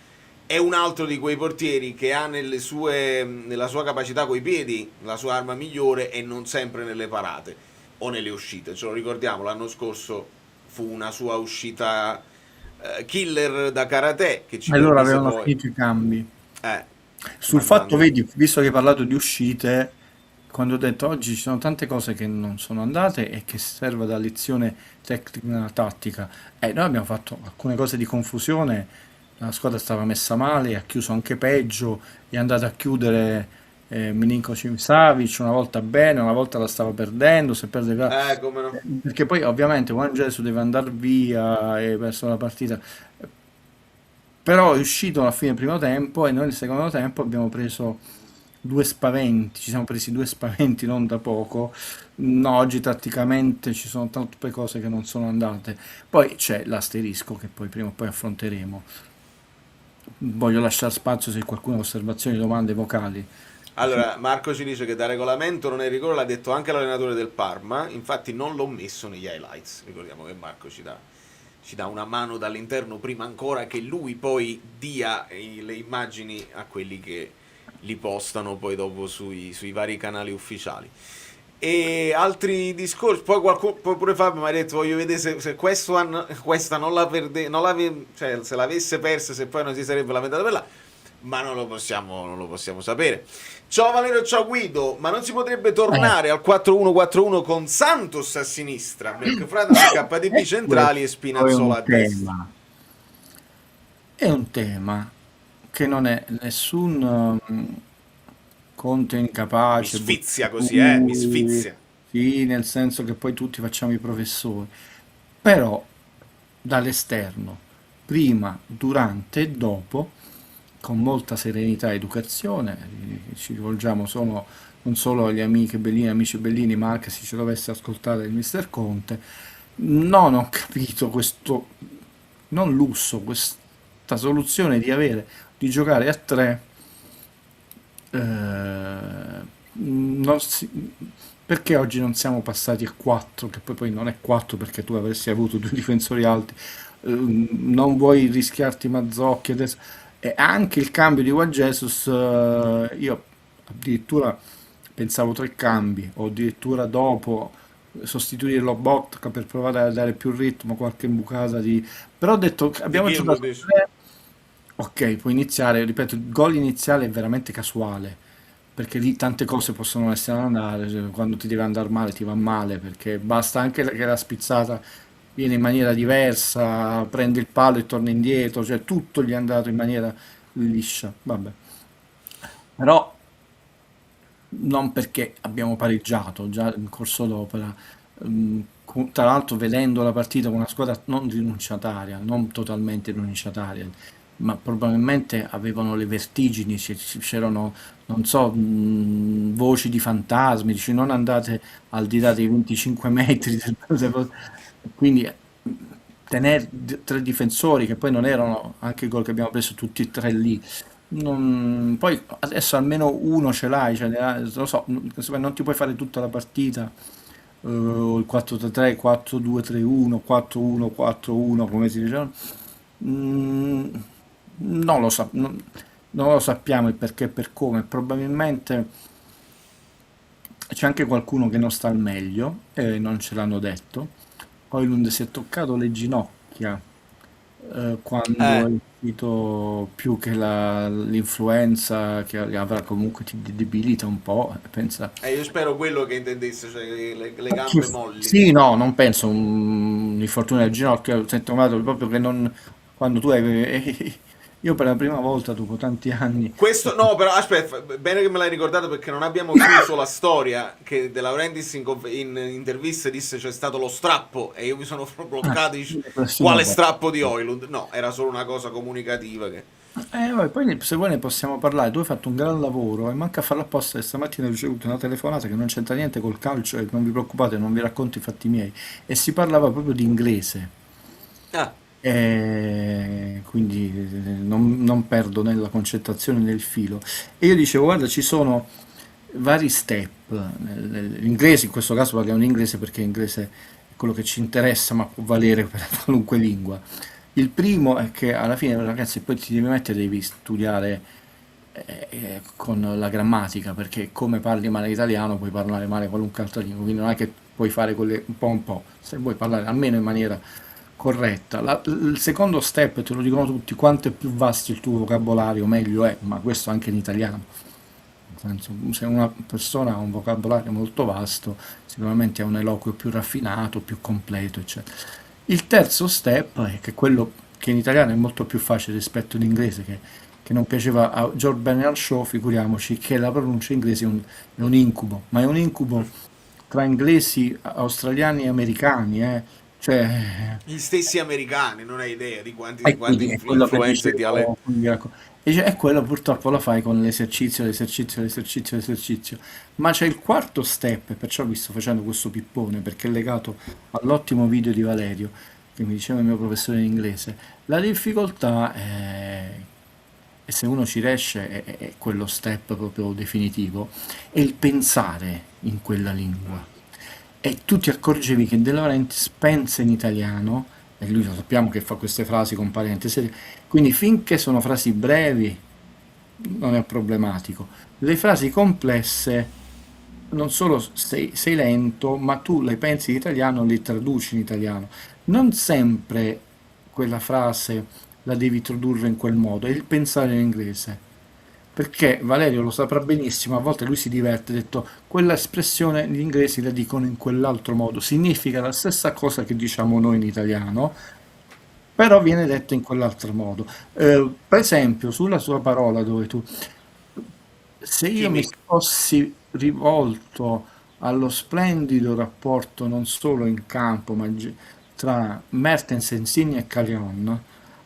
è un altro di quei portieri che ha nella sua capacità coi piedi la sua arma migliore e non sempre nelle parate o nelle uscite. Ce lo ricordiamo, l'anno scorso fu una sua uscita killer da karate che ci E loro permise avevano poi finito i cambi. Sul mandando... fatto, vedi, visto che hai parlato di uscite, quando ho detto oggi ci sono tante cose che non sono andate e che serve da lezione tecnica tattica, noi abbiamo fatto alcune cose di confusione, la squadra stava messa male, ha chiuso anche peggio, è andata a chiudere Milinkovic Savic una volta bene, una volta la stava perdendo, se perde come no. perché poi ovviamente Juan Jesus deve andare via e perso la partita, però è uscito alla fine del primo tempo e noi nel secondo tempo abbiamo preso 2 spaventi, ci siamo presi 2 spaventi non da poco. No, oggi tatticamente ci sono tante cose che non sono andate, poi c'è l'asterisco che poi prima o poi affronteremo. Voglio lasciare spazio se qualcuno ha osservazioni, domande vocali. Allora, Marco ci dice che da regolamento non è rigore, l'ha detto anche l'allenatore del Parma, infatti non l'ho messo negli highlights. Ricordiamo che Marco ci dà una mano dall'interno prima ancora che lui poi dia le immagini a quelli che li postano poi dopo sui vari canali ufficiali. E altri discorsi, poi poi pure Fabio mi ha detto voglio vedere se questa non la cioè se l'avesse persa, se poi non si sarebbe lamentato per là, ma non lo possiamo sapere. Ciao Valerio, ciao Guido, ma non si potrebbe tornare al 4-1-4-1 con Santos a sinistra, Mercafrada su KDB centrali e Spinazzola a destra? È un tema che non è nessun Conte incapace, mi sfizia così, mi sfizia. Sì, nel senso che poi tutti facciamo i professori, però dall'esterno, prima, durante e dopo, con molta serenità e educazione, ci rivolgiamo non solo agli amici Bellini, ma anche se ci dovesse ascoltare il mister Conte, non ho capito questo, non lusso, questa soluzione di giocare a 3, perché oggi non siamo passati a 4, che poi non è 4 perché tu avresti avuto 2 difensori alti, non vuoi rischiarti Mazzocchi adesso, e anche il cambio di Juan Jesus, io addirittura pensavo 3 cambi, o addirittura dopo sostituire Lobotka per provare a dare più ritmo, qualche bucata però ho detto abbiamo giocato 3. Ok, puoi iniziare, ripeto, il gol iniziale è veramente casuale, perché lì tante cose possono essere andare, cioè, quando ti deve andare male ti va male, perché basta anche che la spizzata viene in maniera diversa, prende il palo e torna indietro, cioè tutto gli è andato in maniera liscia, vabbè. Però non perché abbiamo pareggiato già in corso d'opera, tra l'altro vedendo la partita con una squadra non rinunciataria, non totalmente rinunciataria, ma probabilmente avevano le vertigini, c'erano, non so, voci di fantasmi, dici non andate al di là dei 25 metri, quindi tenere 3 difensori che poi non erano, anche i gol che abbiamo preso tutti e 3 lì, poi adesso almeno uno ce l'hai, cioè, lo so, non ti puoi fare tutta la partita, il 4-3-3, 4-2-3-1, 4-1-4-1 come si diceva. Non lo sappiamo il perché e per come, probabilmente c'è anche qualcuno che non sta al meglio e non ce l'hanno detto. Højlund si è toccato le ginocchia quando è uscito, più che l'influenza che avrà, comunque ti debilita un po', pensa. Io spero quello che intendesse, cioè le gambe molli. Sì, no, non penso un infortunio al ginocchio, sento proprio che non, quando tu hai, io per la prima volta dopo tanti anni. Questo no, però aspetta, bene che me l'hai ricordato, perché non abbiamo chiuso la storia che De Laurentiis in intervista disse c'è stato lo strappo e io mi sono bloccato, quale strappo di Højlund? No, era solo una cosa comunicativa che... Poi se vuoi ne possiamo parlare, tu hai fatto un gran lavoro e manca a farlo apposta, e stamattina ho ricevuto una telefonata che non c'entra niente col calcio e non vi preoccupate, non vi racconto i fatti miei, e si parlava proprio di inglese. Quindi non perdo nella concentrazione nel filo, e io dicevo guarda, ci sono vari step, l'inglese, in questo caso parliamo di inglese perché l'inglese è quello che ci interessa, ma può valere per qualunque lingua. Il primo è che alla fine, ragazzi, poi ti devi mettere, devi studiare con la grammatica, perché come parli male italiano puoi parlare male qualunque altra lingua, quindi non è che puoi fare quelle un po', se vuoi parlare almeno in maniera corretta. Il secondo step, te lo dicono tutti, quanto è più vasto il tuo vocabolario meglio è, ma questo anche in italiano. Nel senso, se una persona ha un vocabolario molto vasto, sicuramente ha un eloquio più raffinato, più completo, eccetera. Il terzo step è che quello che in italiano è molto più facile rispetto all'inglese, che non piaceva a George Bernard Shaw, figuriamoci, che la pronuncia inglese è un incubo, ma è un incubo tra inglesi, australiani e americani, cioè, gli stessi americani, non hai idea di quanti influenze e dialetti. E quello purtroppo lo fai con l'esercizio, ma c'è il quarto step, perciò vi sto facendo questo pippone, perché è legato all'ottimo video di Valerio che mi diceva il mio professore in inglese. La difficoltà e se uno ci riesce è quello step proprio definitivo, è il pensare in quella lingua. E tu ti accorgevi che De Laurentiis pensa in italiano, e lui lo sappiamo che fa queste frasi con parentesi, quindi finché sono frasi brevi non è problematico. Le frasi complesse non solo sei lento, ma tu le pensi in italiano, le traduci in italiano. Non sempre quella frase la devi tradurre in quel modo, è il pensare in inglese. Perché Valerio lo saprà benissimo, a volte lui si diverte, ha detto quella espressione gli inglesi la dicono in quell'altro modo, significa la stessa cosa che diciamo noi in italiano, però viene detto in quell'altro modo. Per esempio, sulla sua parola dove tu, se io mi fossi rivolto allo splendido rapporto non solo in campo, ma tra Mertens, Insigne e Calion,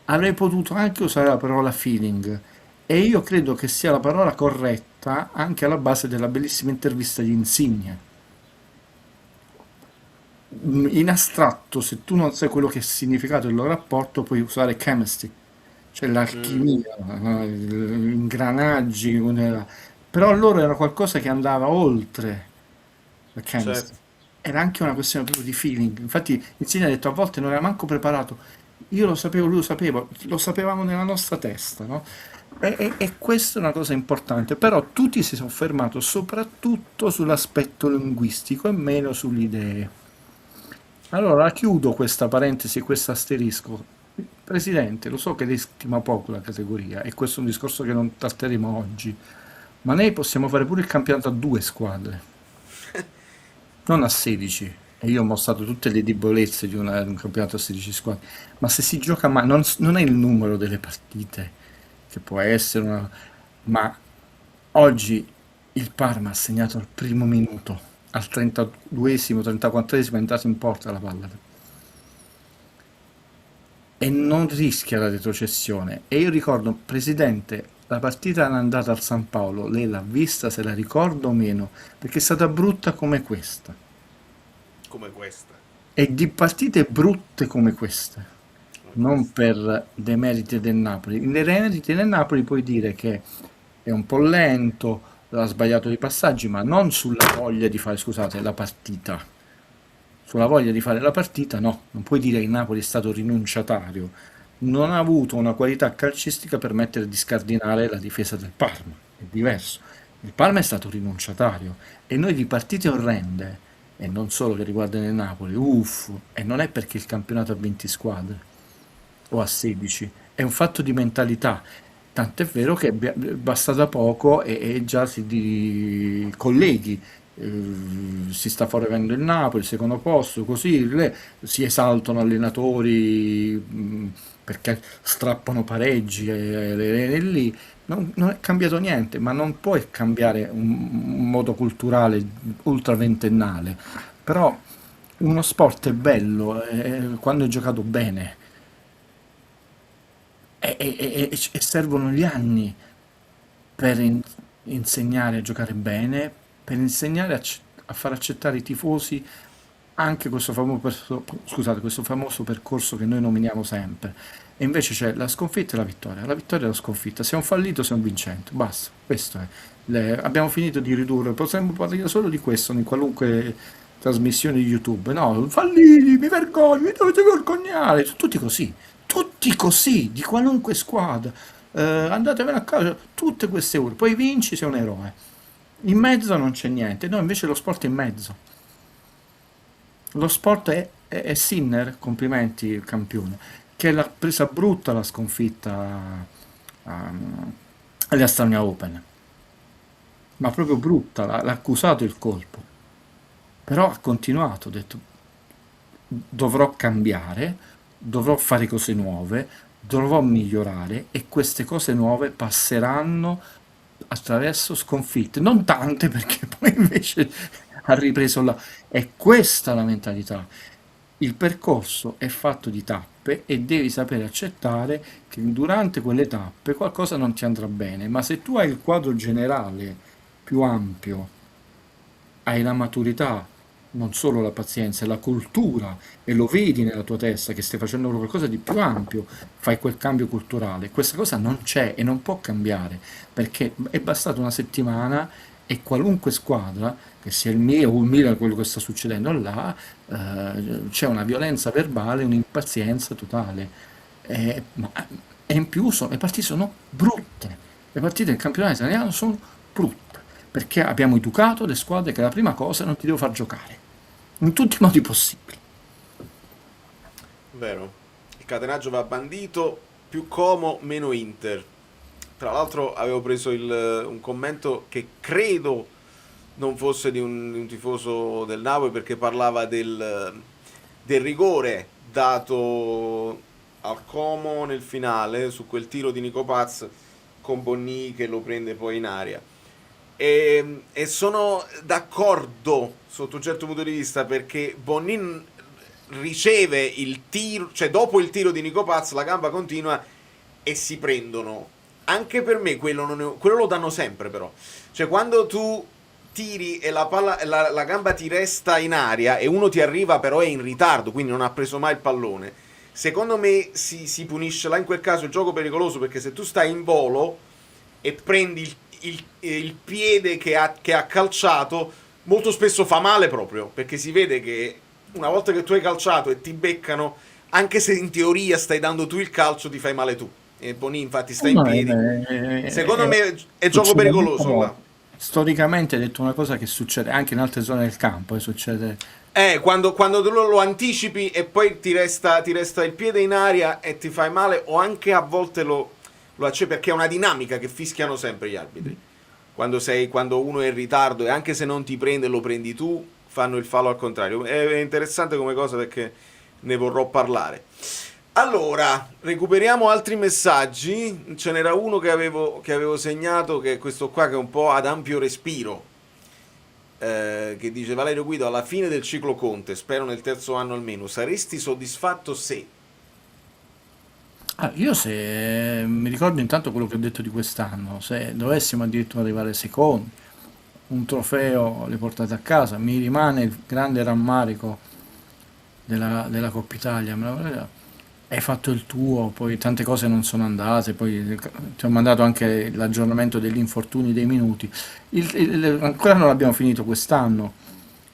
avrei potuto anche usare la parola feeling. E io credo che sia la parola corretta anche alla base della bellissima intervista di Insigne. In astratto, se tu non sai quello che è il significato del loro rapporto, puoi usare chemistry, cioè l'alchimia, no? Gli ingranaggi, però loro era qualcosa che andava oltre la chemistry. Certo. Era anche una questione proprio di feeling. Infatti Insigne ha detto a volte non era manco preparato. Io lo sapevo, lui lo sapeva, lo sapevamo nella nostra testa, no? E questa è una cosa importante, però tu ti sei soffermato soprattutto sull'aspetto linguistico e meno sulle idee. Allora chiudo questa parentesi, questo asterisco. Presidente, lo so che lei stima poco la categoria e questo è un discorso che non tratteremo oggi, ma noi possiamo fare pure il campionato a 2 squadre, non a 16. E io ho mostrato tutte le debolezze di un campionato a 16 squadre, ma se si gioca male, non è il numero delle partite che può essere una... ma oggi il Parma ha segnato al primo minuto, al 32esimo, 34esimo è entrato in porta la palla e non rischia la retrocessione. E io ricordo, Presidente, la partita è andata al San Paolo, lei l'ha vista, se la ricorda o meno, perché è stata brutta come questa. Come questa. E di partite brutte come queste, non per demeriti del Napoli. In demeriti del Napoli puoi dire che è un po' lento, ha sbagliato i passaggi, ma non sulla voglia di fare, scusate, la partita. Sulla voglia di fare la partita, no, non puoi dire che il Napoli è stato rinunciatario. Non ha avuto una qualità calcistica per permettere di scardinare la difesa del Parma, è diverso. Il Parma è stato rinunciatario e noi di partite orrende, e non solo che riguardano il Napoli, e non è perché il campionato ha 20 squadre o a 16, è un fatto di mentalità. Tant'è vero che basta da poco e già colleghi, si sta fuorendo il Napoli, il secondo posto, così si esaltano allenatori perché strappano pareggi e lì non è cambiato niente, ma non puoi cambiare un modo culturale ultra ventennale. Però uno sport è bello quando è giocato bene e servono gli anni per insegnare a giocare bene, per insegnare a far accettare i tifosi anche questo famoso percorso che noi nominiamo sempre. E invece c'è la sconfitta e la vittoria e la sconfitta. Se è un fallito, sei un vincente. Basta, questo è. Abbiamo finito di ridurre, potremmo parlare solo di questo in qualunque trasmissione di YouTube. No, falliti, mi vergogno, mi dovete vergognare. Tutti così, di qualunque squadra. Andatevene a casa, tutte queste ore. Poi vinci, sei un eroe. In mezzo non c'è niente. No, invece lo sport è in mezzo. Lo sport è Sinner, complimenti campione, che l'ha presa brutta la sconfitta agli Australian Open, ma proprio brutta, l'ha accusato il colpo, però ha continuato, ha detto dovrò cambiare, dovrò fare cose nuove, dovrò migliorare e queste cose nuove passeranno attraverso sconfitte, non tante perché poi invece ha ripreso là. È questa la mentalità. Il percorso è fatto di tappe e devi sapere accettare che durante quelle tappe qualcosa non ti andrà bene, ma se tu hai il quadro generale più ampio, hai la maturità, non solo la pazienza, la cultura e lo vedi nella tua testa che stai facendo qualcosa di più ampio, fai quel cambio culturale. Questa cosa non c'è e non può cambiare perché è bastata una settimana e qualunque squadra, che sia il mio o il Milan, quello che sta succedendo là, c'è una violenza verbale, un'impazienza totale. E in più le partite sono brutte. Le partite del campionato italiano sono brutte. perché abbiamo educato le squadre che la prima cosa non ti devo far giocare, in tutti i modi possibili. Vero. Il catenaggio va bandito, più Como, meno Inter. Tra l'altro avevo preso un commento che credo non fosse di un tifoso del Napoli, perché parlava del rigore dato al Como nel finale su quel tiro di Nico Paz con Bonni che lo prende poi in aria. E sono d'accordo sotto un certo punto di vista, perché Bonni riceve il tiro, cioè dopo il tiro di Nico Paz la gamba continua e si prendono. Anche per me quello lo danno sempre, però. Cioè quando tu tiri e la palla, la gamba ti resta in aria e uno ti arriva però è in ritardo, quindi non ha preso mai il pallone, secondo me si punisce là in quel caso il gioco pericoloso, perché se tu stai in volo e prendi il piede che ha calciato, molto spesso fa male, proprio perché si vede che una volta che tu hai calciato e ti beccano, anche se in teoria stai dando tu il calcio, ti fai male tu. E Boni infatti sta in piedi. Secondo me è gioco pericoloso là. Storicamente hai detto una cosa che succede anche in altre zone del campo, succede. Quando tu lo anticipi e poi ti resta il piede in aria e ti fai male, o anche a volte lo accetti, perché è una dinamica che fischiano sempre gli arbitri. Quando uno è in ritardo e anche se non ti prende lo prendi tu, fanno il fallo al contrario. È interessante come cosa, perché ne vorrò parlare. Allora, recuperiamo altri messaggi. Ce n'era uno che avevo segnato, che è questo qua, che è un po' ad ampio respiro, che dice: Valerio Guido, alla fine del ciclo Conte, spero nel terzo anno almeno, saresti soddisfatto se... Io se mi ricordo intanto quello che ho detto di quest'anno, se dovessimo addirittura arrivare secondi, un trofeo le portate a casa, mi rimane il grande rammarico della Coppa Italia. Hai fatto il tuo, poi tante cose non sono andate, poi ti ho mandato anche l'aggiornamento degli infortuni dei minuti. Ancora non l'abbiamo finito quest'anno,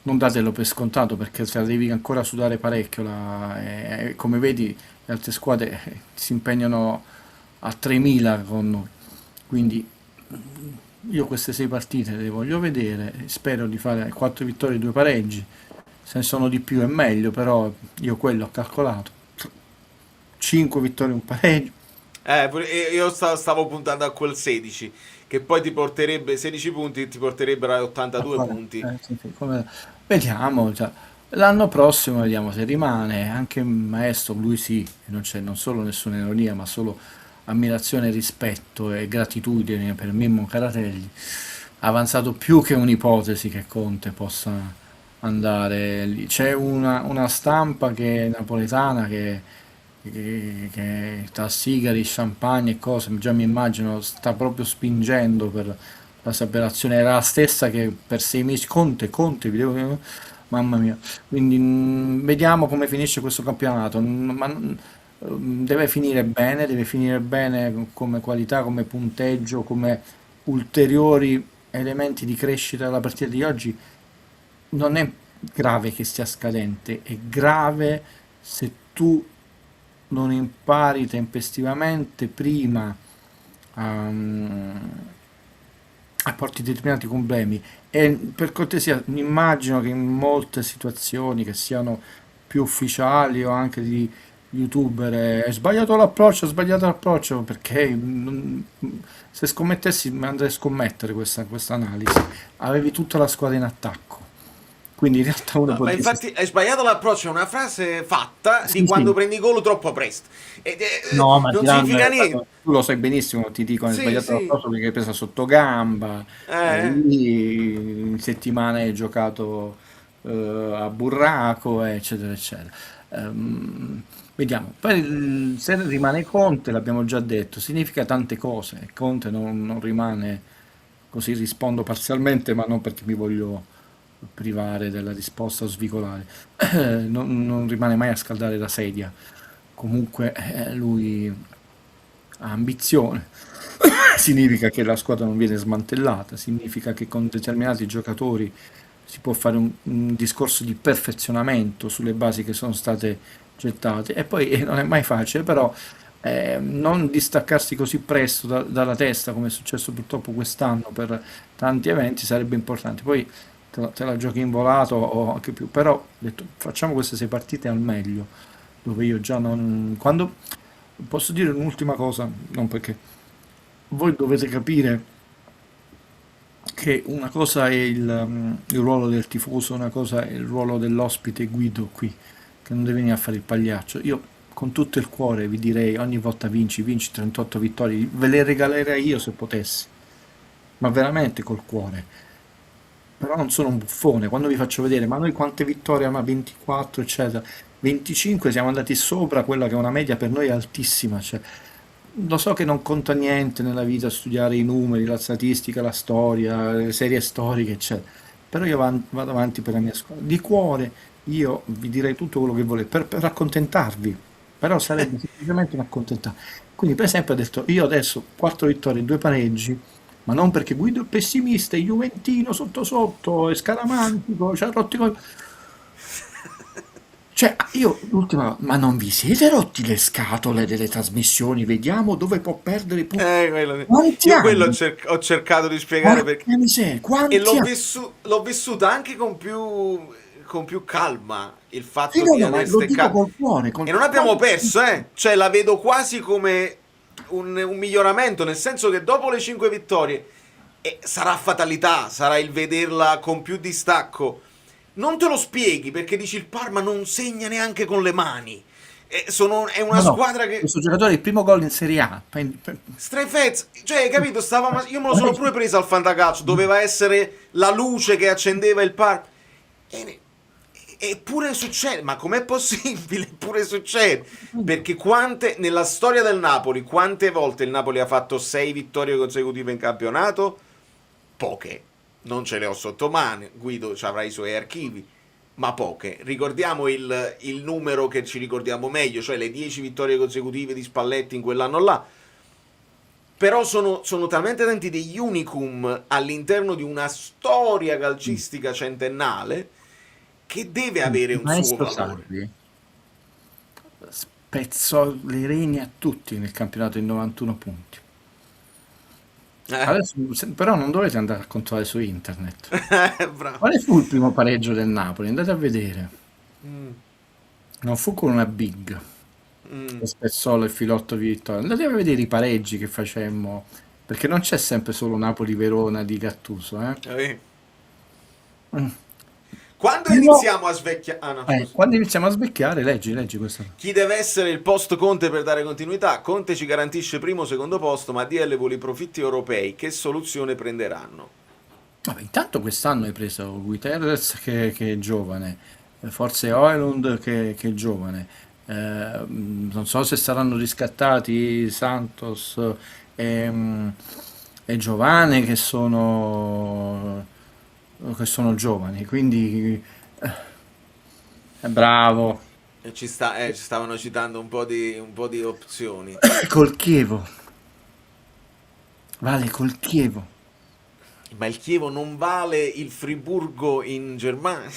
non datelo per scontato, perché se devi ancora sudare parecchio. Come vedi, le altre squadre si impegnano a 3.000 con noi, quindi io queste 6 partite le voglio vedere, spero di fare 4 vittorie e 2 pareggi, se ne sono di più è meglio, però io quello ho calcolato. 5 vittorie e un pareggio. Io stavo puntando a quel 16, che poi ti porterebbe 16 punti, ti porterebbero a 82 punti. Sì, vediamo, cioè, l'anno prossimo vediamo se rimane. Anche Maestro, lui sì, non c'è non solo nessuna ironia, ma solo ammirazione, rispetto e gratitudine per Mimmo Caratelli. Ha avanzato più che un'ipotesi che Conte possa andare lì. C'è una stampa che è napoletana che tra sigari, champagne e cose, già mi immagino, sta proprio spingendo per la separazione. Era la stessa che per 6 mesi Conte, mamma mia. Quindi vediamo come finisce questo campionato, ma deve finire bene come qualità, come punteggio, come ulteriori elementi di crescita della partita di oggi. Non è grave che sia scadente, è grave se tu non impari tempestivamente prima a porti determinati problemi. E per cortesia, mi immagino che in molte situazioni che siano più ufficiali o anche di youtuber, hai sbagliato l'approccio, perché se scommettessi andrei a scommettere questa analisi. Avevi tutta la squadra in attacco, quindi in realtà uno ma infatti hai sbagliato l'approccio, è una frase fatta di quando prendi gol troppo presto. No, ma non significa niente. tu lo sai benissimo, ti dico, hai Sì, sbagliato sì. l'approccio perché hai preso sotto gamba, lì in settimana hai giocato a burraco, eccetera, eccetera. Vediamo. Poi se rimane Conte, l'abbiamo già detto, significa tante cose. Conte non rimane, così rispondo parzialmente, ma non perché mi voglio privare della risposta o svicolare. Non rimane mai a scaldare la sedia. Comunque lui ha ambizione. Significa che la squadra non viene smantellata, significa che con determinati giocatori si può fare un discorso di perfezionamento sulle basi che sono state gettate. E poi non è mai facile, però non distaccarsi così presto dalla testa, come è successo purtroppo quest'anno per tanti eventi, sarebbe importante. Poi te la giochi in volato o anche più, però ho detto, facciamo queste 6 partite al meglio, dove io già non... Quando posso dire un'ultima cosa, non perché voi dovete capire che una cosa è il ruolo del tifoso, una cosa è il ruolo dell'ospite Guido qui, che non deve venire a fare il pagliaccio. Io con tutto il cuore vi direi ogni volta vinci 38 vittorie, ve le regalerei io se potessi, ma veramente col cuore. Però non sono un buffone, quando vi faccio vedere, ma noi quante vittorie abbiamo, 24 eccetera, 25 siamo andati sopra quella che è una media per noi altissima, cioè, lo so che non conta niente nella vita studiare i numeri, la statistica, la storia, le serie storiche, eccetera. Però io vado avanti per la mia squadra. Di cuore io vi direi tutto quello che volete per accontentarvi, però sarebbe semplicemente un accontentare. Quindi per esempio ho detto, io adesso 4 vittorie, 2 pareggi, ma non perché Guido è pessimista, è juventino sotto sotto, è scaramantico, ci ha rotti Cioè, io l'ultima, ma non vi siete rotti le scatole delle trasmissioni? Vediamo dove può perdere punti. Quanti Io quello anni? ho cercato di spiegare Porca perché... miseria, quanti E l'ho anni? l'ho vissuta anche con più calma, il Sì, fatto no, di no, ma aver lo dico steccato. col cuore, E non abbiamo perso, eh? Cioè, la vedo quasi come un miglioramento, nel senso che dopo le 5 vittorie sarà fatalità, sarà il vederla con più distacco. Non te lo spieghi perché dici il Parma non segna neanche con le mani. È una No, no, squadra che... questo giocatore è il primo gol in Serie A. Strefez, cioè, hai capito? Io me lo sono pure preso al fantacalcio. Doveva essere la luce che accendeva il Parma. Eppure succede. Ma com'è possibile? Eppure succede. Perché nella storia del Napoli, quante volte il Napoli ha fatto 6 vittorie consecutive in campionato? Poche. Non ce le ho sotto mano. Guido avrà i suoi archivi. Ma poche. Ricordiamo il numero che ci ricordiamo meglio, cioè le 10 vittorie consecutive di Spalletti in quell'anno là. Però sono talmente tanti degli unicum all'interno di una storia calcistica centennale che deve avere un suo Maestro valore. Sarri spezzò le reni a tutti nel campionato in 91 punti. Adesso, però non dovete andare a controllare su internet. Bravo. Quale fu il primo pareggio del Napoli? Andate a vedere. Non fu con una big che spezzò il filotto di vittoria. Andate a vedere i pareggi che facemmo, perché non c'è sempre solo Napoli-Verona di Gattuso. Quando iniziamo a svecchiare... quando iniziamo a svecchiare, leggi questo. Chi deve essere il post Conte per dare continuità? Conte ci garantisce primo o secondo posto, ma DL vuole i profitti europei. Che soluzione prenderanno? Vabbè, intanto quest'anno hai preso Guterres che è giovane, forse Højlund che è giovane, non so se saranno riscattati Santos e Giovane che sono giovani, quindi è bravo. Ci stavano citando un po' di opzioni. Col Chievo. Vale col Chievo. Ma il Chievo non vale il Friburgo in Germania?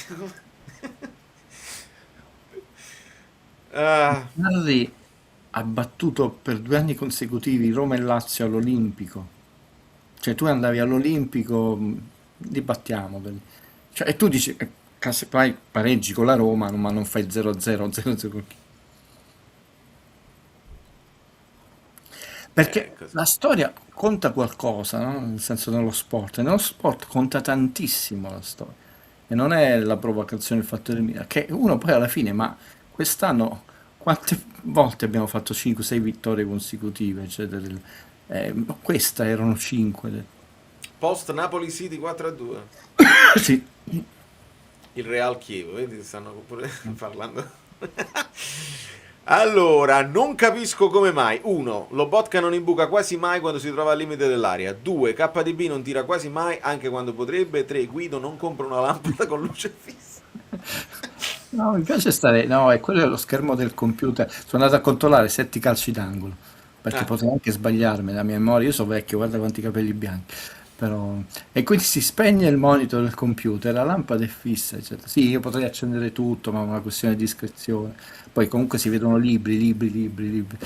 Sarri ha battuto per 2 anni consecutivi Roma e Lazio all'Olimpico. Cioè tu andavi all'Olimpico, dibattiamo. Cioè, e tu dici, fai pareggi con la Roma, ma non fai 0-0, 0-0 con chi? Perché la storia conta qualcosa, no? Nel senso nello sport. E nello sport conta tantissimo la storia. E non è la provocazione, il fattore mira, che uno poi alla fine, ma quest'anno quante volte abbiamo fatto 5-6 vittorie consecutive? Questa erano 5. Post Napoli City 4-2. Sì. Il Real Chievo, vedi, stanno pure parlando. Allora, non capisco come mai. 1. Lobotka non imbuca quasi mai quando si trova al limite dell'area. 2. KDB non tira quasi mai anche quando potrebbe. 3. Guido non compra una lampada con luce fissa. No, mi piace stare... No, è quello lo schermo del computer. Sono andato a controllare 7 calci d'angolo, perché potevo anche sbagliarmi la mia memoria. Io sono vecchio, guarda quanti capelli bianchi. però... E quindi si spegne il monitor del computer, la lampada è fissa, eccetera. Sì, io potrei accendere tutto, ma è una questione di discrezione. Poi comunque si vedono libri, libri, libri, libri.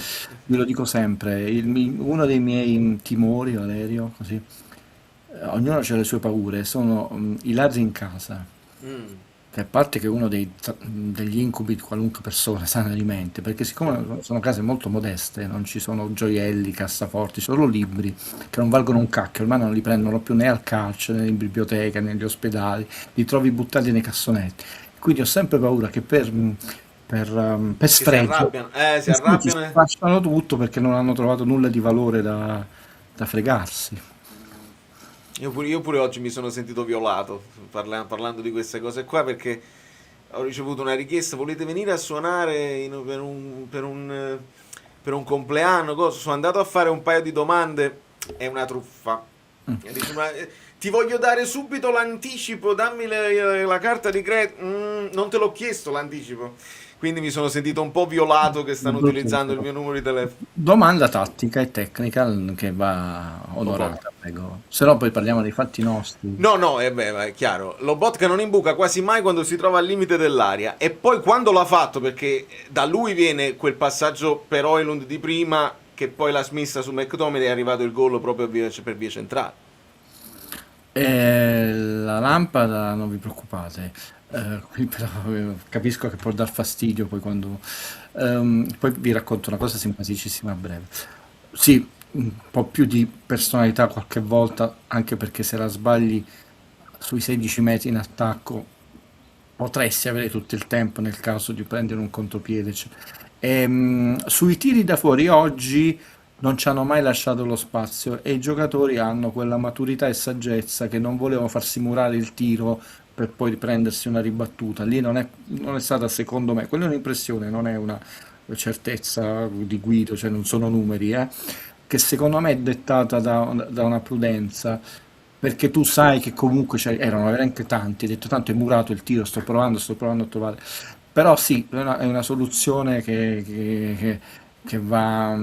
Ve lo dico sempre, uno dei miei timori, Valerio, così, ognuno ha le sue paure, sono i ladri in casa. Che a parte che è uno degli incubi di qualunque persona sana di mente, perché siccome sono case molto modeste, non ci sono gioielli, cassaforti, solo libri che non valgono un cacchio, ormai non li prendono più né al calcio, né in biblioteca, né negli ospedali, li trovi buttati nei cassonetti. Quindi ho sempre paura che per Si sfregio arrabbiano. Si questi arrabbiano. spacciano tutto perché non hanno trovato nulla di valore da fregarsi. Io pure oggi mi sono sentito violato parlando di queste cose qua perché ho ricevuto una richiesta, volete venire a suonare per un compleanno? Cosa? Sono andato a fare un paio di domande, è una truffa. E dice, ti voglio dare subito l'anticipo, dammi la carta di credito. Non te l'ho chiesto l'anticipo. Quindi mi sono sentito un po' violato che stanno utilizzando il mio numero di telefono. Domanda tattica e tecnica che va onorata, prego. Se no poi parliamo dei fatti nostri. No, è chiaro. Lo bot che non imbuca quasi mai quando si trova al limite dell'aria. E poi quando l'ha fatto, perché da lui viene quel passaggio per Højlund di prima, che poi l'ha smissa su McTominay, è arrivato il gol proprio per via centrale. La lampada, non vi preoccupate. Qui però capisco che può dar fastidio poi quando... poi vi racconto una cosa simpaticissima a breve. Sì, un po' più di personalità qualche volta, anche perché se la sbagli sui 16 metri in attacco potresti avere tutto il tempo nel caso di prendere un contropiede. Sui tiri da fuori oggi non ci hanno mai lasciato lo spazio e i giocatori hanno quella maturità e saggezza che non volevano farsi murare il tiro per poi riprendersi una ribattuta. Lì non è stata, secondo me, quella è un'impressione, non è una certezza di Guido, cioè non sono numeri, che secondo me è dettata da una prudenza, perché tu sai che comunque erano veramente tanti, hai detto tanto è murato il tiro, sto provando a trovare. Però sì, è una soluzione che va...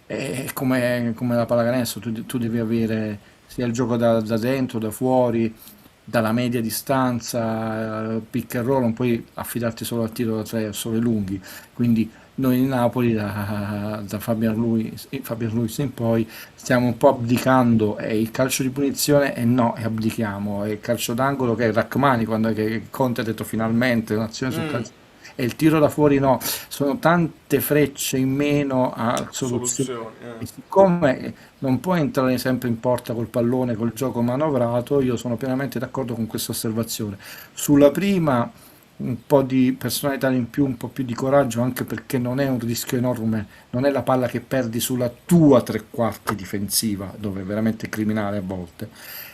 è come la pallacanestro, tu devi avere sia il gioco da dentro, da fuori, dalla media distanza, pick and roll, non puoi affidarti solo al tiro da tre o solo ai lunghi. Quindi noi in Napoli, da Fabian Ruiz in poi, stiamo un po' abdicando, e il calcio di punizione e abdichiamo, e il calcio d'angolo che è Rachmani, quando che Conte ha detto finalmente un'azione sul calcio, e il tiro da fuori no, sono tante frecce in meno a soluzioni. E siccome non puoi entrare sempre in porta col pallone, col gioco manovrato, io sono pienamente d'accordo con questa osservazione. Sulla prima un po' di personalità in più, un po' più di coraggio, anche perché non è un rischio enorme, non è la palla che perdi sulla tua tre quarti difensiva, dove è veramente criminale a volte.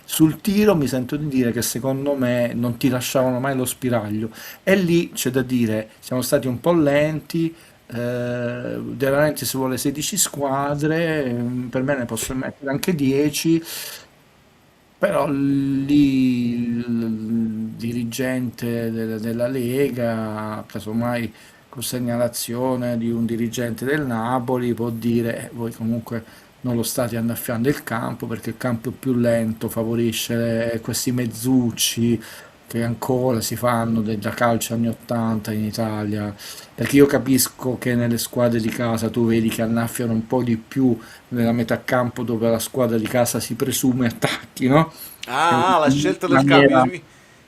Sul tiro mi sento di dire che secondo me non ti lasciavano mai lo spiraglio, e lì c'è da dire, siamo stati un po' lenti, veramente si vuole 16 squadre, per me ne posso mettere anche 10, però lì il dirigente della Lega, casomai con segnalazione di un dirigente del Napoli, può dire voi comunque non lo state annaffiando il campo perché il campo è più lento, favorisce questi mezzucci che ancora si fanno da calcio anni 80 in Italia, perché io capisco che nelle squadre di casa tu vedi che annaffiano un po' di più nella metà campo dove la squadra di casa si presume attacchi, no? La scelta del Maniera- cambio,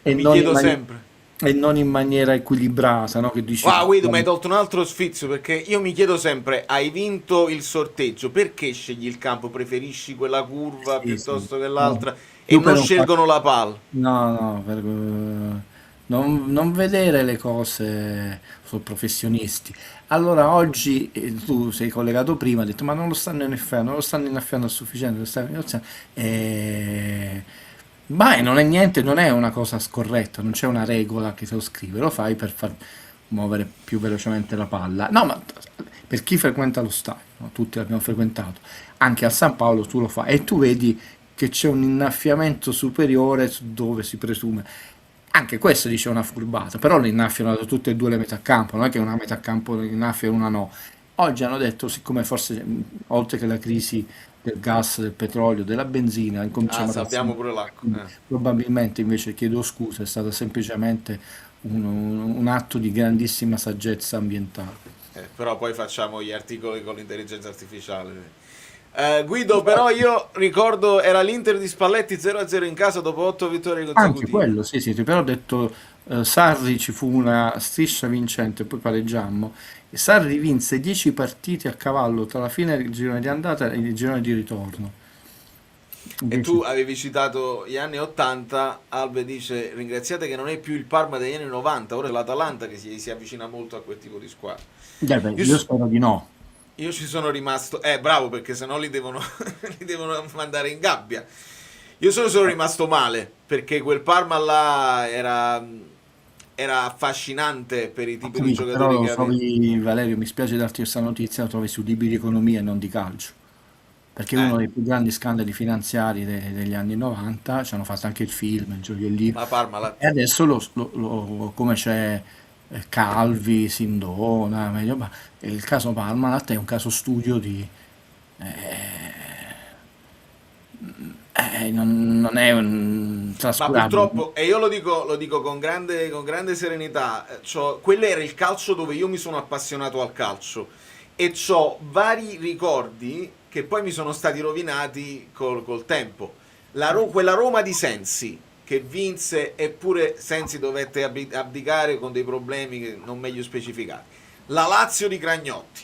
e mi non in chiedo mani- sempre. e non in maniera equilibrata, no? Che dici, Guido, mi hai tolto un altro sfizio perché io mi chiedo sempre, hai vinto il sorteggio, perché scegli il campo? Preferisci quella curva sì, sì, piuttosto che no. l'altra e Più per non un scelgono la palla? No, non vedere le cose, sono professionisti. Allora oggi tu sei collegato prima, hai detto ma non lo stanno innaffiando a sufficiente, lo stanno innaffiando. Ma non è niente, non è una cosa scorretta, non c'è una regola che se lo scrive, lo fai per far muovere più velocemente la palla. No, ma per chi frequenta lo stadio, no? Tutti l'abbiamo frequentato, anche a San Paolo tu lo fai e tu vedi che c'è un innaffiamento superiore su dove si presume. Anche questo dice una furbata, però le innaffiano da tutte e due le metà campo, non è che una metà campo le innaffia e una no. Oggi hanno detto, siccome forse oltre che la crisi del gas, del petrolio, della benzina, incominciamo ad Sappiamo pure l'acqua. probabilmente invece chiedo scusa, è stato semplicemente un atto di grandissima saggezza ambientale. Però poi facciamo gli articoli con l'intelligenza artificiale. Guido, però io ricordo era l'Inter di Spalletti 0-0 in casa dopo 8 vittorie Anche consecutive. quello, sì, sì, però ho detto Sarri ci fu una striscia vincente, poi pareggiammo. E Sarri vinse 10 partite a cavallo tra la fine del girone di andata e il girone di ritorno. E tu avevi citato gli anni 80, Albe dice ringraziate che non è più il Parma degli anni 90, ora è l'Atalanta che si avvicina molto a quel tipo di squadra. Beh, io spero di no. Io ci sono rimasto, bravo, perché sennò li devono, li devono mandare in gabbia. Io sono rimasto male, perché quel Parma là era affascinante per i tipi di Capito, giocatori però che aveva. Valerio, mi spiace darti questa notizia, la trovi su libri di economia e non di calcio. Perché è uno dei più grandi scandali finanziari degli anni 90, ci hanno fatto anche il film, il gioco lì. La Parma, E adesso come c'è Calvi, Sindona, ma il caso Parmalat è un caso studio di... non è un Ma trascurabile. purtroppo, e io lo dico con grande serenità, quello era il calcio dove io mi sono appassionato al calcio e ho vari ricordi che poi mi sono stati rovinati col tempo. Quella Roma di Sensi che vinse, eppure Sensi dovette abdicare con dei problemi che non meglio specificati. La Lazio di Cragnotti,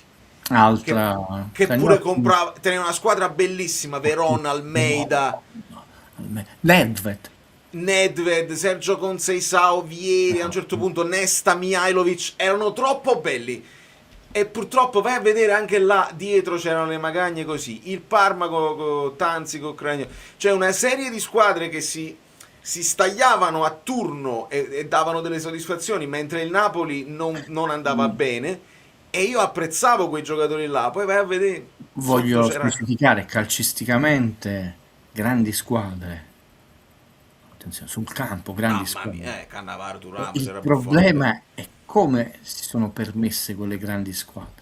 Altra... che pure Cragnotti- teneva una squadra bellissima, Verona, Almeida, Nedved, Sergio Conceição, Vieri, a un certo punto Nesta, Mihailovic, erano troppo belli. E purtroppo vai a vedere anche là dietro c'erano le magagne così. Il Parma con Tanzi, con Cragno. Cioè una serie di squadre che si stagliavano a turno e davano delle soddisfazioni, mentre il Napoli non andava bene. E io apprezzavo quei giocatori là. Poi vai a vedere. Voglio sotto c'era- specificare calcisticamente grandi squadre. Attenzione, sul campo, grandi Mamma squadre. mia, Cannavaro, Thuram, Il era più forte. problema è come si sono permesse quelle grandi squadre.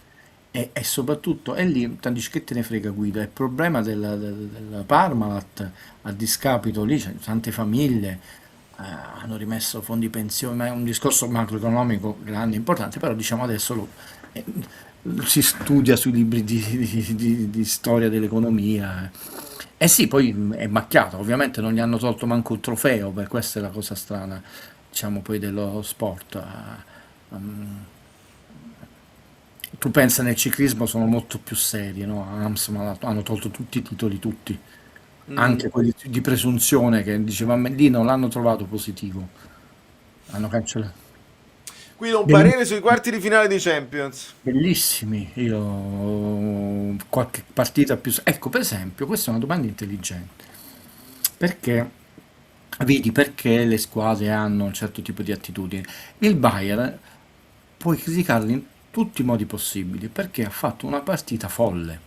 E soprattutto, è lì, tanti che te ne frega Guido, è il problema della Parmalat, a discapito lì, c'è tante famiglie, hanno rimesso fondi pensione, ma è un discorso macroeconomico grande, importante, però diciamo adesso eh, si studia sui libri di storia dell'economia. Eh sì, poi è macchiato, ovviamente non gli hanno tolto manco il trofeo, per questa è la cosa strana, diciamo poi dello sport. Tu pensa nel ciclismo sono molto più seri, no? Amstel hanno tolto tutti i titoli, tutti, anche quelli di presunzione che diceva lì non l'hanno trovato positivo, hanno cancellato. Guido, un parere sui quarti di finale di Champions. Bellissimi, io qualche partita più... Ecco, per esempio, questa è una domanda intelligente, perché vedi perché le squadre hanno un certo tipo di attitudine. Il Bayern puoi criticarlo in tutti i modi possibili, perché ha fatto una partita folle,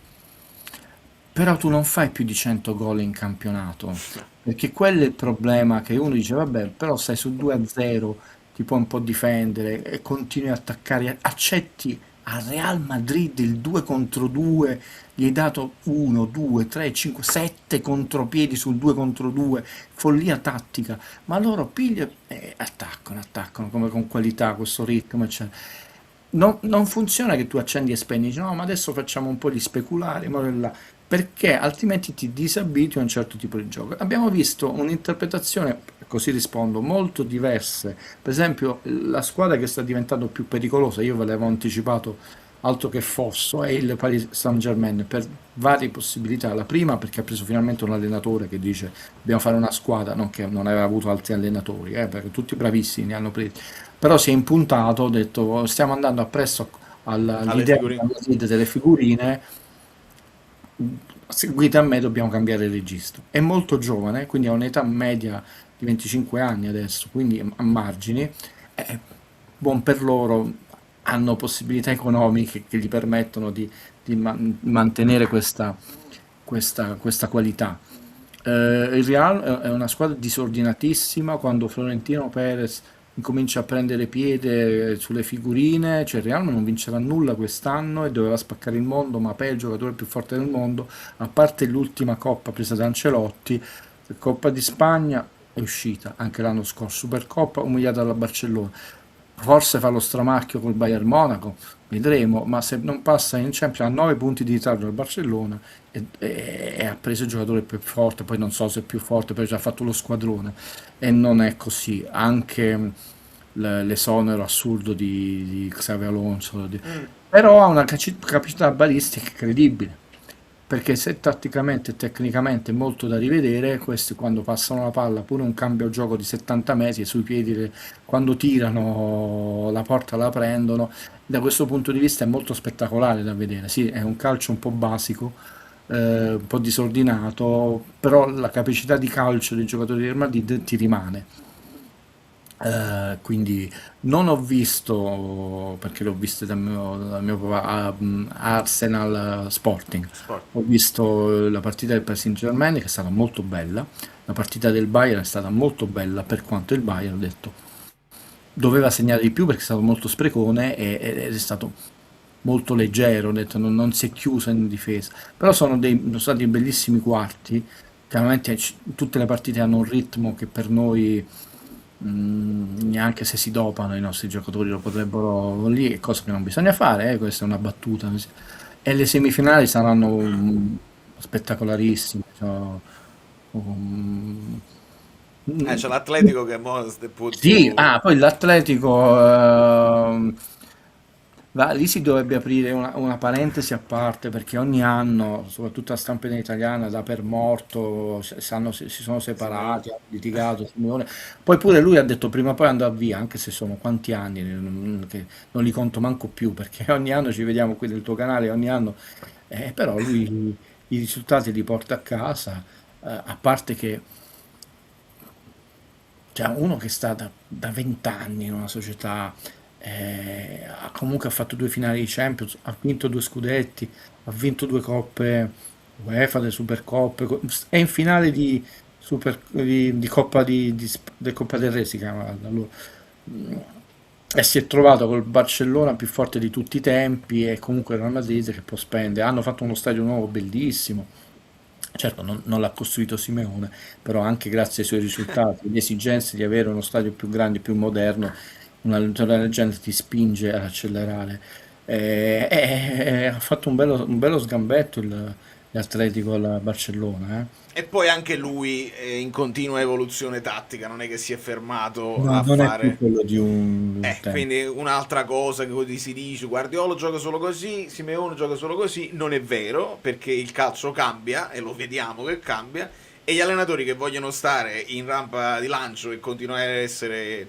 però tu non fai più di 100 gol in campionato, perché quello è il problema, che uno dice, vabbè, però stai su 2-0, ti puoi un po' difendere e continui a attaccare, accetti al Real Madrid il 2 contro 2, gli hai dato 1, 2, 3, 5, 7 contropiedi sul 2 contro 2, follia tattica, ma loro pigliano e attaccano come con qualità questo ritmo, eccetera. Non funziona che tu accendi e spegni, dici, no, ma adesso facciamo un po' di speculare, ma là, perché altrimenti ti disabitui a un certo tipo di gioco. Abbiamo visto un'interpretazione, così rispondo, molto diverse. Per esempio, la squadra che sta diventando più pericolosa, io ve l'avevo anticipato, altro che fosso, è il Paris Saint-Germain, per varie possibilità. La prima perché ha preso finalmente un allenatore che dice dobbiamo fare una squadra, non che non aveva avuto altri allenatori, perché tutti bravissimi ne hanno presi, però si è impuntato, ha detto stiamo andando appresso all'idea delle figurine, seguite a me, dobbiamo cambiare il registro. È molto giovane, quindi ha un'età media di 25 anni adesso, quindi a margini, è buon per loro, hanno possibilità economiche che gli permettono di mantenere questa qualità. Il Real è una squadra disordinatissima, quando Florentino Perez incomincia a prendere piede sulle figurine, cioè il Real non vinceva nulla quest'anno e doveva spaccare il mondo, ma poi è il giocatore più forte del mondo, a parte l'ultima coppa presa da Ancelotti, la Coppa di Spagna è uscita anche l'anno scorso, Supercoppa umiliata dalla Barcellona, forse fa lo stramacchio col Bayern Monaco, vedremo, ma se non passa in Champions a 9 punti di ritardo dal Barcellona e ha preso il giocatore più forte, poi non so se è più forte, poi già ha fatto lo squadrone e non è così, anche l'esonero assurdo di Xavi Alonso, però ha una capacità balistica incredibile, perché se tatticamente e tecnicamente è molto da rivedere, questi quando passano la palla, pure un cambio gioco di 70 metri sui piedi, quando tirano la porta la prendono, da questo punto di vista è molto spettacolare da vedere, sì, è un calcio un po' basico, un po' disordinato, però la capacità di calcio dei giocatori del Madrid ti rimane. Quindi non ho visto, perché l'ho visto dal mio papà, Arsenal Sporting. Ho visto la partita del Paris Saint-Germain che è stata molto bella, la partita del Bayern è stata molto bella, per quanto il Bayern, ho detto, doveva segnare di più perché è stato molto sprecone ed è stato molto leggero, ho detto, non si è chiuso in difesa, però sono stati bellissimi quarti, chiaramente tutte le partite hanno un ritmo che per noi neanche se si dopano i nostri giocatori lo potrebbero lì, è cosa che non bisogna fare, questa è una battuta, e le semifinali saranno spettacolarissime, cioè, c'è l'Atletico che può sì, poi l'Atletico, lì si dovrebbe aprire una parentesi a parte, perché ogni anno, soprattutto la stampa italiana, dà per morto, si sono separati, hanno litigato, Simeone. Poi pure lui ha detto prima o poi andrà via, anche se sono quanti anni, che non li conto manco più, perché ogni anno ci vediamo qui nel tuo canale, ogni anno, però lui i risultati li porta a casa, a parte che cioè uno che sta da 20 anni in una società, comunque ha fatto 2 finali di Champions, ha vinto 2 scudetti, ha vinto 2 coppe UEFA, le Supercoppe, è in finale di Coppa del Coppa del Re si chiama allora. E si è trovato col Barcellona più forte di tutti i tempi e comunque il Real Madrid che può spendere, hanno fatto uno stadio nuovo bellissimo. Certo, non l'ha costruito Simeone, però anche grazie ai suoi risultati, le esigenze di avere uno stadio più grande, più moderno, una leggenda ti spinge ad accelerare. Ha fatto un bello sgambetto l'Atletico al Barcellona. E poi anche lui è in continua evoluzione tattica, non è che si è fermato No, a non è fare... più quello di un tempo. Quindi un'altra cosa che così si dice, Guardiola gioca solo così, Simeone gioca solo così, non è vero, perché il calcio cambia, e lo vediamo che cambia, e gli allenatori che vogliono stare in rampa di lancio e continuare a essere,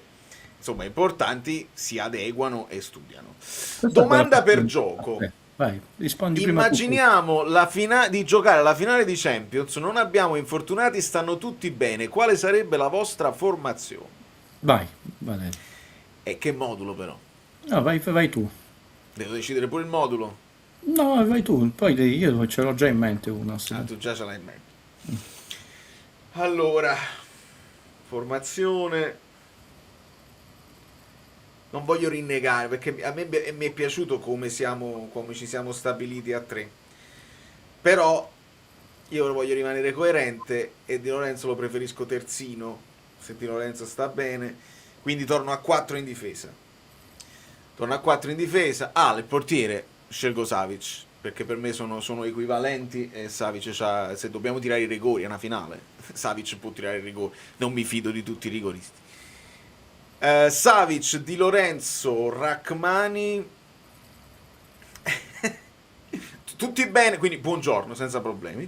insomma, importanti, si adeguano e studiano. Domanda per gioco. Vai, rispondi prima tu. Immaginiamo di giocare la finale di Champions, non abbiamo infortunati, stanno tutti bene. Quale sarebbe la vostra formazione? Vai, Valerio. E che modulo però? No, vai tu. Devo decidere pure il modulo? No, vai tu, poi io ce l'ho già in mente una. Tu già ce l'hai in mente. Allora, formazione... Non voglio rinnegare, perché a me mi è piaciuto come ci siamo stabiliti a 3. Però io voglio rimanere coerente e Di Lorenzo lo preferisco terzino, se Di Lorenzo sta bene, quindi torno a 4 in difesa. Il portiere scelgo Savic, perché per me sono equivalenti e Savic se dobbiamo tirare i rigori è una finale, Savic può tirare i rigori, non mi fido di tutti i rigoristi. Savic, Di Lorenzo, Rachmani, tutti bene, quindi buongiorno senza problemi.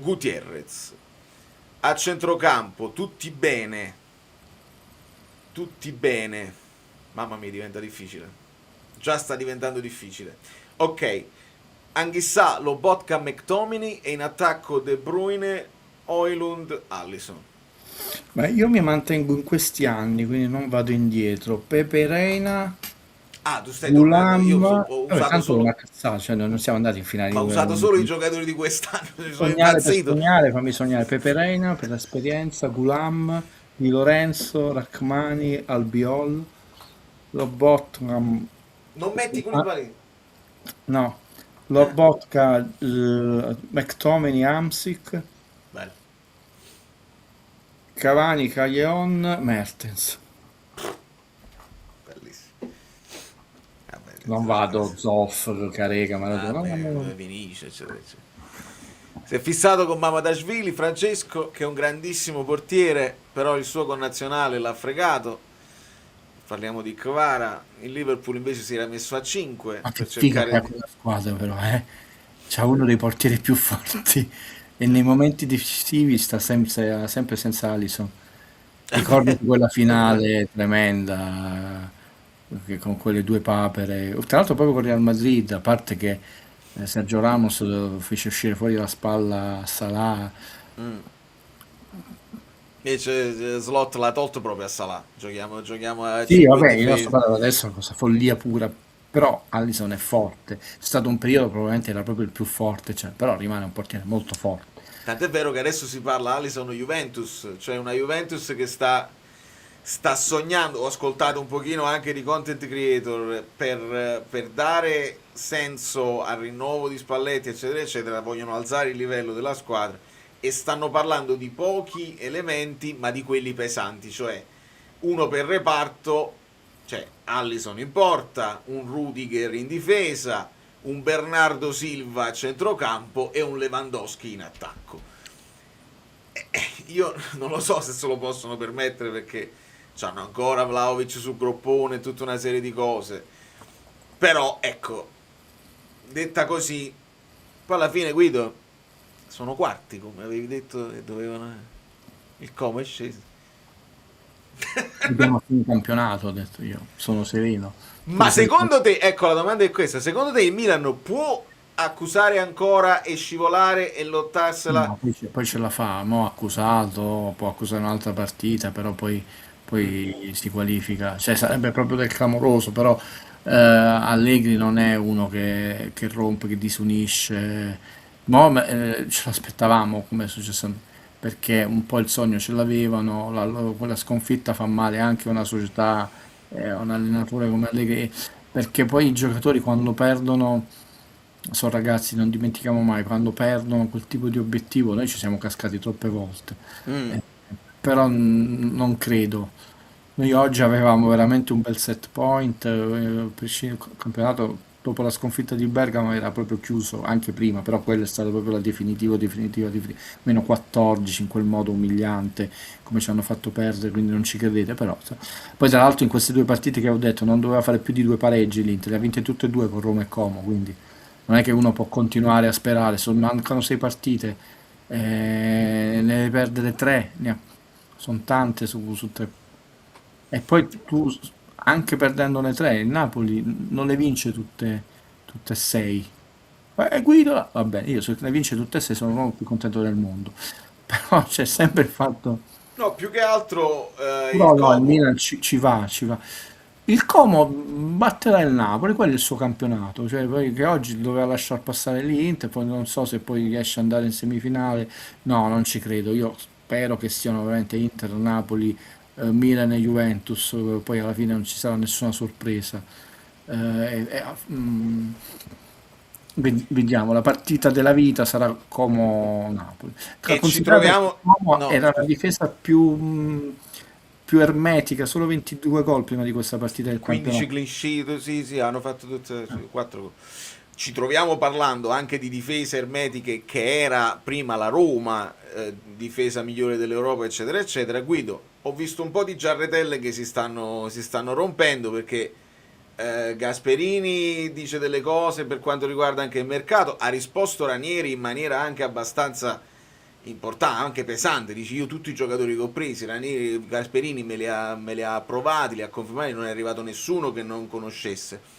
Gutierrez a centrocampo, tutti bene, mamma mia, diventa difficile, già sta diventando difficile. Ok, Anghissà, Lobotka, McTominay, e in attacco De Bruyne, Højlund, Alisson. Ma io mi mantengo in questi anni, quindi non vado indietro. Pepe Reina, tu stai tornando. Io ho usato tanto solo una cazzata, cioè non siamo andati in finale. Ma ho usato solo i giocatori di quest'anno. Sono impazzito. Fammi sognare Pepe Reina per l'esperienza, Gulam, Di Lorenzo, Rachmani, Albiol, Lobotka, Non metti Koulibaly. no, Lobotka, McTominay, Hamsik, Bello. Cavani, Callejon, Mertens. Bellissimo. Vabbè, Non vado, Zoff, Carega, Maradona. Vinicius, eccetera, eccetera. Si è fissato con Mamadashvili, Francesco, che è un grandissimo portiere, però il suo connazionale l'ha fregato. Parliamo di Kvara. Il Liverpool invece si era messo a 5 Ma che per figa cercare che è quella squadra però, C'ha uno dei portieri più forti e nei momenti decisivi sta sempre senza Alisson. Ricordo quella finale tremenda che con quelle due papere, tra l'altro proprio con Real Madrid, a parte che Sergio Ramos fece uscire fuori la spalla a Salah. Invece Slot l'ha tolto proprio a Salah. Giochiamo a Sì, 5 in vabbè, io sto difesa. parlando adesso è questa follia pura, però Alisson è forte. C'è stato un periodo probabilmente era proprio il più forte, cioè, però rimane un portiere molto forte. Tant'è vero che adesso si parla Alisson Juventus, cioè una Juventus che sta sognando. Ho ascoltato un pochino anche di content creator per dare senso al rinnovo di Spalletti, eccetera, eccetera. Vogliono alzare il livello della squadra e stanno parlando di pochi elementi, ma di quelli pesanti, cioè uno per reparto, cioè Alisson in porta, un Rudiger in difesa, un Bernardo Silva a centrocampo e un Lewandowski in attacco. Io non lo so se se lo possono permettere perché hanno ancora Vlahovic sul groppone e tutta una serie di cose, però ecco, detta così, poi alla fine Guido sono quarti, come avevi detto che dovevano. Il Como è sceso. Abbiamo finito il campionato, ho detto io, sono sereno. Ma Tu sei- secondo te, ecco la domanda è questa, secondo te il Milan può accusare ancora e scivolare e lottarsela? No, poi ce la fa, mo' accusato, può accusare un'altra partita, però poi si qualifica, cioè sarebbe proprio del clamoroso, però Allegri non è uno che rompe, che disunisce, ce l'aspettavamo come è successo, perché un po' il sogno ce l'avevano, quella sconfitta fa male anche a una società, a un allenatore come Allegri, perché poi i giocatori quando perdono sono ragazzi, non dimentichiamo mai, quando perdono quel tipo di obiettivo, noi ci siamo cascati troppe volte. Eh, però non credo. Noi oggi avevamo veramente un bel set point, il campionato dopo la sconfitta di Bergamo era proprio chiuso, anche prima, però quello è stato proprio la definitiva, meno 14 in quel modo umiliante, come ci hanno fatto perdere, quindi non ci credete, però. Poi tra l'altro in queste due partite che ho detto non doveva fare più di 2 pareggi l'Inter, le ha vinte tutte e due con Roma e Como, quindi non è che uno può continuare a sperare, mancano 6 partite, ne deve perdere 3, sono tante su 3. E poi tu, anche perdendone 3, il Napoli non le vince tutte e 6. Guido, va bene, io se le vince tutte e 6 sono l'uomo più contento del mondo, però c'è sempre il fatto. No, più che altro il No, il Como. Milan ci va. Il Como batterà il Napoli, quello è il suo campionato, cioè poi che oggi doveva lasciar passare l'Inter, poi non so se poi riesce ad andare in semifinale, no, non ci credo, io spero che siano veramente Inter, Napoli, Milan e Juventus, poi alla fine non ci sarà nessuna sorpresa. Eh, Vediamo, la partita della vita sarà Como-Napoli. E ci Considerate che troviamo. Como No, era la difesa più ermetica, solo 22 gol prima di questa partita del 15 campionato. clean sheet, sì, hanno fatto tutte 4. Ci troviamo parlando anche di difese ermetiche che era prima la Roma, difesa migliore dell'Europa, eccetera, eccetera. Guido, ho visto un po' di giarretelle che si stanno rompendo perché Gasperini dice delle cose per quanto riguarda anche il mercato, ha risposto Ranieri in maniera anche abbastanza importante, anche pesante, dici io tutti i giocatori che ho presi, Ranieri, Gasperini me li ha approvati, li ha confermati, non è arrivato nessuno che non conoscesse.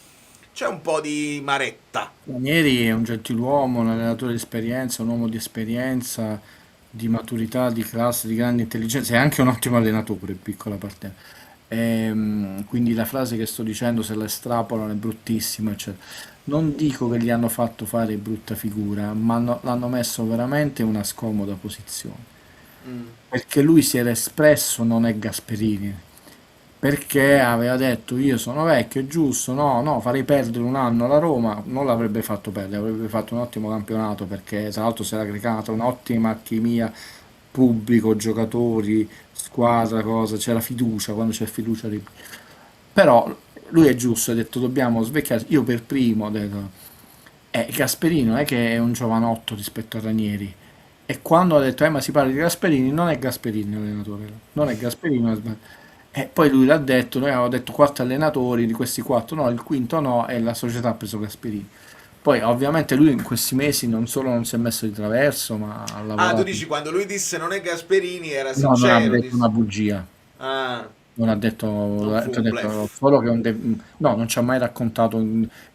C'è un po' di maretta. Ranieri è un gentiluomo, un allenatore di esperienza, un uomo di esperienza, di maturità, di classe, di grande intelligenza, è anche un ottimo allenatore, piccola parte. Quindi la frase che sto dicendo, se la estrapolano, è bruttissima, eccetera. Non dico che gli hanno fatto fare brutta figura, ma l'hanno messo veramente in una scomoda posizione. perché lui si era espresso, non è Gasperini, perché aveva detto io sono vecchio, è giusto, no, farei perdere un anno alla Roma, non l'avrebbe fatto perdere, avrebbe fatto un ottimo campionato perché tra l'altro si era creata un'ottima alchimia, pubblico, giocatori, squadra, cosa, c'era fiducia, quando c'è fiducia. Però lui è giusto, ha detto dobbiamo svecchiare, io per primo ho detto, Gasperini non è che è un giovanotto rispetto a Ranieri, e quando ha detto ma si parla di Gasperini, non è Gasperini l'allenatore, non è Gasperini, e poi lui l'ha detto, noi avevamo detto 4 allenatori, di questi 4 no, il quinto no, e la società ha preso Gasperini. Poi ovviamente lui in questi mesi non solo non si è messo di traverso, ma ha Ah, tu lavorato. dici quando lui disse non è Gasperini era No, non ha sincero. detto una bugia. Ah, Non ha detto, non fu ti ha un detto bluff. solo che no, non ci ha mai raccontato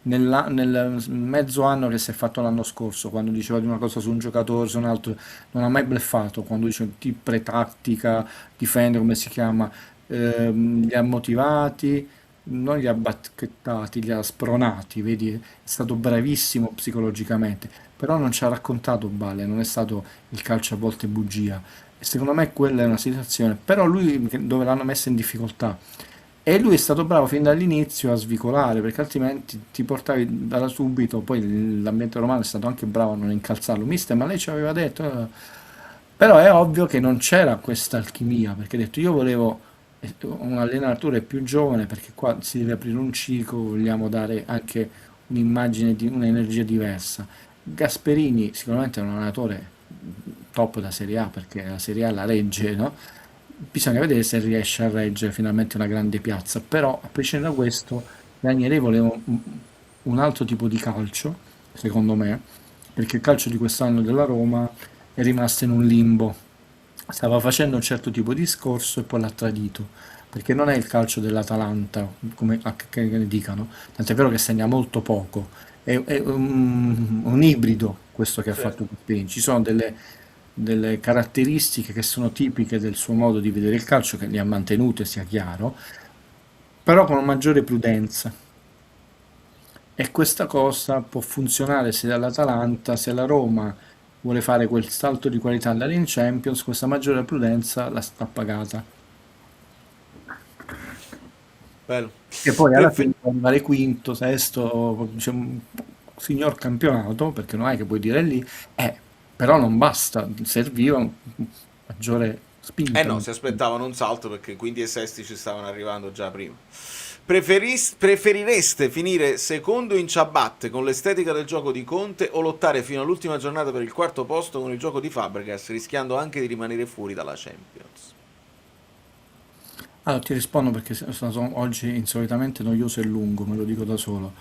nel mezzo anno che si è fatto l'anno scorso, quando diceva di una cosa su un giocatore, su un altro, non ha mai bleffato, quando dice ti pretattica, difende, come si chiama, li ha motivati, non li ha bacchettati, li ha spronati, vedi, è stato bravissimo psicologicamente, però non ci ha raccontato balle, non è stato il calcio a volte bugia. E secondo me quella è una situazione, però lui dove l'hanno messo in difficoltà. E lui è stato bravo fin dall'inizio a svicolare, perché altrimenti ti portavi da subito, poi l'ambiente romano è stato anche bravo a non incalzarlo. Mister, ma lei ci aveva detto. Però è ovvio che non c'era questa alchimia, perché ha detto io volevo un allenatore più giovane, perché qua si deve aprire un ciclo, vogliamo dare anche un'immagine di un'energia diversa. Gasperini sicuramente è un allenatore top da Serie A, perché la Serie A la regge, no? Bisogna vedere se riesce a reggere finalmente una grande piazza, però a prescindere da questo Ranieri voleva un altro tipo di calcio, secondo me, perché il calcio di quest'anno della Roma è rimasto in un limbo, stava facendo un certo tipo di discorso e poi l'ha tradito, perché non è il calcio dell'Atalanta, come che ne dicano, tant'è vero che segna molto poco, è un ibrido questo che ha fatto Gasperini, ci sono delle caratteristiche che sono tipiche del suo modo di vedere il calcio, che li ha mantenute, sia chiaro, però con maggiore prudenza. E questa cosa può funzionare se l'Atalanta, se la Roma vuole fare quel salto di qualità andare in Champions, questa maggiore prudenza la sta pagata. Bello. E poi alla fine può arrivare quinto, sesto, c'è un signor campionato, perché non è che puoi dire lì, però non basta, serviva maggiore spinta. No, si aspettavano un salto perché quinti e sesti ci stavano arrivando già prima. Preferireste finire secondo in ciabatte con l'estetica del gioco di Conte o lottare fino all'ultima giornata per il quarto posto con il gioco di Fabregas, rischiando anche di rimanere fuori dalla Champions? Allora, ti rispondo perché oggi insolitamente noioso e lungo, me lo dico da solo.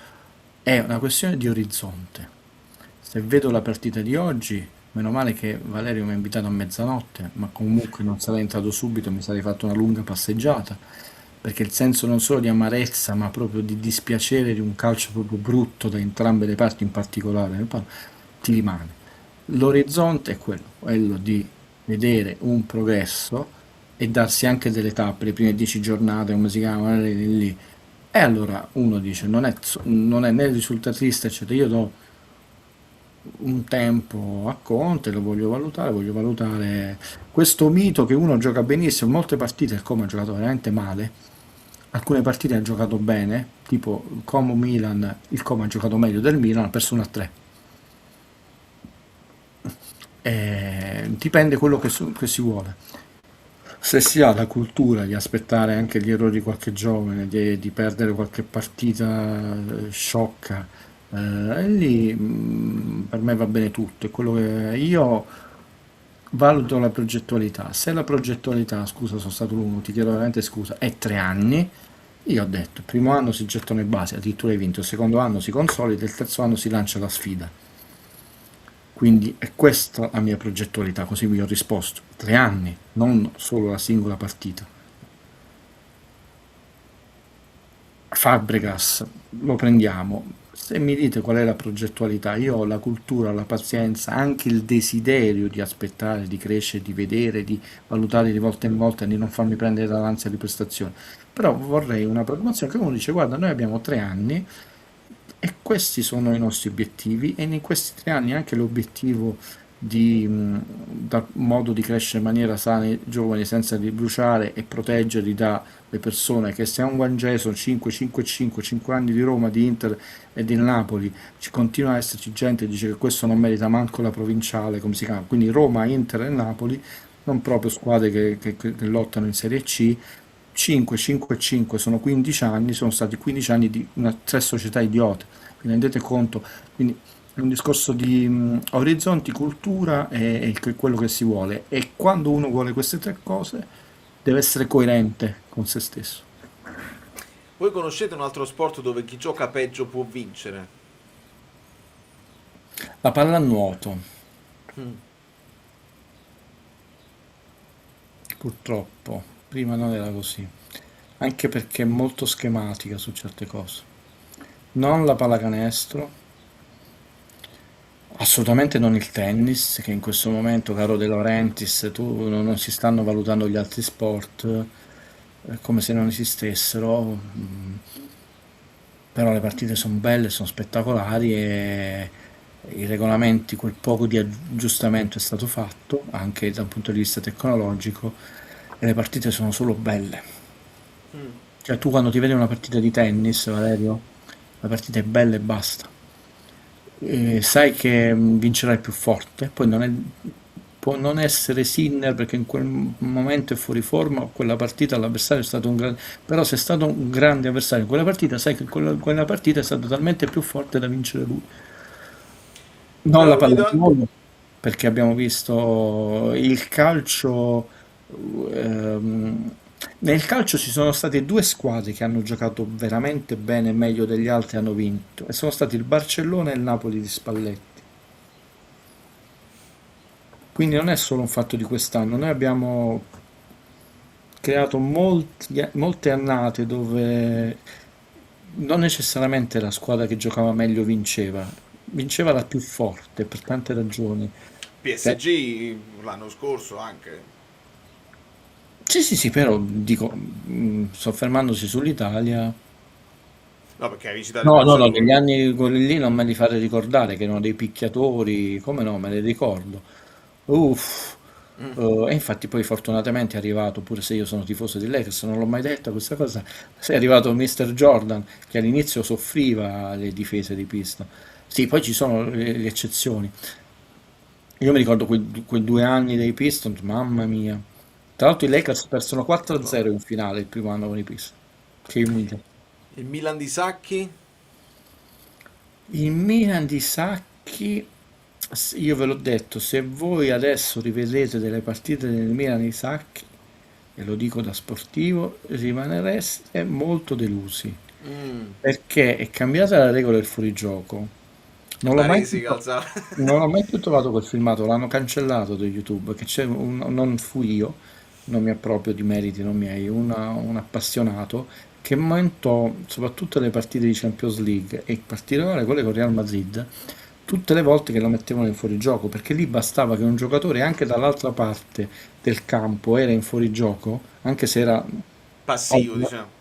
È una questione di orizzonte. Se vedo la partita di oggi, meno male che Valerio mi ha invitato a mezzanotte, ma comunque non sarei entrato subito, mi sarei fatto una lunga passeggiata, perché il senso non solo di amarezza, ma proprio di dispiacere di un calcio proprio brutto da entrambe le parti, in particolare, ti rimane. L'orizzonte è quello di vedere un progresso e darsi anche delle tappe, le prime 10 giornate, come si chiama, lì. E allora uno dice, non è né risultatista, eccetera, io do un tempo a Conte, lo voglio valutare questo mito che uno gioca benissimo, molte partite il Como ha giocato veramente male, alcune partite ha giocato bene, tipo Como Milan, il Como ha giocato meglio del Milan, ha perso 1-3. Dipende quello che si vuole. Se si ha la cultura di aspettare anche gli errori di qualche giovane, di perdere qualche partita sciocca, lì per me va bene tutto. È quello che io valuto la progettualità. Se la progettualità, scusa, sono stato lungo, ti chiedo veramente scusa, è 3 anni, io ho detto, il primo anno si gettano le basi, addirittura hai vinto, il secondo anno si consolida, il terzo anno si lancia la sfida. Quindi è questa la mia progettualità, così vi ho risposto. 3 anni, non solo la singola partita. Fabregas, lo prendiamo. Se mi dite qual è la progettualità, io ho la cultura, la pazienza, anche il desiderio di aspettare, di crescere, di vedere, di valutare di volta in volta, di non farmi prendere dall'ansia di prestazione. Però vorrei una programmazione che uno dice, guarda, noi abbiamo 3 anni, e questi sono i nostri obiettivi, e in questi 3 anni anche l'obiettivo dal modo di crescere in maniera sana i giovani senza di bruciare e proteggerli dalle persone, che se a un Guangzhou 5 anni di Roma, di Inter e di Napoli ci continua a esserci gente che dice che questo non merita manco la provinciale, come si chiama, quindi Roma, Inter e Napoli, non proprio squadre che lottano in Serie C. 5 sono 15 anni, sono stati 15 anni di tre società idiote, vi rendete conto? Quindi è un discorso di orizzonti, cultura e quello che si vuole, e quando uno vuole queste tre cose deve essere coerente con se stesso. Voi conoscete un altro sport dove chi gioca peggio può vincere? La pallanuoto, purtroppo, prima non era così, anche perché è molto schematica su certe cose. Non la pallacanestro, assolutamente non il tennis, che in questo momento, caro De Laurentiis, non si stanno valutando gli altri sport come se non esistessero, però le partite sono belle, sono spettacolari e i regolamenti, quel poco di aggiustamento è stato fatto anche da un punto di vista tecnologico, e le partite sono solo belle. Cioè, tu quando ti vedi una partita di tennis, Valerio, la partita è bella e basta. E sai che vincerà il più forte, poi può non essere Sinner perché in quel momento è fuori forma, o quella partita l'avversario è stato un grande, però se è stato un grande avversario in quella partita, sai che quella partita è stato talmente più forte da vincere lui. Non la pallanuoto, perché abbiamo visto il calcio. Nel calcio ci sono state due squadre che hanno giocato veramente bene, meglio degli altri, hanno vinto, e sono stati il Barcellona e il Napoli di Spalletti. Quindi non è solo un fatto di quest'anno, noi abbiamo creato molte annate dove non necessariamente la squadra che giocava meglio vinceva la più forte per tante ragioni. PSG l'anno scorso anche. Sì, però dico, soffermandosi sull'Italia. No, perché hai visitato No, negli anni quelli lì non me li fate ricordare, che erano dei picchiatori, come no, me li ricordo. Uff. E infatti poi fortunatamente è arrivato, pure se io sono tifoso di Lakers, non l'ho mai detta questa cosa, è arrivato Mr. Jordan, che all'inizio soffriva le difese di pista. Sì, poi ci sono le eccezioni. Io mi ricordo quei 2 anni dei Pistons, mamma mia. Tra l'altro i Lakers persero 4-0 in finale il primo anno con i Pistons. Che umilità. Il Milan di Sacchi? Il Milan di Sacchi, io ve l'ho detto, se voi adesso rivedete delle partite del Milan di Sacchi, e lo dico da sportivo, rimanereste molto delusi, perché è cambiata la regola del fuorigioco. Non l'ho mai più trovato quel filmato, l'hanno cancellato da YouTube, che c'è non fui io, non mi approprio di meriti non miei, un appassionato che montò soprattutto le partite di Champions League, e in particolare quelle con Real Madrid, tutte le volte che lo mettevano in fuorigioco, perché lì bastava che un giocatore anche dall'altra parte del campo era in fuorigioco, anche se era passivo, diciamo.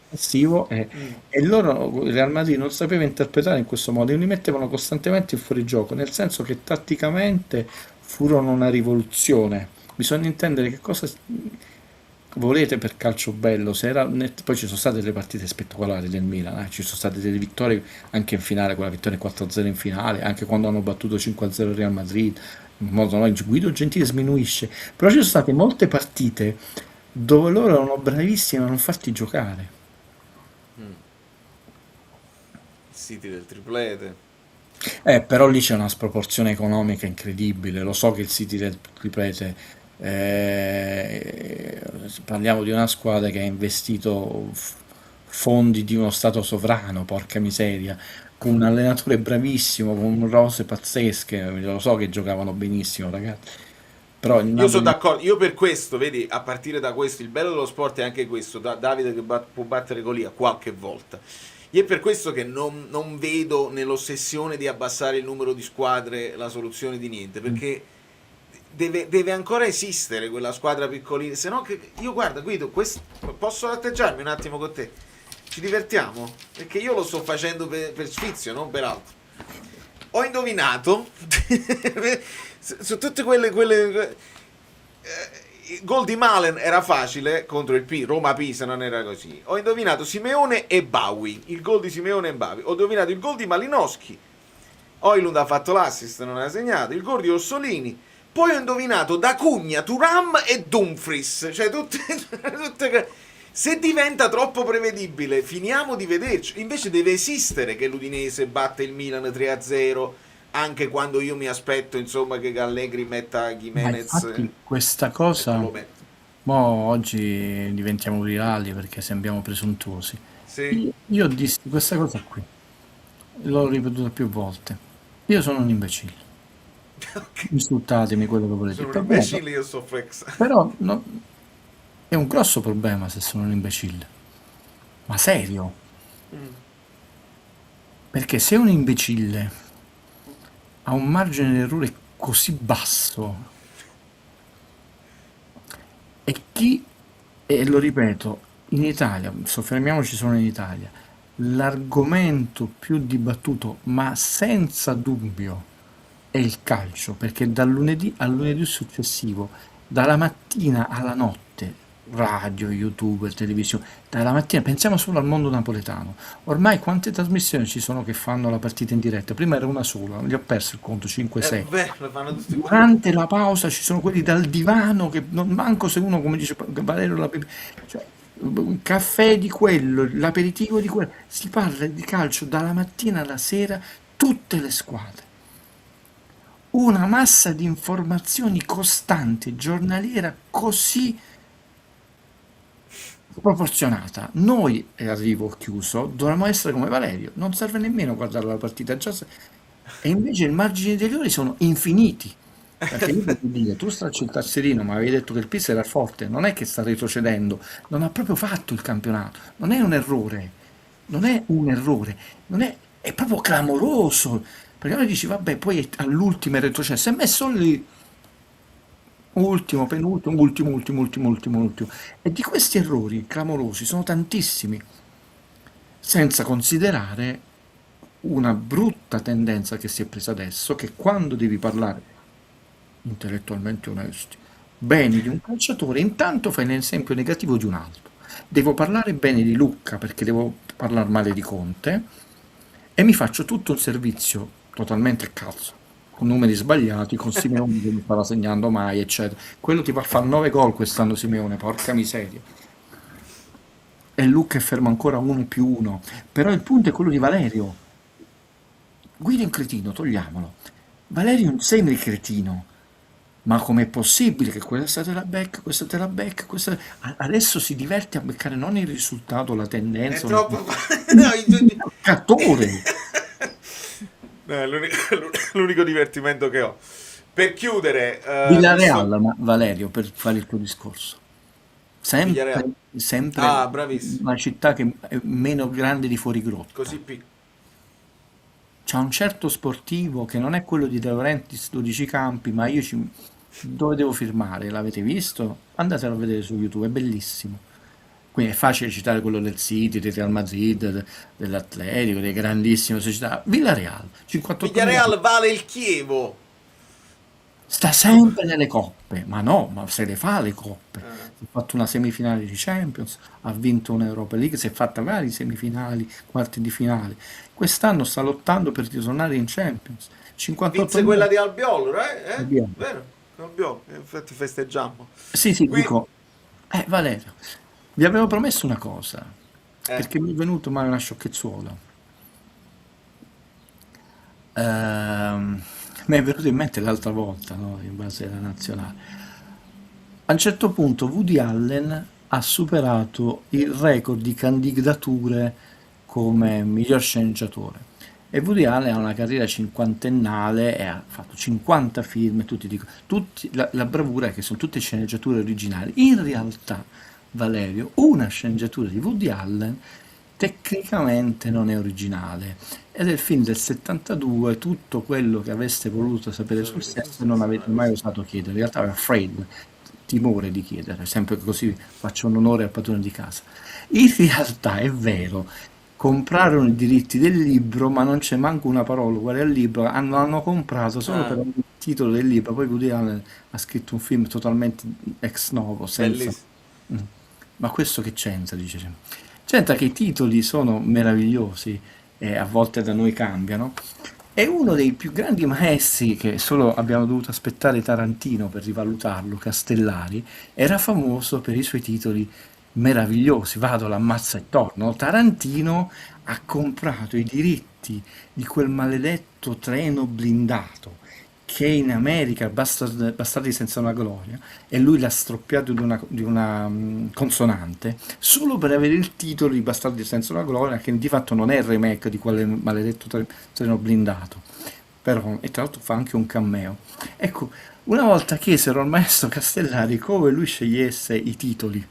E loro, il Real Madrid, non sapeva interpretare in questo modo, e li mettevano costantemente in fuorigioco, nel senso che tatticamente furono una rivoluzione. Bisogna intendere che cosa volete per calcio bello. Poi ci sono state delle partite spettacolari del Milan, ci sono state delle vittorie anche in finale, quella vittoria 4-0 in finale, anche quando hanno battuto 5-0 il Real Madrid, in modo Guido Gentile sminuisce, però ci sono state molte partite dove loro erano bravissimi a non farti giocare. City del triplete. Però lì c'è una sproporzione economica incredibile. Lo so che il City del triplete, parliamo di una squadra che ha investito fondi di uno stato sovrano, porca miseria, con un allenatore bravissimo, con rose pazzesche. Lo so che giocavano benissimo, ragazzi. Però io sono d'accordo, io per questo, vedi, a partire da questo, il bello dello sport è anche questo, Davide che può battere Golia qualche volta. Io è per questo che non vedo nell'ossessione di abbassare il numero di squadre la soluzione di niente, perché deve ancora esistere quella squadra piccolina, se no che io, guarda Guido, posso atteggiarmi un attimo con te? Ci divertiamo? Perché io lo sto facendo per sfizio, non per altro. ho indovinato su tutte quelle il gol di Malen era facile contro il Roma-Pisa, non era così. Ho indovinato Simeone e Bawi, il gol di Simeone e Bawi. Ho indovinato il gol di Malinowski, Højlund ha fatto l'assist, non ha segnato, il gol di Orsolini. Poi ho indovinato D'Acugna, Thuram e Dumfries, cioè tutte se diventa troppo prevedibile finiamo di vederci. Invece deve esistere che l'Udinese batte il Milan 3-0, anche quando io mi aspetto, insomma, che Allegri metta Gimenez. Infatti questa cosa, mo oggi diventiamo virali perché sembriamo presuntuosi. Sì. Io dissi questa cosa qui, l'ho ripetuta più volte. Io sono un imbecille. Insultatemi quello che volete. Sono un imbecille, io so flex. Però è un grosso problema se sono un imbecille. Ma serio? Perché se un imbecille ha un margine di errore così basso e lo ripeto, in Italia, soffermiamoci solo in Italia, l'argomento più dibattuto, ma senza dubbio, è il calcio, perché dal lunedì al lunedì successivo, dalla mattina alla notte, radio, YouTube, televisione, dalla mattina, pensiamo solo al mondo napoletano. Ormai quante trasmissioni ci sono che fanno la partita in diretta? Prima era una sola, li ho perso il conto, 5-6. Lo fanno tutti Durante la pausa ci sono quelli dal divano che non manco se uno, come dice Valerio, cioè, un caffè di quello, l'aperitivo di quello, si parla di calcio dalla mattina alla sera, tutte le squadre. Una massa di informazioni costante, giornaliera, così proporzionata. Noi, e arrivo chiuso, dovremmo essere come Valerio, non serve nemmeno guardare la partita, e invece i margini degli errori sono infiniti. Perché io devo dire, tu stracci il tasserino, ma avevi detto che il Pisa era forte, non è che sta retrocedendo, non ha proprio fatto il campionato, non è un errore, è proprio clamoroso, perché noi dici, vabbè, poi all'ultimo è retrocesso, è messo lì, ultimo, penultimo, ultimo, e di questi errori clamorosi sono tantissimi, senza considerare una brutta tendenza che si è presa adesso, che quando devi parlare intellettualmente onesti, bene di un calciatore, intanto fai l'esempio negativo di un altro. Devo parlare bene di Lucca perché devo parlare male di Conte e mi faccio tutto un servizio totalmente cazzo, con numeri sbagliati, con Simeone che non stava segnando mai, eccetera. Quello ti va a fare 9 gol quest'anno Simeone, porca miseria. E Lucca è fermo ancora 1+1. Però il punto è quello di Valerio. Guida è un cretino, togliamolo. Valerio è un semi-cretino. Ma com'è possibile che questa te la becca, questa te la becca, questa... Adesso si diverte a beccare non il risultato, la tendenza... È troppo... Cattore! L'unico divertimento che ho. Per chiudere... Villarreal, ma Valerio, per fare il tuo discorso. Sempre una città che è meno grande di Fuorigrotta. Così piccolo. C'ha un certo sportivo che non è quello di De Laurentiis, 12 campi, ma io dove devo firmare? L'avete visto? Andatelo a vedere su YouTube, è bellissimo. Quindi è facile citare quello del City, del Real Madrid, dell'Atletico, delle grandissime società. Villarreal, 58 Villarreal vale il Chievo. Sta sempre nelle coppe, ma no, ma se le fa le coppe. Ha fatto una semifinale di Champions, ha vinto un'Europa League, si è fatta varie semifinali, quarti di finale. Quest'anno sta lottando per ritornare in Champions. 58 Vinse quella di Albiol, Albiol. Vero? Albiol, infatti festeggiamo. Sì, dico, Valerio, vi avevo promesso una cosa, perché mi è venuto male una sciocchezzuola. Mi è venuto in mente l'altra volta, no? In base alla nazionale. A un certo punto Woody Allen ha superato il record di candidature come miglior sceneggiatore. E Woody Allen ha una carriera cinquantennale e ha fatto 50 film, e tutti dicono, la bravura è che sono tutte sceneggiature originali. In realtà, Valerio, una sceneggiatura di Woody Allen tecnicamente non è originale. Ed è il film del 72, tutto quello che aveste voluto sapere sul set non avete mai osato chiedere. In realtà afraid, timore di chiedere, sempre così faccio un onore al padrone di casa. In realtà è vero comprarono i diritti del libro, ma non c'è manco una parola uguale al libro, l'hanno comprato solo per Ah, il titolo del libro. Poi Woody Allen ha scritto un film totalmente ex novo, senza... bellissimo. Mm. Ma questo che c'entra, dice? C'entra che i titoli sono meravigliosi e a volte da noi cambiano. È uno dei più grandi maestri che solo abbiamo dovuto aspettare Tarantino per rivalutarlo, Castellari, era famoso per i suoi titoli meravigliosi. Vado, l'ammazza e torno. Tarantino ha comprato i diritti di quel maledetto treno blindato che in America, Bastardi senza una gloria, e lui l'ha stroppiato di una consonante solo per avere il titolo di Bastardi senza una gloria, che di fatto non è il remake di quel maledetto treno blindato. Però, e tra l'altro fa anche un cameo. Ecco, una volta chiesero al maestro Castellari come lui scegliesse i titoli.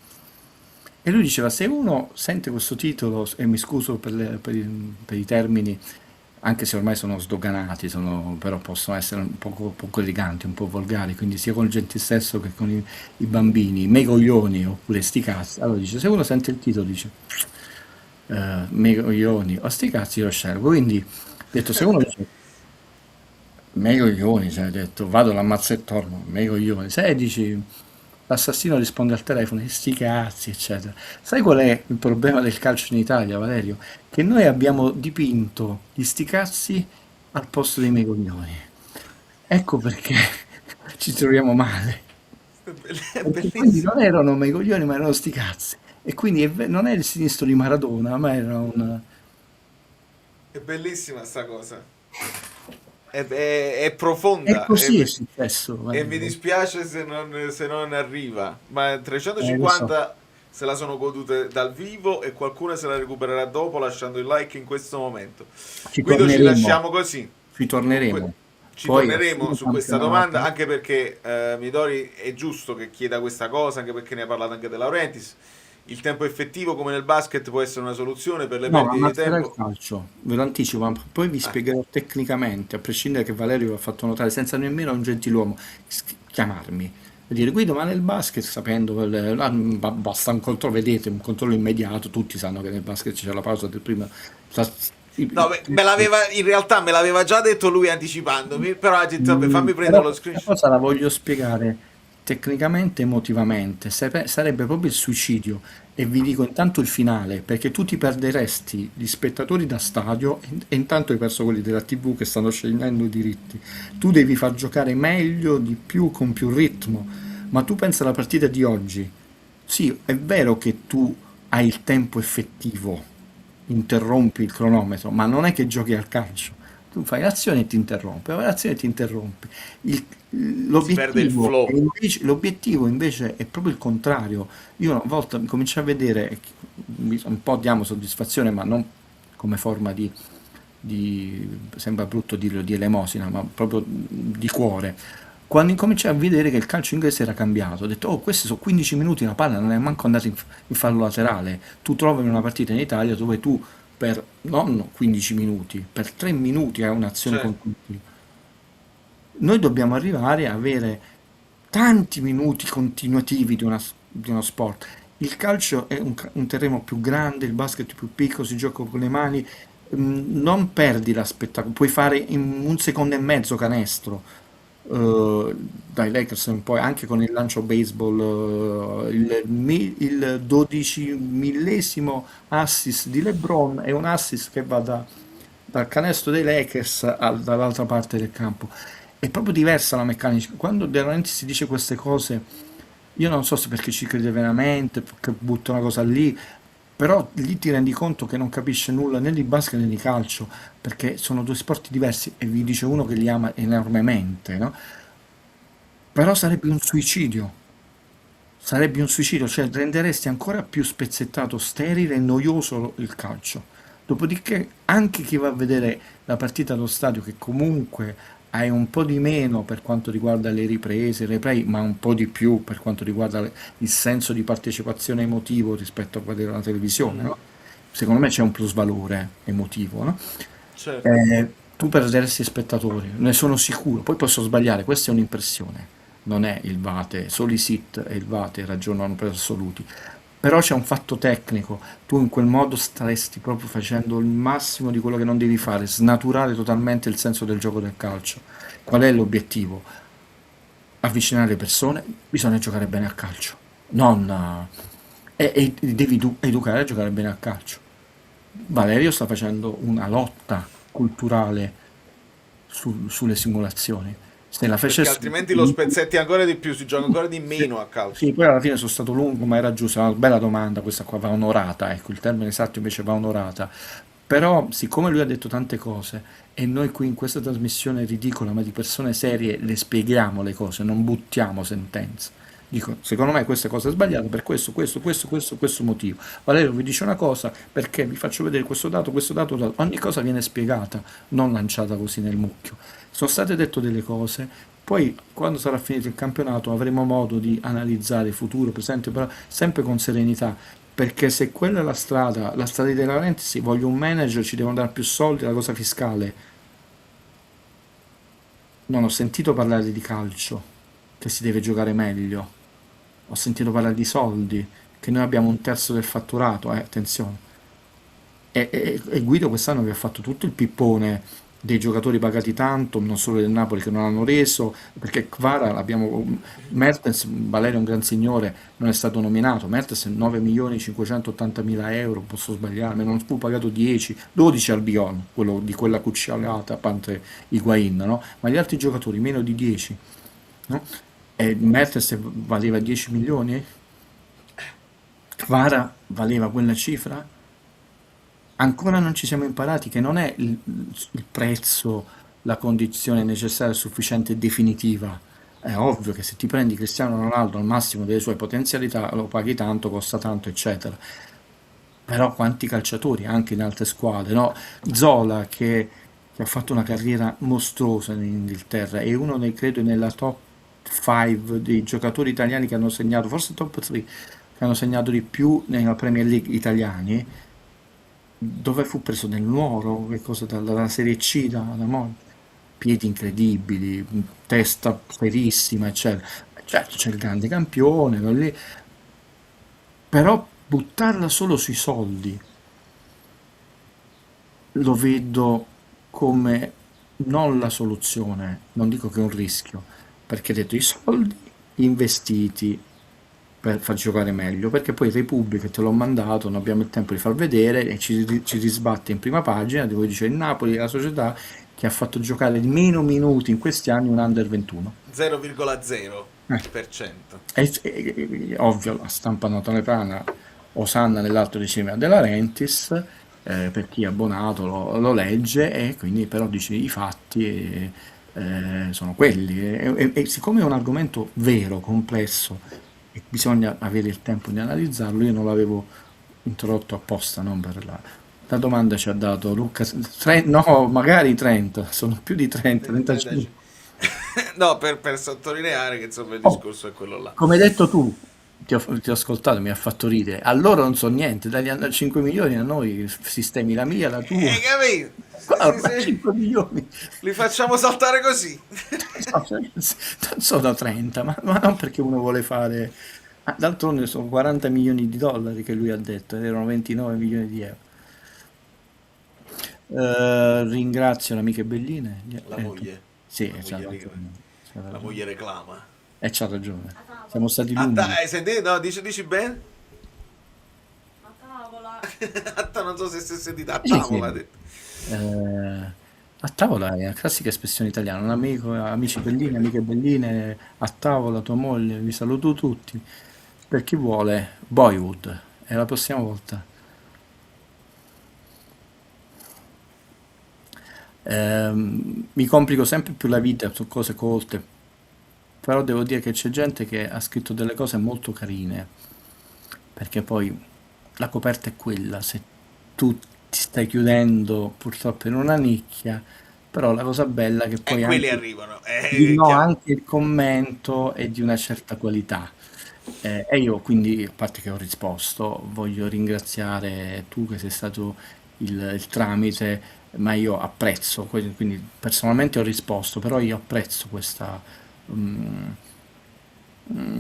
E lui diceva, se uno sente questo titolo, e mi scuso per i termini, anche se ormai sono sdoganati, però possono essere un poco eleganti, un po' volgari, quindi sia con il gentilsesso che con i bambini, me coglioni oppure sti cazzi. Allora dice, se uno sente il titolo, dice, me coglioni o sti cazzi, lo scelgo. Quindi, ho detto, se uno dice, me coglioni, cioè, ho detto, vado, l'ammazzo e torno, me coglioni. Se dici, l'assassino risponde al telefono, e sti cazzi, eccetera. Sai qual è il problema del calcio in Italia, Valerio? Che noi abbiamo dipinto gli sti cazzi al posto dei miei coglioni. Ecco perché ci troviamo male. È Perché quindi bellissimo. non erano miei coglioni, ma erano sti cazzi. E quindi non è il sinistro di Maradona, ma era un... È bellissima sta cosa. È E profonda così è successo, e mi Valerio. dispiace se non arriva. Ma Lo so. 350 se la sono godute dal vivo e qualcuno se la recupererà dopo lasciando il like in questo momento. Ci Guido, ci torneremo, lasciamo così. ci Que- torneremo. Ci Poi, torneremo su questa campionato. domanda anche perché Midori è giusto che chieda questa cosa, anche perché ne ha parlato anche De Laurentiis. Il tempo effettivo, come nel basket, può essere una soluzione per le No, perdite di ammazzerà il tempo. calcio, ve lo anticipo, ma poi vi spiegherò tecnicamente, a prescindere che Valerio l'ha fatto notare, senza nemmeno un gentiluomo chiamarmi e dire Guido, ma nel basket, sapendo, basta un controllo, vedete, un controllo immediato, tutti sanno che nel basket c'è la pausa del primo. No, in realtà me l'aveva già detto lui anticipandomi, però ha detto, vabbè, fammi prendere Però lo questa screenshot. cosa la voglio spiegare tecnicamente e emotivamente. Sarebbe proprio il suicidio. E vi dico intanto il finale, perché tu ti perderesti gli spettatori da stadio e intanto hai perso quelli della TV che stanno scegliendo i diritti. Tu devi far giocare meglio, di più, con più ritmo. Ma tu pensa alla partita di oggi. Sì, è vero che tu hai il tempo effettivo, interrompi il cronometro, ma non è che giochi al calcio. Tu fai l'azione e ti interrompi, fai l'azione e ti interrompi. Il- Si perde il flow. l'obiettivo invece è proprio il contrario. Io una volta cominciai a vedere, un po' diamo soddisfazione, ma non come forma sembra brutto dirlo, di elemosina, ma proprio di cuore. Quando incominciai a vedere che il calcio inglese era cambiato, ho detto, oh, questi sono 15 minuti, la palla non è manco andata in fallo laterale. Tu trovi una partita in Italia dove tu per non 15 minuti, per 3 minuti hai un'azione Cioè, con tutti. Noi dobbiamo arrivare a avere tanti minuti continuativi di uno sport. Il calcio è un terreno più grande, il basket è più piccolo, si gioca con le mani, non perdi la spettacolo, puoi fare in un secondo e mezzo canestro. Dai Lakers in poi anche con il lancio baseball, il 12 millesimo assist di LeBron è un assist che va dal canestro dei Lakers dall'altra parte del campo. È proprio diversa la meccanica. Quando De Laurentiis si dice queste cose, io non so se perché ci crede veramente, perché butta una cosa lì, però lì ti rendi conto che non capisce nulla né di basket né di calcio, perché sono due sport diversi e vi dice uno che li ama enormemente, no? Però sarebbe un suicidio, cioè renderesti ancora più spezzettato, sterile e noioso il calcio. Dopodiché anche chi va a vedere la partita allo stadio, che comunque hai un po' di meno per quanto riguarda le riprese, il replay, ma un po' di più per quanto riguarda il senso di partecipazione emotivo rispetto a vedere la televisione, no? Secondo me c'è un plusvalore emotivo, no? certo. Tu perderesti spettatori, ne sono sicuro, poi posso sbagliare, questa è un'impressione, non è il Vate, solo i SIT e il Vate ragionano per assoluti, Però c'è un fatto tecnico, tu in quel modo staresti proprio facendo il massimo di quello che non devi fare, snaturare totalmente il senso del gioco del calcio. Qual è l'obiettivo? Avvicinare le persone, bisogna giocare bene a calcio, non, e devi educare a giocare bene a calcio. Valerio sta facendo una lotta culturale sulle simulazioni. Se la Perché facesse altrimenti lo spezzetti ancora di più, si gioca ancora di meno a calcio. sì, poi alla fine sono stato lungo, ma era giusto, è una bella domanda, questa qua va onorata, ecco, il termine esatto invece va onorata. Però, siccome lui ha detto tante cose e noi qui in questa trasmissione ridicola, ma di persone serie, le spieghiamo le cose, non buttiamo sentenze. Dico, secondo me questa cosa è sbagliata per questo motivo. Valerio vi dice una cosa perché vi faccio vedere questo dato, ogni cosa viene spiegata, non lanciata così nel mucchio. Sono state dette delle cose, poi quando sarà finito il campionato avremo modo di analizzare il futuro, presente, però sempre con serenità, perché se quella è la strada di De Laurentiis, sì, voglio un manager, ci devono dare più soldi, la cosa fiscale. Non ho sentito parlare di calcio, che si deve giocare meglio. Ho sentito parlare di soldi, che noi abbiamo un terzo del fatturato, attenzione. E Guido quest'anno vi ha fatto tutto il pippone dei giocatori pagati tanto, non solo del Napoli che non hanno reso, perché Kvara Mertens, Valerio è un gran signore, non è stato nominato, Mertens 9.580.000 euro, posso sbagliarmi, non fu pagato 10, 12 al Bion, quello di quella cucciolata, Pante Higuain, no? Ma gli altri giocatori meno di 10, no? E Mertens valeva 10 milioni? Kvara valeva quella cifra? Ancora non ci siamo imparati che non è il prezzo la condizione necessaria, sufficiente e definitiva. È ovvio che se ti prendi Cristiano Ronaldo al massimo delle sue potenzialità, lo paghi tanto, costa tanto, eccetera. Però quanti calciatori, anche in altre squadre, no? Zola che ha fatto una carriera mostruosa in Inghilterra, è uno credo nella top 5 dei giocatori italiani che hanno segnato, forse top 3, che hanno segnato di più nella Premier League italiani, dove fu preso nel Nuoro, che cosa, dalla Serie C, da piedi incredibili, testa ferissima, eccetera. Certo, c'è il grande campione, quello lì, però buttarla solo sui soldi lo vedo come non la soluzione, non dico che è un rischio, perché ho detto i soldi investiti per far giocare meglio, perché poi Repubblica te l'ho mandato, non abbiamo il tempo di far vedere e ci risbatte in prima pagina dove dice il Napoli è la società che ha fatto giocare di meno minuti in questi anni un under 21. 0,0%. È ovvio, la stampa napoletana osanna nell'altro diceva De Laurentiis, per chi è abbonato lo legge e quindi però dice i fatti sono quelli e siccome è un argomento vero, complesso e bisogna avere il tempo di analizzarlo, io non l'avevo introdotto apposta, non per la domanda ci ha dato Luca, no, magari 30, sono più di 30, 35. No, per sottolineare che insomma il discorso è quello là. Come hai detto tu, ti ho ascoltato, mi ha fatto ridere. A loro non so niente, dagli 5 milioni a noi sistemi la mia, la tua. Capito? Guarda, 5 milioni. Li facciamo saltare così. Non sono 30, ma non perché uno vuole fare... d'altronde sono 40 milioni di dollari che lui ha detto, ed erano 29 milioni di euro. Ringrazio l'amica Belline. La moglie. Sì, la moglie reclama. E c'ha ragione. Siamo stati lunghi. No, dici bene? A tavola. Non so se si è sentita a tavola. Sì. A tavola è una classica espressione italiana. Un amico, amici Belline, amiche Belline, a tavola, tua moglie, vi saluto tutti. Per chi vuole, Boywood. È la prossima volta. Mi complico sempre più la vita su cose colte, però devo dire che c'è gente che ha scritto delle cose molto carine, perché poi la coperta è quella, se tu ti stai chiudendo purtroppo in una nicchia, però la cosa bella è che poi quelli anche, arrivano, anche il commento è di una certa qualità. E io quindi, a parte che ho risposto, voglio ringraziare tu che sei stato il tramite, ma io apprezzo, quindi personalmente ho risposto, però io apprezzo questa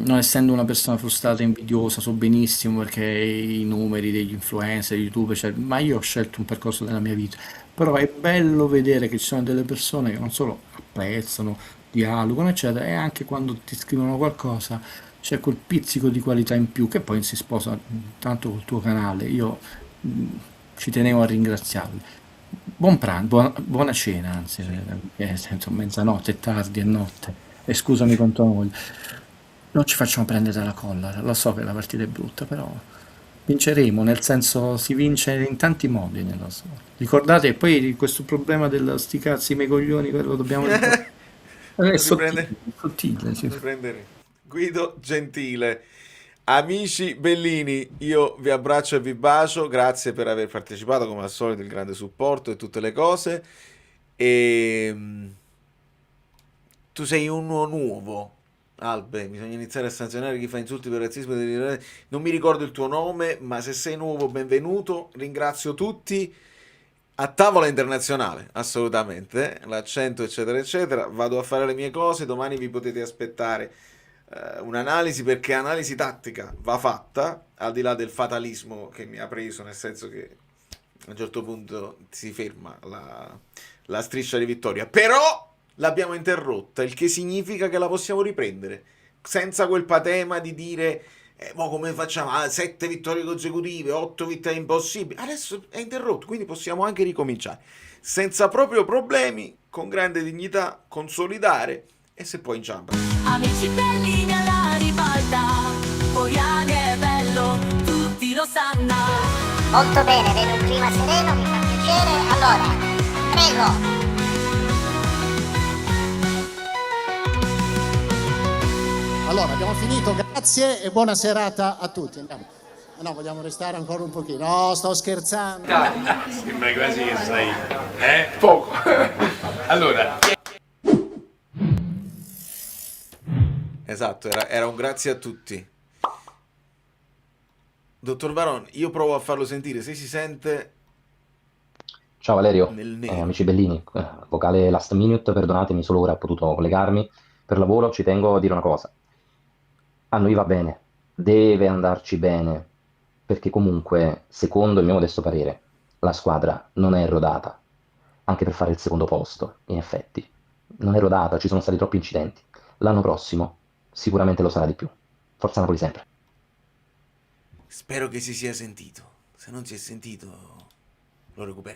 non essendo una persona frustrata e invidiosa, so benissimo perché i numeri degli influencer, YouTube, ma io ho scelto un percorso della mia vita. Però è bello vedere che ci sono delle persone che non solo apprezzano, dialogano, eccetera, e anche quando ti scrivono qualcosa c'è quel pizzico di qualità in più che poi si sposa tanto col tuo canale. Io ci tenevo a ringraziarli. Buon pranzo, buona cena, anzi, perché senza mezzanotte è tardi, è notte. E scusami con tua moglie. Non ci facciamo prendere dalla colla, lo so che la partita è brutta, però vinceremo, nel senso si vince in tanti modi nella sport. Ricordate, e poi questo problema dello sti cazzi miei coglioni, quello dobbiamo ricordare. È sottile, sì. Guido Gentile. Amici bellini, io vi abbraccio e vi bacio, grazie per aver partecipato, come al solito il grande supporto e tutte le cose. E tu sei uno nuovo, Albe, bisogna iniziare a sanzionare chi fa insulti per razzismo. Non mi ricordo il tuo nome, ma se sei nuovo benvenuto, ringrazio tutti. A tavola internazionale, assolutamente, l'accento eccetera eccetera. Vado a fare le mie cose, domani vi potete aspettare un'analisi, perché analisi tattica va fatta, al di là del fatalismo che mi ha preso, nel senso che a un certo punto si ferma la striscia di vittoria, però l'abbiamo interrotta, il che significa che la possiamo riprendere, senza quel patema di dire ma come facciamo? 7 vittorie consecutive, 8 vittorie impossibili. Adesso è interrotto, quindi possiamo anche ricominciare senza proprio problemi, con grande dignità, consolidare, e se poi inciampa. Amici belli nella ribalta, Poiani è bello, tutti lo sanno. Molto bene, vedo un clima sereno, mi fa piacere. Allora, prego. Allora, abbiamo finito, grazie e buona serata a tutti. Andiamo. No, vogliamo restare ancora un pochino. No, sto scherzando. Sembra quasi che sai, poco. Allora. Esatto, era un grazie a tutti. Dottor Baron, io provo a farlo sentire, se si sente. Ciao Valerio, Nel nero. amici bellini, vocale last minute, perdonatemi, solo ora ho potuto collegarmi per lavoro, ci tengo a dire una cosa. A noi va bene, deve andarci bene, perché comunque, secondo il mio modesto parere, la squadra non è rodata, anche per fare il secondo posto, in effetti. Non è rodata, ci sono stati troppi incidenti. L'anno prossimo sicuramente lo sarà di più. Forza Napoli sempre. Spero che si sia sentito. Se non si è sentito, lo recupero.